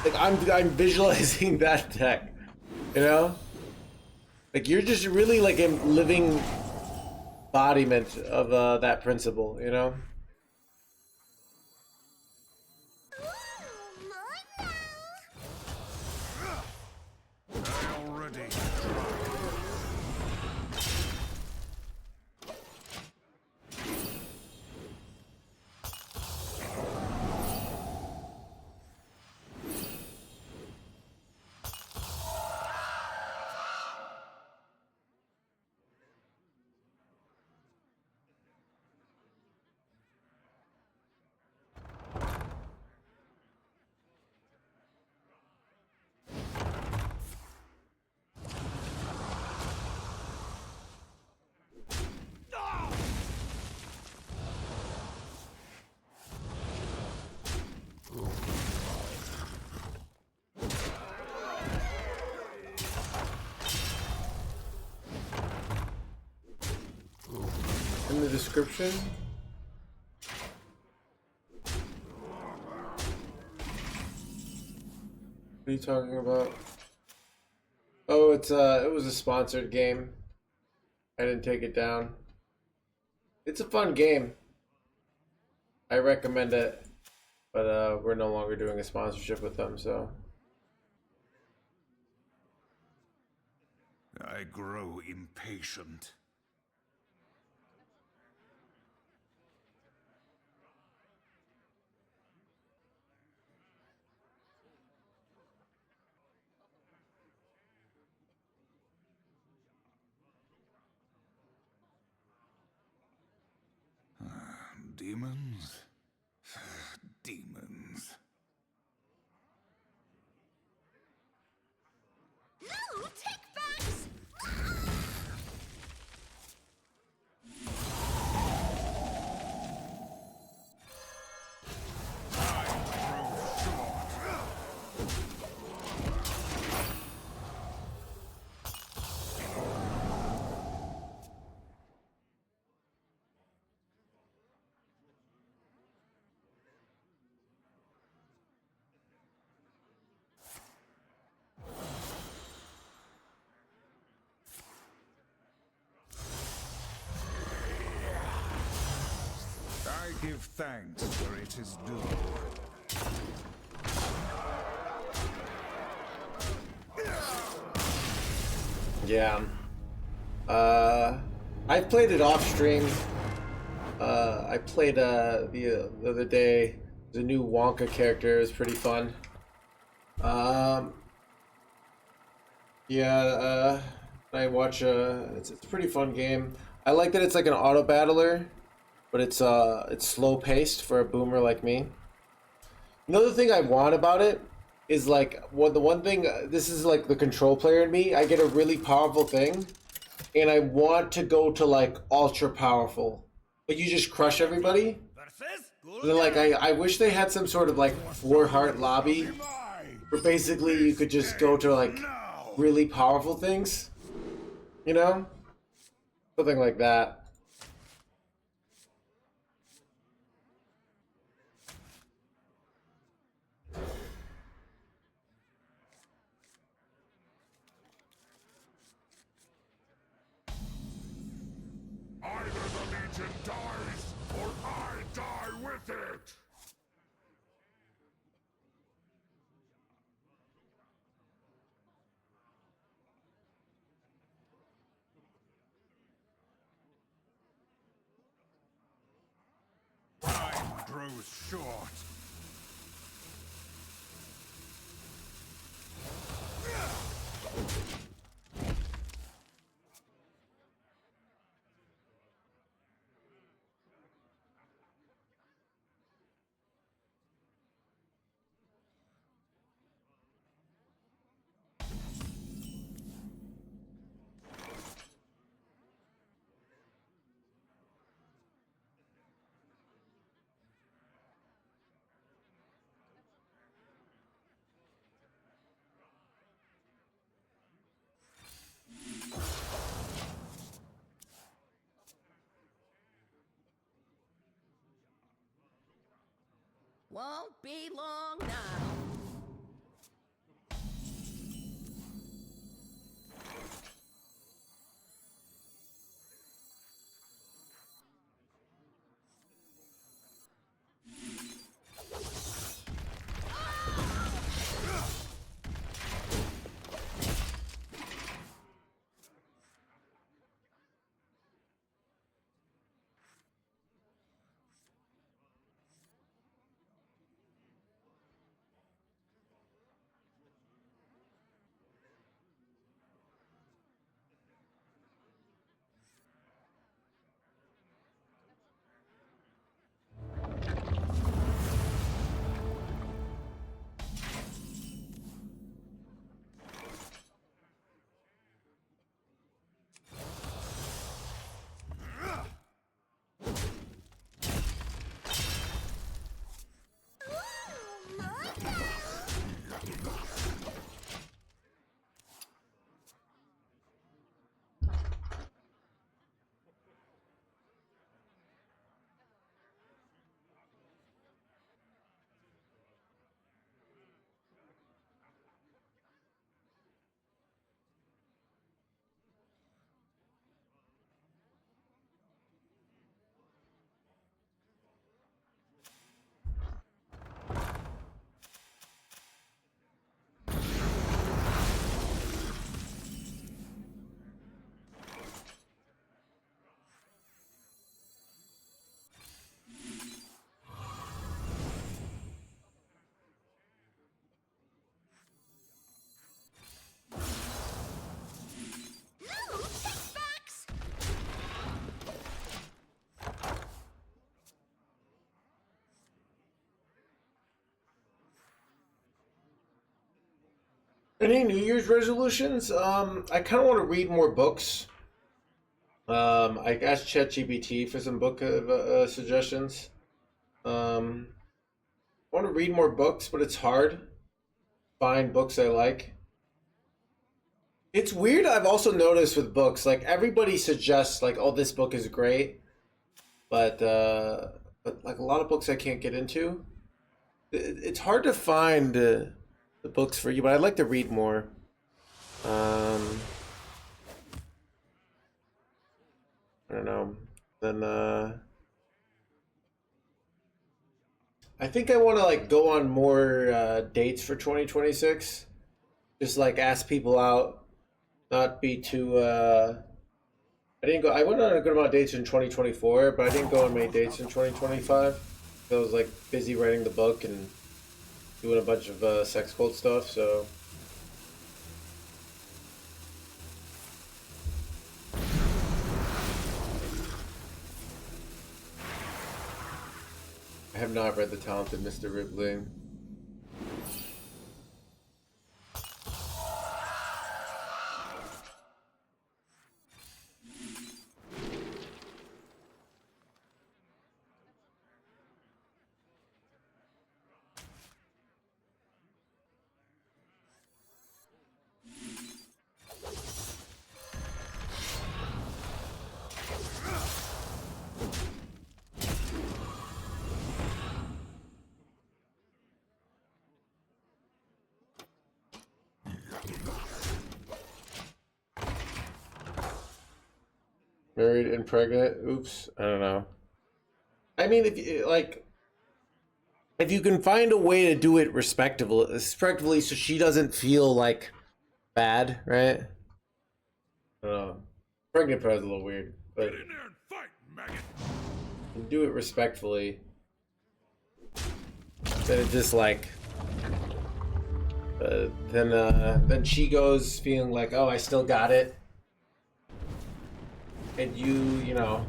Like I'm visualizing that deck. You know? Like you're just really like a living embodiment of that principle, you know? I already In the description. What are you talking about? Oh, it was a sponsored game. I didn't take it down. It's a fun game. I recommend it. But we're no longer doing a sponsorship with them, so I grow impatient. Demons? Demons. No, take backs! I give thanks where it is due. yeah. I played it off stream. I played the other day. The new Wonka character is pretty fun. Yeah, I watch it's a pretty fun game. I like that it's like an auto battler, but it's slow paced for a boomer like me. Another thing I want about it is like the one thing this is like the control player in me. I get a really powerful thing, and I want to go to like ultra powerful, but you just crush everybody. Versus And then like I wish they had some sort of like 4 heart lobby where basically you could just go to like really powerful things, you know, something like that. Either the Legion dies, or I die with it! Time grows short. Won't be long now. Any New Year's resolutions? I kind of want to read more books. I asked ChatGPT for some book suggestions. I want to read more books, but it's hard. Find books I like. It's weird. I've also noticed with books, like everybody suggests, like, oh, this book is great, but like a lot of books I can't get into. It's hard to find the books for you, but I'd like to read more. I don't know. Then I think I want to like go on more dates for 2026. Just like ask people out, not be too. I didn't go. I went on a good amount of dates in 2024, but I didn't go on many dates in 2025. I was like busy writing the book and doing a bunch of sex cult stuff. So. I have not read The Talented Mr. Ripley. Married and pregnant. Oops. I don't know. I mean, if you like, if you can find a way to do it respectively, so she doesn't feel like bad, right? I don't know. Pregnant part is a little weird, but Get in there and fight, maggot! you can do it respectfully. Then it just like, then she goes feeling like, oh, I still got it, and you know.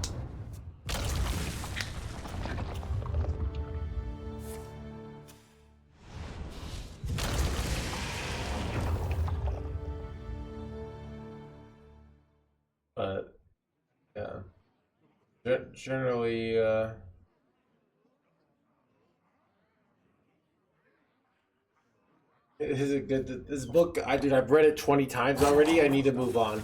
But yeah, generally, is it good? This book, dude, I've read it 20 times already. I need to move on.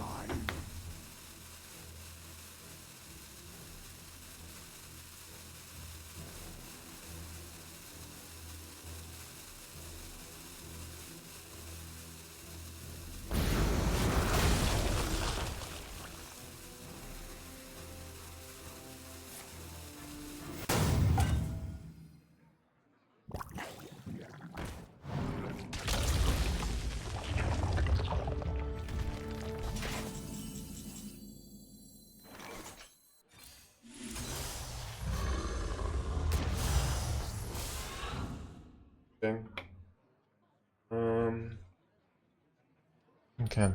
thing. Okay.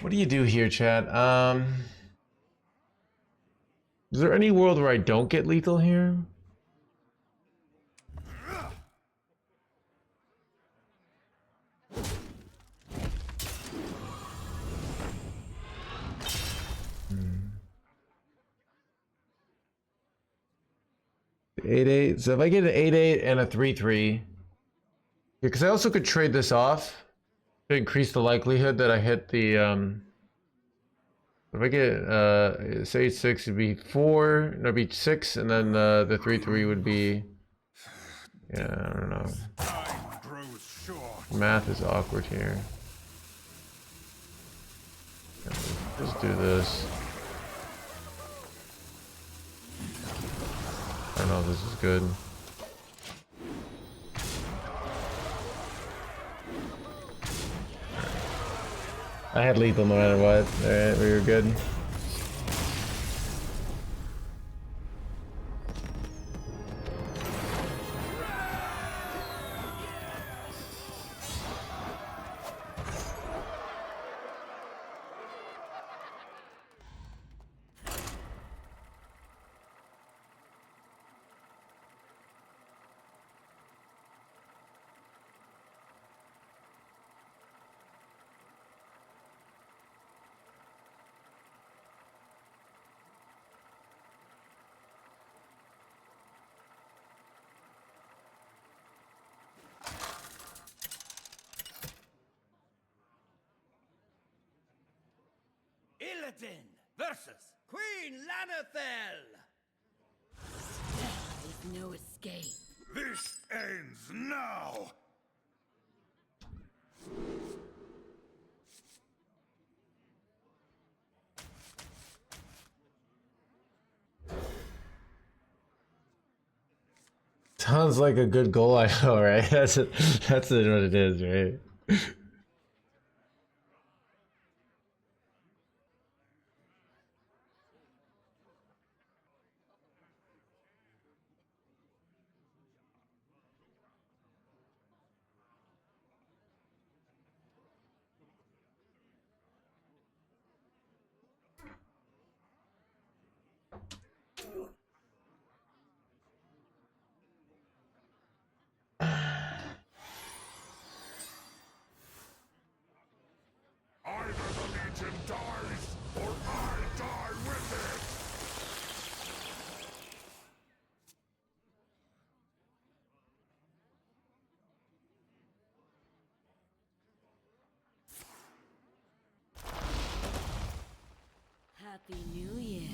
What do you do here, chat? Is there any world where I don't get lethal here? Eight eight. So if I get an 8/8 and a 3/3, because I also could trade this off to increase the likelihood that I hit the if I get say 6 would be 4, no, it'd be 6, and then the 3/3 would be, yeah, I don't know. Time grows short. Math is awkward here. Let's do this. I don't know if this is good. I had lethal no matter what. Alright, we were good. Illidan versus Queen Lanathel. There's no escape. This ends now. Sounds like a good goal, I know, right? That's what it is, right? Either the Legion dies, or I die with it! Happy New Year.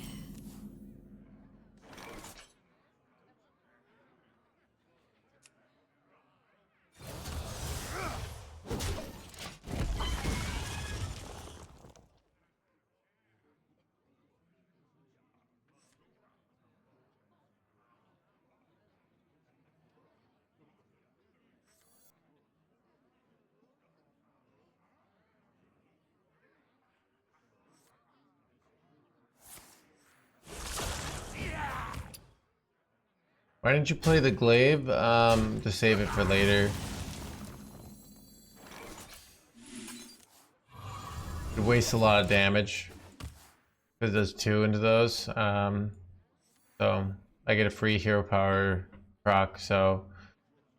Why didn't you play the glaive? To save it for later. It wastes a lot of damage. Because it does 2 into those. So I get a free hero power proc, so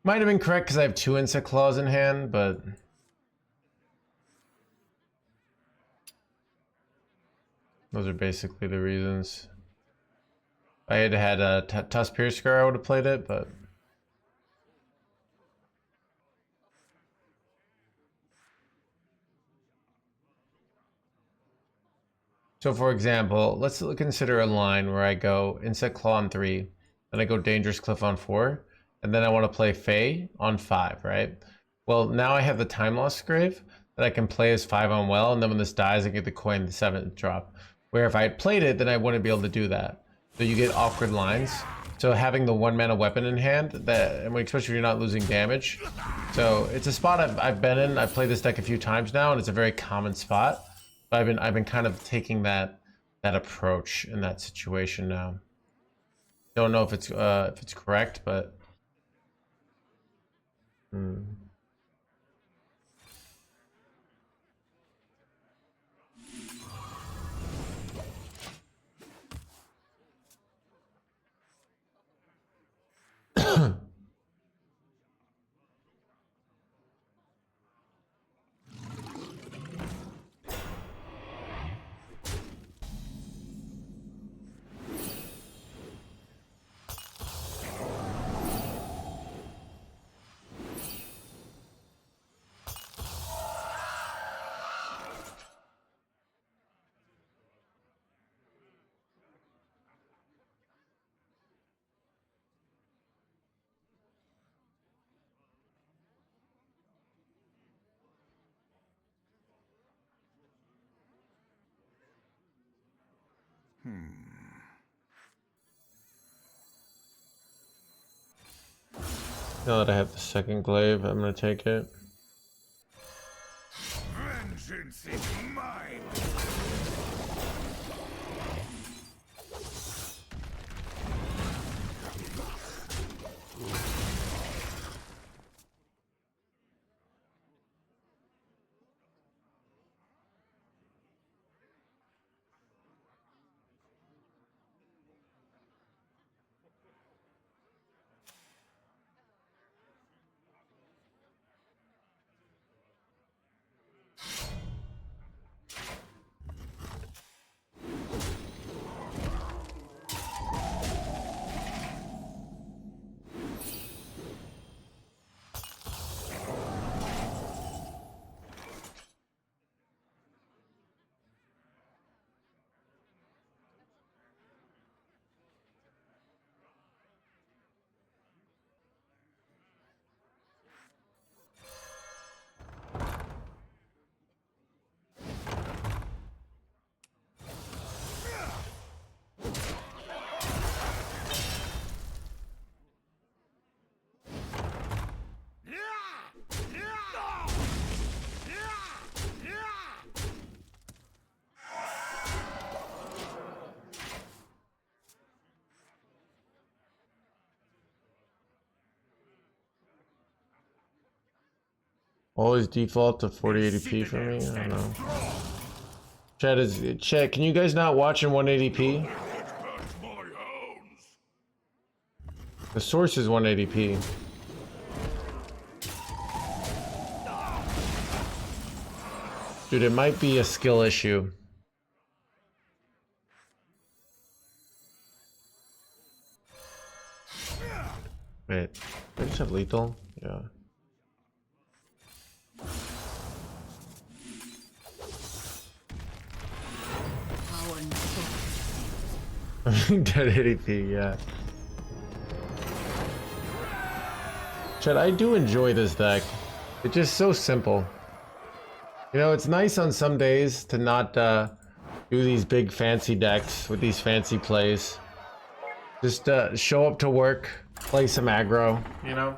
might have been correct because I have 2 insect claws in hand, but those are basically the reasons. If I had had a Tusk Piercer, I would have played it, but so for example, let's consider a line where I go Insect Claw on 3, then I go Dangerous Cliff on 4, and then I want to play Fae on 5, right? Well, now I have the Time Lost Grave that I can play as 5 on well, and then when this dies, I get the coin, the 7th drop. Where if I had played it, then I wouldn't be able to do that. So you get awkward lines. So having the 1 mana weapon in hand, that, and especially if you're not losing damage. So it's a spot I've been in. I've played this deck a few times now, and it's a very common spot. But I've been kind of taking that approach in that situation now. Don't know if it's correct, but Now that I have the second glaive, I'm gonna take it. Vengeance is mine. Always default to 4080p for me? I don't know. Chat, can you guys not watch in 180p? The source is 180p. Dude, it might be a skill issue. Wait, I just have lethal? Yeah. Dead 80p, yeah. Chad, I do enjoy this deck. It's just so simple. You know, it's nice on some days to not do these big fancy decks with these fancy plays. Just show up to work, play some aggro, you know?